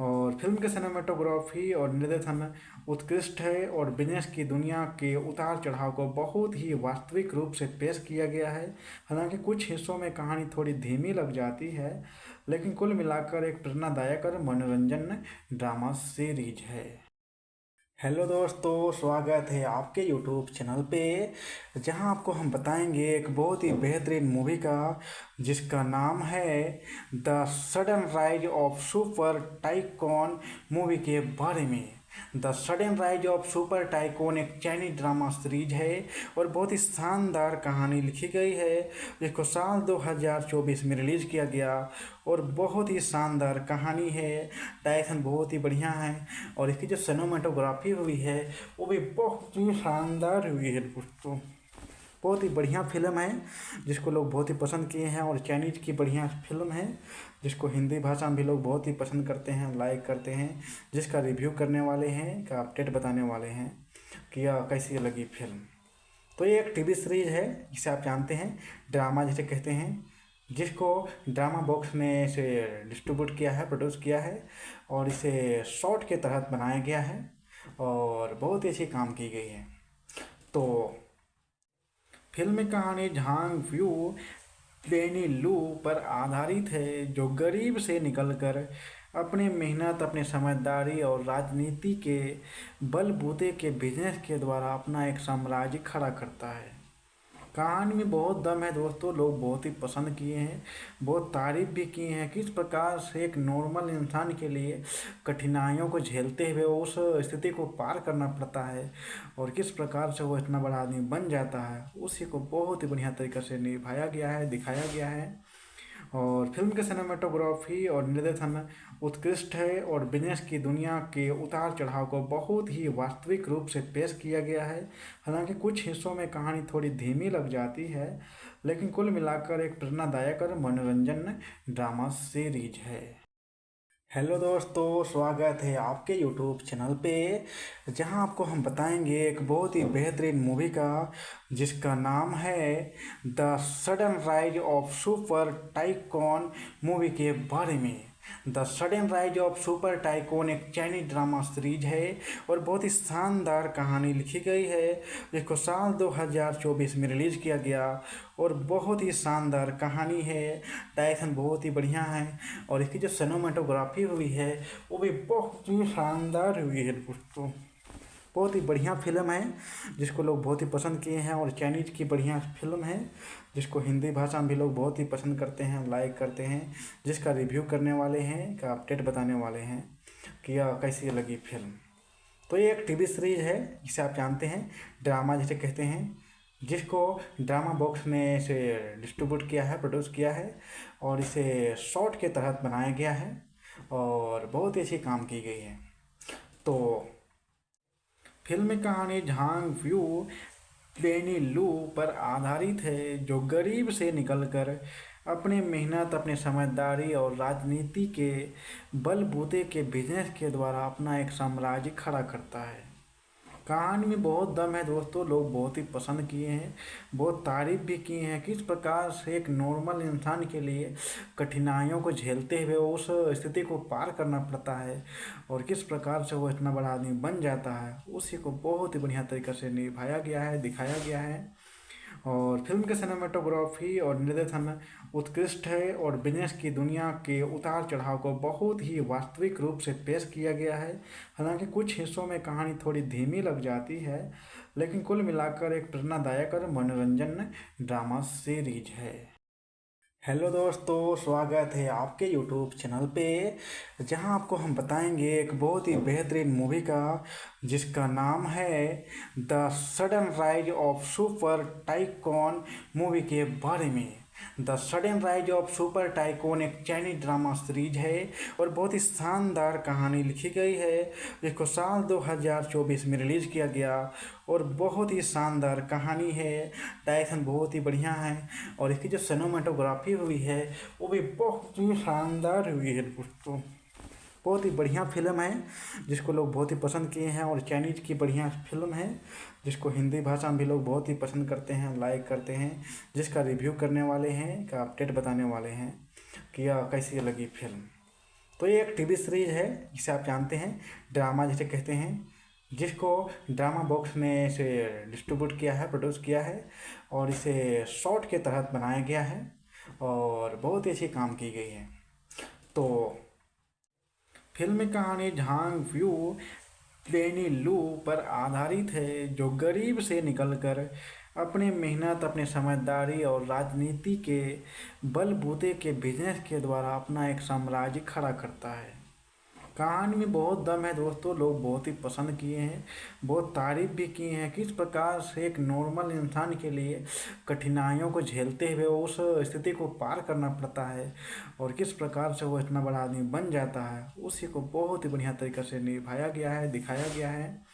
और फिल्म के सिनेमाटोग्राफी और निर्देशन उत्कृष्ट है और बिजनेस की दुनिया के उतार चढ़ाव को बहुत ही वास्तविक रूप से पेश किया गया है। हालांकि कुछ हिस्सों में कहानी थोड़ी धीमी लग जाती है, लेकिन कुल मिलाकर एक प्रेरणादायक और मनोरंजन ड्रामा सीरीज है। हेलो दोस्तों, स्वागत है आपके यूट्यूब चैनल पे, जहां आपको हम बताएंगे एक बहुत ही बेहतरीन मूवी का जिसका नाम है the sudden rise of super tycoon movie के बारे में। The sudden rise of super tycoon एक चाइनीज ड्रामा सीरीज है और बहुत ही शानदार कहानी लिखी गई है, जिसको साल 2024 में रिलीज़ किया गया और बहुत ही शानदार कहानी है। डायरेक्शन बहुत ही बढ़िया है और इसकी जो सिनेमाटोग्राफी हुई है वो भी बहुत ही शानदार हुई है दोस्तों। बहुत ही बढ़िया फिल्म है जिसको लोग बहुत ही पसंद किए हैं और चाइनीज़ की बढ़िया फिल्म है जिसको हिंदी भाषा में भी लोग बहुत ही पसंद करते हैं, लाइक करते हैं, जिसका रिव्यू करने वाले हैं, का अपडेट बताने वाले हैं कि यह कैसी लगी फिल्म। तो ये एक टीवी सीरीज है जिसे आप जानते हैं, ड्रामा जिसे कहते हैं, जिसको ड्रामा बॉक्स ने इसे डिस्ट्रीब्यूट किया है, प्रोड्यूस किया है और इसे शॉर्ट के तहत बनाया गया है और बहुत ही अच्छी काम की गई है। तो फिल्म की कहानी झांग व्यू लेनी लू पर आधारित है, जो गरीब से निकलकर अपने मेहनत, अपने समझदारी और राजनीति के बलबूते के बिजनेस के द्वारा अपना एक साम्राज्य खड़ा करता है। कहानी में बहुत दम है दोस्तों, लोग बहुत ही पसंद किए हैं, बहुत तारीफ भी की हैं। किस प्रकार से एक नॉर्मल इंसान के लिए कठिनाइयों को झेलते हुए उस स्थिति को पार करना पड़ता है और किस प्रकार से वो इतना बड़ा आदमी बन जाता है, उसी को बहुत ही बढ़िया तरीके से निभाया गया है, दिखाया गया है। और फिल्म के सिनेमाटोग्राफी और निर्देशन उत्कृष्ट है और बिजनेस की दुनिया के उतार चढ़ाव को बहुत ही वास्तविक रूप से पेश किया गया है। हालांकि कुछ हिस्सों में कहानी थोड़ी धीमी लग जाती है, लेकिन कुल मिलाकर एक प्रेरणादायक और मनोरंजन ड्रामा सीरीज है। हेलो दोस्तों, स्वागत है आपके यूट्यूब चैनल पे, जहां आपको हम बताएंगे एक बहुत ही बेहतरीन मूवी का जिसका नाम है the sudden rise of super tycoon movie के बारे में। The sudden rise of super tycoon एक चाइनीज ड्रामा सीरीज है और बहुत ही शानदार कहानी लिखी गई है, जिसको साल 2024 में रिलीज़ किया गया और बहुत ही शानदार कहानी है। डायरेक्शन बहुत ही बढ़िया है और इसकी जो सिनेमाटोग्राफी हुई है वो भी बहुत ही शानदार हुई है दोस्तों। बहुत ही बढ़िया फिल्म है जिसको लोग बहुत ही पसंद किए हैं और चाइनीज़ की बढ़िया फिल्म है जिसको हिंदी भाषा में भी लोग बहुत ही पसंद करते हैं, लाइक करते हैं, जिसका रिव्यू करने वाले हैं, का अपडेट बताने वाले हैं कि यह कैसी लगी फिल्म। तो ये एक टीवी सीरीज है जिसे आप जानते हैं, ड्रामा जिसे कहते हैं, जिसको ड्रामा बॉक्स ने इसे डिस्ट्रीब्यूट किया है, प्रोड्यूस किया है और इसे शॉर्ट के तहत बनाया गया है और बहुत ही अच्छी काम की गई है। तो फिल्म की कहानी झांग व्यू लेनी लू पर आधारित है, जो गरीब से निकलकर अपने मेहनत, अपने समझदारी और राजनीति के बलबूते के बिजनेस के द्वारा अपना एक साम्राज्य खड़ा करता है। कहानी में बहुत दम है दोस्तों, लोग बहुत ही पसंद किए हैं, बहुत तारीफ भी किए हैं। किस प्रकार से एक नॉर्मल इंसान के लिए कठिनाइयों को झेलते हुए उस स्थिति को पार करना पड़ता है और किस प्रकार से वो इतना बड़ा आदमी बन जाता है, उसी को बहुत ही बढ़िया तरीके से निभाया गया है, दिखाया गया है। और फिल्म के सिनेमेटोग्राफी और निर्देशन उत्कृष्ट है और बिजनेस की दुनिया के उतार चढ़ाव को बहुत ही वास्तविक रूप से पेश किया गया है। हालांकि कुछ हिस्सों में कहानी थोड़ी धीमी लग जाती है, लेकिन कुल मिलाकर एक प्रेरणादायक और मनोरंजन ड्रामा सीरीज है। हेलो दोस्तों, स्वागत है आपके यूट्यूब चैनल पे, जहां आपको हम बताएंगे एक बहुत ही बेहतरीन मूवी का जिसका नाम है the sudden rise of super tycoon movie के बारे में। The sudden rise of super tycoon एक चाइनीज ड्रामा सीरीज है और बहुत ही शानदार कहानी लिखी गई है, जिसको साल 2024 में रिलीज़ किया गया और बहुत ही शानदार कहानी है। डायरेक्शन बहुत ही बढ़िया है और इसकी जो सिनेमेटोग्राफी हुई है वो भी बहुत ही शानदार हुई है दोस्तों। बहुत ही बढ़िया फिल्म है जिसको लोग बहुत ही पसंद किए हैं और चाइनीज की बढ़िया फिल्म है जिसको हिंदी भाषा में भी लोग बहुत ही पसंद करते हैं, लाइक करते हैं, जिसका रिव्यू करने वाले हैं, का अपडेट बताने वाले हैं कि यह कैसी लगी फिल्म। तो ये एक टीवी सीरीज है जिसे आप जानते हैं ड्रामा जिसे कहते हैं, जिसको ड्रामा बॉक्स ने इसे डिस्ट्रीब्यूट किया है, प्रोड्यूस किया है और इसे शॉर्ट के तहत बनाया गया है और बहुत ही अच्छी काम की गई है। तो फिल्म की कहानी झांग व्यू प्लेनी लू पर आधारित है, जो गरीब से निकलकर अपनी मेहनत, अपनी समझदारी और राजनीति के बलबूते के बिजनेस के द्वारा अपना एक साम्राज्य खड़ा करता है। कहानी में बहुत दम है दोस्तों, लोग बहुत ही पसंद किए हैं, बहुत तारीफ भी किए हैं। किस प्रकार से एक नॉर्मल इंसान के लिए कठिनाइयों को झेलते हुए उस स्थिति को पार करना पड़ता है और किस प्रकार से वो इतना बड़ा आदमी बन जाता है, उसी को बहुत ही बढ़िया तरीके से निभाया गया है, दिखाया गया है।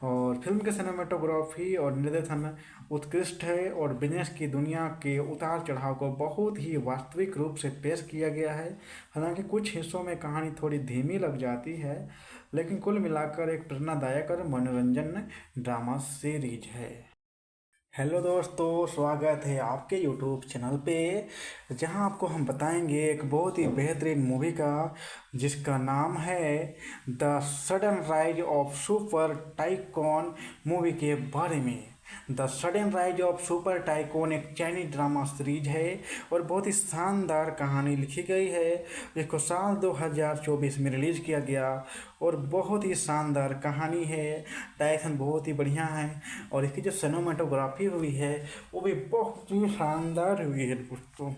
और फिल्म के सिनेमेटोग्राफी और निर्देशन उत्कृष्ट है और बिजनेस की दुनिया के उतार चढ़ाव को बहुत ही वास्तविक रूप से पेश किया गया है। हालांकि कुछ हिस्सों में कहानी थोड़ी धीमी लग जाती है, लेकिन कुल मिलाकर एक प्रेरणादायक और मनोरंजन ड्रामा सीरीज है। हेलो दोस्तों, स्वागत है आपके यूट्यूब चैनल पे, जहां आपको हम बताएंगे एक बहुत ही बेहतरीन मूवी का जिसका नाम है the sudden rise of super tycoon movie के बारे में। The sudden rise of super tycoon एक चाइनीज ड्रामा सीरीज है और बहुत ही शानदार कहानी लिखी गई है, जिसको साल 2024 में रिलीज़ किया गया और बहुत ही शानदार कहानी है। डायरेक्शन बहुत ही बढ़िया है और इसकी जो सिनेमेटोग्राफी हुई है वो भी बहुत ही शानदार हुई है दोस्तों।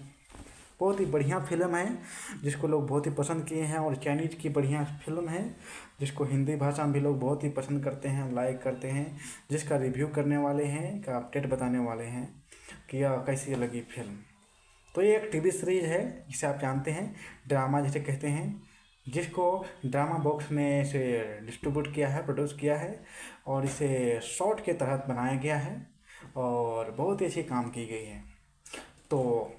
बहुत ही बढ़िया फिल्म है जिसको लोग बहुत ही पसंद किए हैं और चाइनीज की बढ़िया फिल्म है जिसको हिंदी भाषा में भी लोग बहुत ही पसंद करते हैं, लाइक करते हैं, जिसका रिव्यू करने वाले हैं, का अपडेट बताने वाले हैं कि यह कैसी लगी फिल्म। तो ये एक टीवी सीरीज है जिसे आप जानते हैं ड्रामा जिसे कहते हैं, जिसको ड्रामा बॉक्स ने इसे डिस्ट्रीब्यूट किया है, प्रोड्यूस किया है और इसे शॉर्ट के तहत बनाया गया है और बहुत ही अच्छी काम की गई है। तो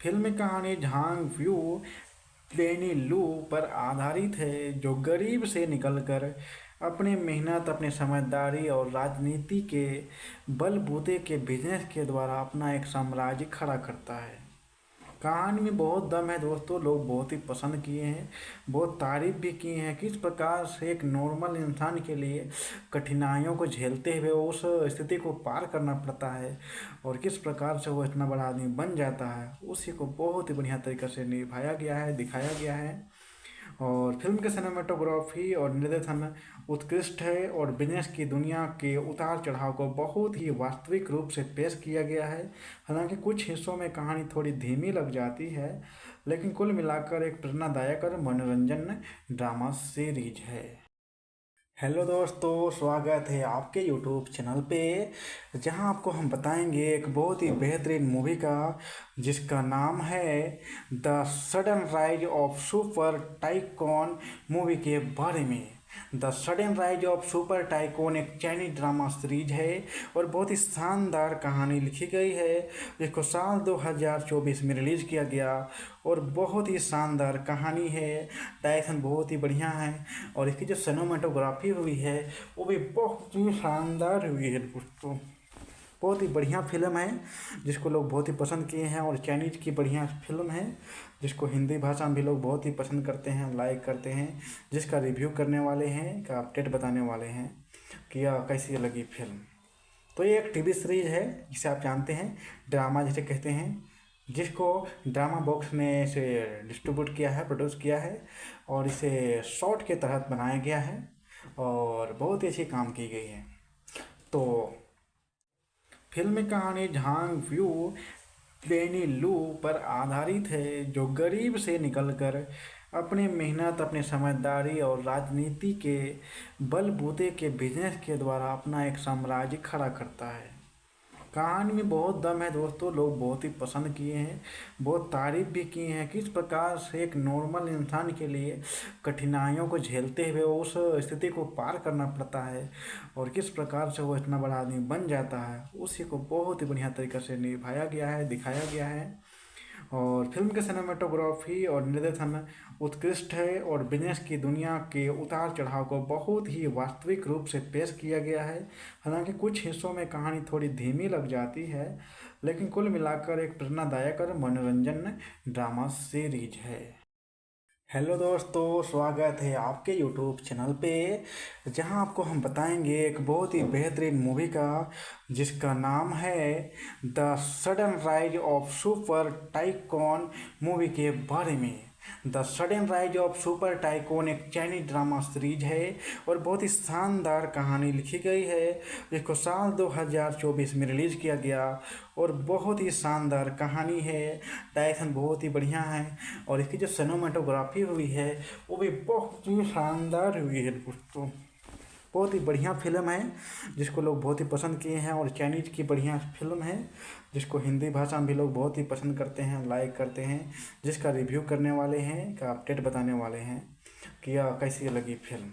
फिल्म की कहानी झांग व्यू प्लेनी लू पर आधारित है, जो गरीब से निकलकर अपनी मेहनत, अपनी समझदारी और राजनीति के बलबूते के बिजनेस के द्वारा अपना एक साम्राज्य खड़ा करता है। कहानी में बहुत दम है दोस्तों, लोग बहुत ही पसंद किए हैं, बहुत तारीफ भी किए हैं। किस प्रकार से एक नॉर्मल इंसान के लिए कठिनाइयों को झेलते हुए उस स्थिति को पार करना पड़ता है और किस प्रकार से वो इतना बड़ा आदमी बन जाता है, उसी को बहुत ही बढ़िया तरीके से निभाया गया है, दिखाया गया है। और फिल्म के सिनेमेटोग्राफी और निर्देशन उत्कृष्ट है और बिजनेस की दुनिया के उतार चढ़ाव को बहुत ही वास्तविक रूप से पेश किया गया है। हालांकि कुछ हिस्सों में कहानी थोड़ी धीमी लग जाती है, लेकिन कुल मिलाकर एक प्रेरणादायक और मनोरंजन ड्रामा सीरीज है। हेलो दोस्तों, स्वागत है आपके यूट्यूब चैनल पे, जहां आपको हम बताएंगे एक बहुत ही बेहतरीन मूवी का जिसका नाम है the sudden rise of super tycoon movie के बारे में। The sudden rise of super tycoon एक चाइनीज ड्रामा सीरीज है और बहुत ही शानदार कहानी लिखी गई है, जिसको साल 2024 में रिलीज़ किया गया और बहुत ही शानदार कहानी है। डायरेक्शन बहुत ही बढ़िया है और इसकी जो सिनेमेटोग्राफी हुई है वो भी बहुत ही शानदार हुई है दोस्तों। बहुत ही बढ़िया फिल्म है जिसको लोग बहुत ही पसंद किए हैं और चाइनीज़ की बढ़िया फिल्म है जिसको हिंदी भाषा में भी लोग बहुत ही पसंद करते हैं, लाइक करते हैं, जिसका रिव्यू करने वाले हैं, का अपडेट बताने वाले हैं कि यह कैसी लगी फिल्म। तो ये एक टीवी सीरीज है जिसे आप जानते हैं ड्रामा जिसे कहते हैं, जिसको ड्रामा बॉक्स ने इसे डिस्ट्रीब्यूट किया है, प्रोड्यूस किया है और इसे शॉर्ट के तहत बनाया गया है और बहुत ही अच्छी काम की गई है। तो फिल्म की कहानी झांग व्यू लेनी लू पर आधारित है, जो गरीब से निकलकर अपनी मेहनत, अपनी समझदारी और राजनीति के बलबूते के बिजनेस के द्वारा अपना एक साम्राज्य खड़ा करता है। कहानी में बहुत दम है दोस्तों, लोग बहुत ही पसंद किए हैं, बहुत तारीफ भी किए हैं। किस प्रकार से एक नॉर्मल इंसान के लिए कठिनाइयों को झेलते हुए उस स्थिति को पार करना पड़ता है और किस प्रकार से वो इतना बड़ा आदमी बन जाता है, उसी को बहुत ही बढ़िया तरीके से निभाया गया है, दिखाया गया है। और फिल्म के सिनेमेटोग्राफी और निर्देशन उत्कृष्ट है और बिजनेस की दुनिया के उतार चढ़ाव को बहुत ही वास्तविक रूप से पेश किया गया है। हालांकि कुछ हिस्सों में कहानी थोड़ी धीमी लग जाती है, लेकिन कुल मिलाकर एक प्रेरणादायक और मनोरंजन ड्रामा सीरीज है। हेलो दोस्तों, स्वागत है आपके यूट्यूब चैनल पे, जहां आपको हम बताएंगे एक बहुत ही बेहतरीन मूवी का जिसका नाम है the sudden rise of super tycoon movie के बारे में। The sudden rise of super tycoon एक चाइनीज ड्रामा सीरीज है और बहुत ही शानदार कहानी लिखी गई है, जिसको साल 2024 में रिलीज़ किया गया और बहुत ही शानदार कहानी है। डायरेक्शन बहुत ही बढ़िया है और इसकी जो सिनेमेटोग्राफी हुई है वो भी बहुत ही शानदार हुई है दोस्तों। बहुत ही बढ़िया फिल्म है जिसको लोग बहुत ही पसंद किए हैं और चाइनीज़ की बढ़िया फिल्म है जिसको हिंदी भाषा में भी लोग बहुत ही पसंद करते हैं, लाइक करते हैं, जिसका रिव्यू करने वाले हैं, का अपडेट बताने वाले हैं कि यह कैसी लगी फिल्म।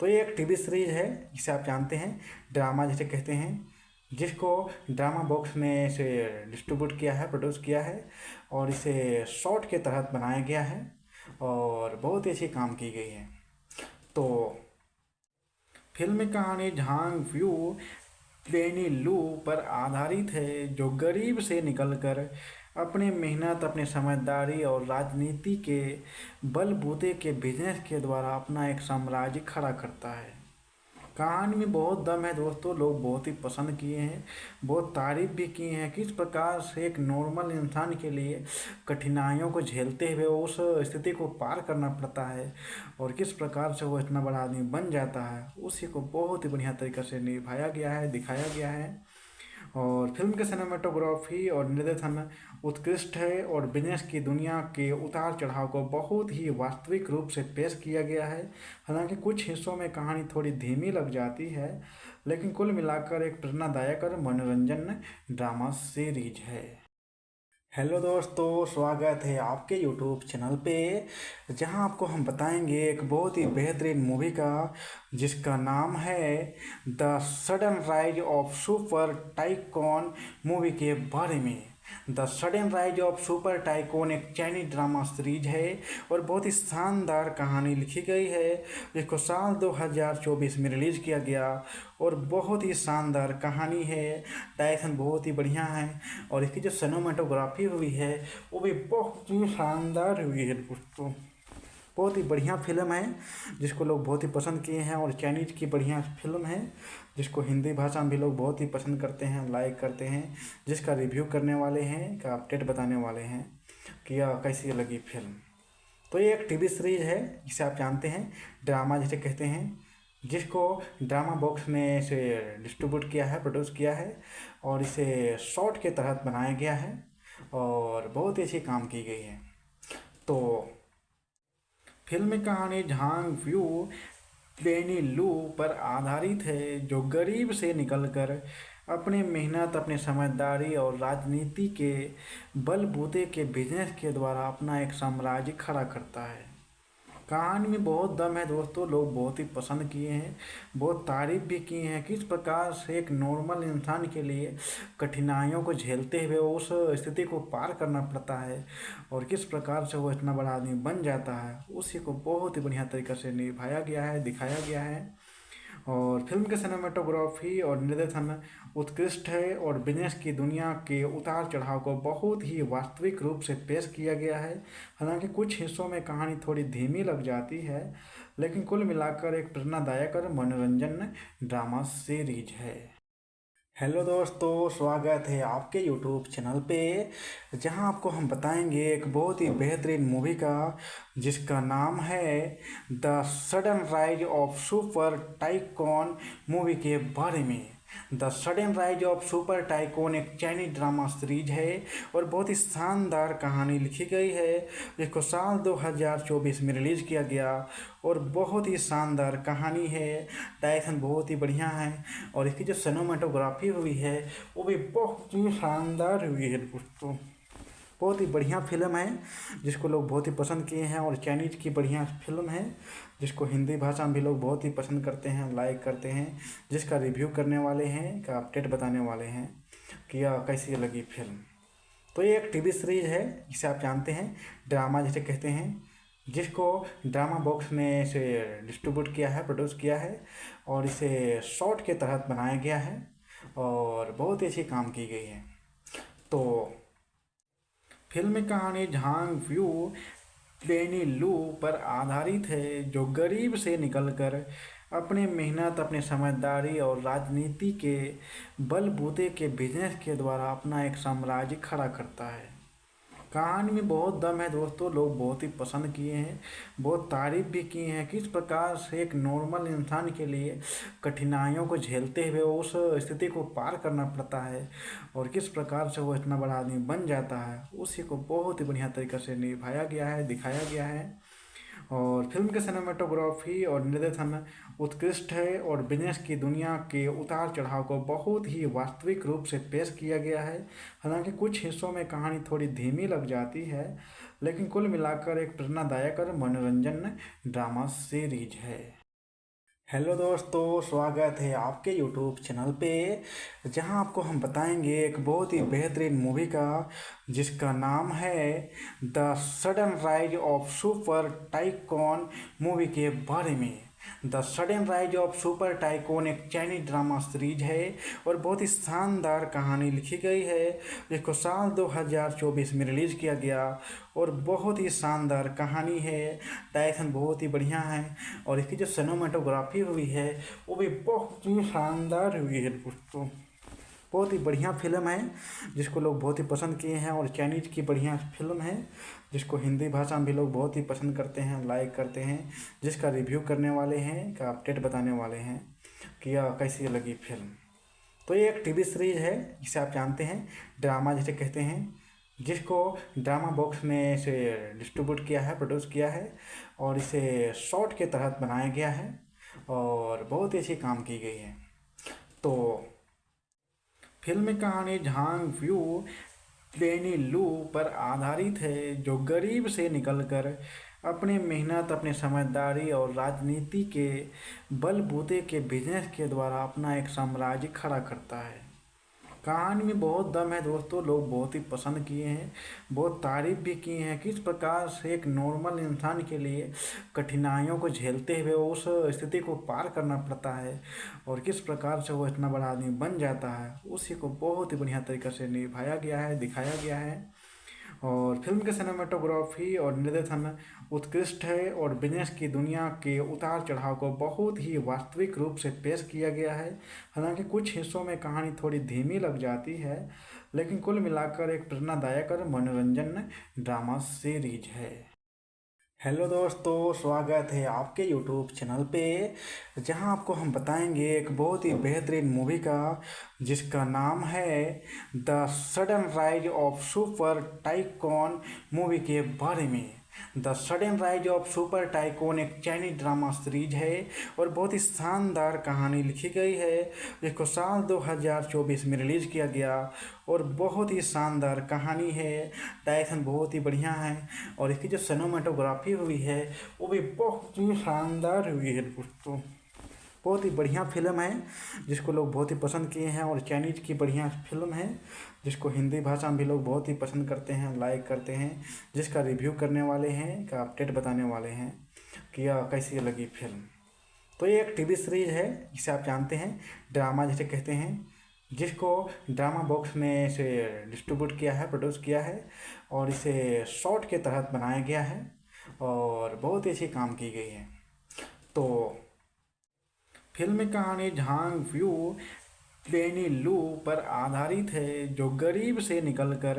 तो ये एक टीवी सीरीज है जिसे आप जानते हैं ड्रामा जिसे कहते हैं, जिसको ड्रामा बॉक्स ने इसे डिस्ट्रीब्यूट किया है, प्रोड्यूस किया है और इसे शॉर्ट के तहत बनाया गया है और बहुत ही अच्छी काम की गई है। तो फिल्म की कहानी झांग व्यू लेनी लू पर आधारित है, जो गरीब से निकलकर अपनी मेहनत, अपनी समझदारी और राजनीति के बलबूते के बिजनेस के द्वारा अपना एक साम्राज्य खड़ा करता है। कहानी में बहुत दम है दोस्तों, लोग बहुत ही पसंद किए हैं, बहुत तारीफ भी किए हैं। किस प्रकार से एक नॉर्मल इंसान के लिए कठिनाइयों को झेलते हुए उस स्थिति को पार करना पड़ता है और किस प्रकार से वो इतना बड़ा आदमी बन जाता है, उसी को बहुत ही बढ़िया तरीके से निभाया गया है, दिखाया गया है। और फिल्म के सिनेमेटोग्राफी और निर्देशन उत्कृष्ट है और बिजनेस की दुनिया के उतार चढ़ाव को बहुत ही वास्तविक रूप से पेश किया गया है। हालांकि कुछ हिस्सों में कहानी थोड़ी धीमी लग जाती है, लेकिन कुल मिलाकर एक प्रेरणादायक और मनोरंजन ड्रामा सीरीज है। हेलो दोस्तों, स्वागत है आपके यूट्यूब चैनल पे, जहां आपको हम बताएंगे एक बहुत ही बेहतरीन मूवी का जिसका नाम है the sudden rise of super tycoon movie के बारे में। The sudden rise of super tycoon एक चाइनीज ड्रामा सीरीज है और बहुत ही शानदार कहानी लिखी गई है, जिसको साल 2024 में रिलीज़ किया गया और बहुत ही शानदार कहानी है। डायरेक्शन बहुत ही बढ़िया है और इसकी जो सिनेमेटोग्राफी हुई है वो भी बहुत ही शानदार हुई है दोस्तों। बहुत ही बढ़िया फिल्म है जिसको लोग बहुत ही पसंद किए हैं और चाइनीज़ की बढ़िया फिल्म है जिसको हिंदी भाषा में भी लोग बहुत ही पसंद करते हैं, लाइक करते हैं, जिसका रिव्यू करने वाले हैं, का अपडेट बताने वाले हैं कि यह कैसी लगी फिल्म। तो ये एक टीवी सीरीज है जिसे आप जानते हैं ड्रामा जिसे कहते हैं, जिसको ड्रामा बॉक्स ने इसे डिस्ट्रीब्यूट किया है, प्रोड्यूस किया है और इसे शॉर्ट के तहत बनाया गया है और बहुत ही अच्छी काम की गई है। तो फिल्म की कहानी झांग व्यू लेनी लू पर आधारित है, जो गरीब से निकलकर अपनी मेहनत, अपनी समझदारी और राजनीति के बलबूते के बिजनेस के द्वारा अपना एक साम्राज्य खड़ा करता है। कहानी में बहुत दम है दोस्तों, लोग बहुत ही पसंद किए हैं, बहुत तारीफ भी किए हैं। किस प्रकार से एक नॉर्मल इंसान के लिए कठिनाइयों को झेलते हुए उस स्थिति को पार करना पड़ता है और किस प्रकार से वो इतना बड़ा आदमी बन जाता है, उसी को बहुत ही बढ़िया तरीके से निभाया गया है, दिखाया गया है। और फिल्म के सिनेमेटोग्राफी और निर्देशन उत्कृष्ट है और बिजनेस की दुनिया के उतार चढ़ाव को बहुत ही वास्तविक रूप से पेश किया गया है। हालांकि कुछ हिस्सों में कहानी थोड़ी धीमी लग जाती है, लेकिन कुल मिलाकर एक प्रेरणादायक और मनोरंजन ड्रामा सीरीज है। हेलो दोस्तों, स्वागत है आपके यूट्यूब चैनल पे, जहां आपको हम बताएंगे एक बहुत ही बेहतरीन मूवी का जिसका नाम है the sudden rise of super tycoon movie के बारे में। The sudden rise of super tycoon एक चाइनीज ड्रामा सीरीज है और बहुत ही शानदार कहानी लिखी गई है, जिसको साल 2024 में रिलीज किया गया और बहुत ही शानदार कहानी है। डायरेक्शन बहुत ही बढ़िया है और इसकी जो सिनेमाटोग्राफी हुई है वो भी बहुत ही शानदार हुई है दोस्तों। बहुत ही बढ़िया फिल्म है जिसको लोग बहुत ही पसंद किए हैं और चाइनीज की बढ़िया फिल्म है जिसको हिंदी भाषा में भी लोग बहुत ही पसंद करते हैं, लाइक करते हैं, जिसका रिव्यू करने वाले हैं, का अपडेट बताने वाले हैं कि यह कैसी लगी फिल्म। तो ये एक टीवी सीरीज है जिसे आप जानते हैं, ड्रामा जिसे कहते हैं, जिसको ड्रामा बॉक्स ने इसे डिस्ट्रीब्यूट किया है, प्रोड्यूस किया है और इसे शॉर्ट के तहत बनाया गया है और बहुत ही अच्छी काम की गई है। तो फिल्म में कहानी झांग व्यू पेनी लू पर आधारित है, जो गरीब से निकलकर अपने मेहनत, अपनी समझदारी और राजनीति के बलबूते के बिजनेस के द्वारा अपना एक साम्राज्य खड़ा करता है। कहानी में बहुत दम है दोस्तों, लोग बहुत ही पसंद किए हैं, बहुत तारीफ भी किए हैं। किस प्रकार से एक नॉर्मल इंसान के लिए कठिनाइयों को झेलते हुए उस स्थिति को पार करना पड़ता है और किस प्रकार से वो इतना बड़ा आदमी बन जाता है, उसी को बहुत ही बढ़िया तरीके से निभाया गया है, दिखाया गया है। और फिल्म के सिनेमेटोग्राफी और निर्देशन उत्कृष्ट है और बिजनेस की दुनिया के उतार चढ़ाव को बहुत ही वास्तविक रूप से पेश किया गया है। हालांकि कुछ हिस्सों में कहानी थोड़ी धीमी लग जाती है, लेकिन कुल मिलाकर एक प्रेरणादायक और मनोरंजन ड्रामा सीरीज है। हेलो दोस्तों, स्वागत है आपके यूट्यूब चैनल पे, जहां आपको हम बताएंगे एक बहुत ही बेहतरीन मूवी का जिसका नाम है the sudden rise of super tycoon movie के बारे में। The sudden rise of super tycoon एक चाइनीज ड्रामा सीरीज है और बहुत ही शानदार कहानी लिखी गई है, जिसको साल 2024 में रिलीज किया गया और बहुत ही शानदार कहानी है। डायरेक्शन बहुत ही बढ़िया है और इसकी जो सिनेमाटोग्राफी हुई है वो भी बहुत ही शानदार हुई है दोस्तों। बहुत ही बढ़िया फिल्म है जिसको लोग बहुत ही पसंद किए हैं और चाइनीज की बढ़िया फिल्म है जिसको हिंदी भाषा में भी लोग बहुत ही पसंद करते हैं, लाइक करते हैं, जिसका रिव्यू करने वाले हैं, का अपडेट बताने वाले हैं कि यह कैसी लगी फिल्म। तो ये एक टीवी सीरीज है जिसे आप जानते हैं, ड्रामा जिसे कहते हैं, जिसको ड्रामा बॉक्स ने इसे डिस्ट्रीब्यूट किया है, प्रोड्यूस किया है और इसे शॉर्ट के तहत बनाया गया है और बहुत ही अच्छी काम की गई है। तो फिल्म में कहानी झांग व्यू पेनी लू पर आधारित है, जो गरीब से निकलकर अपने मेहनत, अपनी समझदारी और राजनीति के बलबूते के बिजनेस के द्वारा अपना एक साम्राज्य खड़ा करता है। कहानी में बहुत दम है दोस्तों, लोग बहुत ही पसंद किए हैं, बहुत तारीफ भी किए हैं। किस प्रकार से एक नॉर्मल इंसान के लिए कठिनाइयों को झेलते हुए उस स्थिति को पार करना पड़ता है और किस प्रकार से वो इतना बड़ा आदमी बन जाता है, उसी को बहुत ही बढ़िया तरीके से निभाया गया है, दिखाया गया है। और फिल्म के सिनेमाटोग्राफी और निर्देशन उत्कृष्ट है और बिजनेस की दुनिया के उतार चढ़ाव को बहुत ही वास्तविक रूप से पेश किया गया है। हालांकि कुछ हिस्सों में कहानी थोड़ी धीमी लग जाती है, लेकिन कुल मिलाकर एक प्रेरणादायक और मनोरंजन ड्रामा सीरीज है। हेलो दोस्तों, स्वागत है आपके यूट्यूब चैनल पे, जहां आपको हम बताएंगे एक बहुत ही बेहतरीन मूवी का जिसका नाम है the sudden rise of super tycoon movie के बारे में। The sudden rise of super tycoon एक चाइनीज ड्रामा सीरीज है और बहुत ही शानदार कहानी लिखी गई है, जिसको साल 2024 में रिलीज़ किया गया और बहुत ही शानदार कहानी है। डायरेक्शन बहुत ही बढ़िया है और इसकी जो सिनेमेटोग्राफी हुई है वो भी बहुत ही शानदार हुई है दोस्तों। बहुत ही बढ़िया फिल्म है जिसको लोग बहुत ही पसंद किए हैं और चाइनीज़ की बढ़िया फिल्म है जिसको हिंदी भाषा में भी लोग बहुत ही पसंद करते हैं, लाइक करते हैं, जिसका रिव्यू करने वाले हैं, का अपडेट बताने वाले हैं कि यह कैसी लगी फिल्म। तो ये एक टीवी सीरीज है जिसे आप जानते हैं ड्रामा जिसे कहते हैं, जिसको ड्रामा बॉक्स ने इसे डिस्ट्रीब्यूट किया है, प्रोड्यूस किया है और इसे शॉर्ट के तहत बनाया गया है और बहुत ही अच्छी काम की गई है। तो फिल्म की कहानी झांग व्यू लेनी लू पर आधारित है, जो गरीब से निकलकर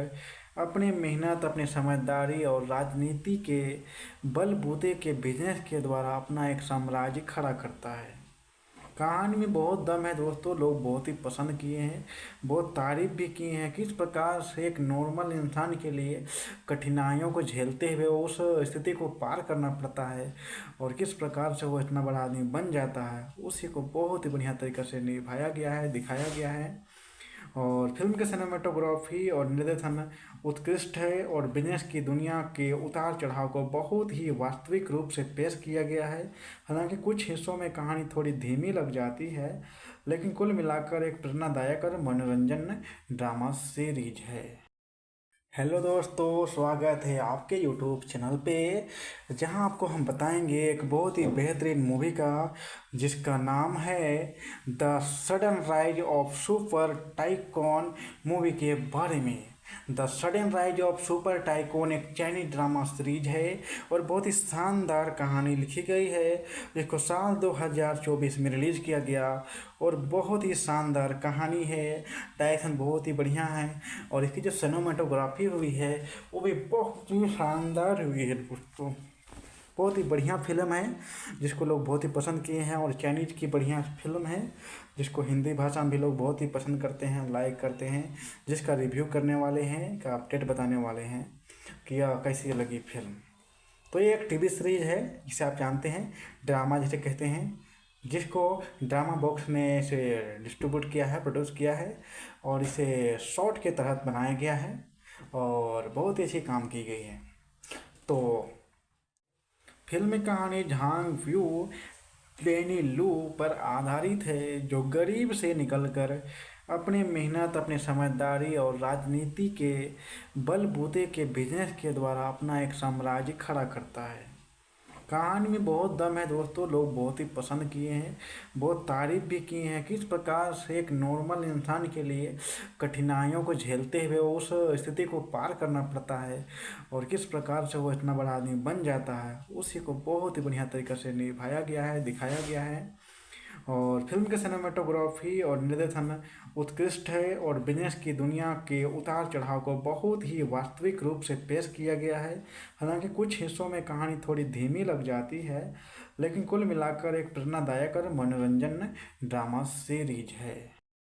अपनी मेहनत, अपनी समझदारी और राजनीति के बलबूते के बिजनेस के द्वारा अपना एक साम्राज्य खड़ा करता है। कहानी में बहुत दम है दोस्तों, लोग बहुत ही पसंद किए हैं, बहुत तारीफ भी किए हैं किस प्रकार से एक नॉर्मल इंसान के लिए कठिनाइयों को झेलते हुए उस स्थिति को पार करना पड़ता है और किस प्रकार से वो इतना बड़ा आदमी बन जाता है, उसी को बहुत ही बढ़िया तरीके से निभाया गया है, दिखाया गया है। और फिल्म की सिनेमेटोग्राफी और निर्देशन उत्कृष्ट है और बिजनेस की दुनिया के उतार चढ़ाव को बहुत ही वास्तविक रूप से पेश किया गया है। हालांकि कुछ हिस्सों में कहानी थोड़ी धीमी लग जाती है, लेकिन कुल मिलाकर एक प्रेरणादायक और मनोरंजन ड्रामा सीरीज है। हेलो दोस्तों, स्वागत है आपके यूट्यूब चैनल पे, जहां आपको हम बताएंगे एक बहुत ही बेहतरीन मूवी का जिसका नाम है the sudden rise of super tycoon movie के बारे में। The sudden rise of super tycoon एक चाइनीज ड्रामा सीरीज है और बहुत ही शानदार कहानी लिखी गई है, जिसको साल 2024 में रिलीज़ किया गया और बहुत ही शानदार कहानी है। डायरेक्शन बहुत ही बढ़िया है और इसकी जो सिनेमेटोग्राफी हुई है वो भी बहुत ही शानदार हुई है दोस्तों। बहुत ही बढ़िया फिल्म है जिसको लोग बहुत ही पसंद किए हैं और चाइनीज़ की बढ़िया फिल्म है जिसको हिंदी भाषा में भी लोग बहुत ही पसंद करते हैं, लाइक करते हैं, जिसका रिव्यू करने वाले हैं, का अपडेट बताने वाले हैं कि यह कैसी लगी फिल्म। तो ये एक टीवी सीरीज है जिसे आप जानते हैं ड्रामा जिसे कहते हैं, जिसको ड्रामा बॉक्स ने इसे डिस्ट्रीब्यूट किया है, प्रोड्यूस किया है और इसे शॉर्ट के तहत बनाया गया है और बहुत ही अच्छी काम की गई है। तो फिल्म की कहानी झांग व्यू लेनी लू पर आधारित है, जो गरीब से निकलकर अपनी मेहनत, अपनी समझदारी और राजनीति के बलबूते के बिजनेस के द्वारा अपना एक साम्राज्य खड़ा करता है। कहानी में बहुत दम है दोस्तों, लोग बहुत ही पसंद किए हैं, बहुत तारीफ भी किए हैं किस प्रकार से एक नॉर्मल इंसान के लिए कठिनाइयों को झेलते हुए उस स्थिति को पार करना पड़ता है और किस प्रकार से वो इतना बड़ा आदमी बन जाता है, उसी को बहुत ही बढ़िया तरीके से निभाया गया है, दिखाया गया है। और फिल्म की सिनेमेटोग्राफी और निर्देशन उत्कृष्ट है और बिजनेस की दुनिया के उतार चढ़ाव को बहुत ही वास्तविक रूप से पेश किया गया है। हालांकि कुछ हिस्सों में कहानी थोड़ी धीमी लग जाती है, लेकिन कुल मिलाकर एक प्रेरणादायक और मनोरंजन ड्रामा सीरीज है।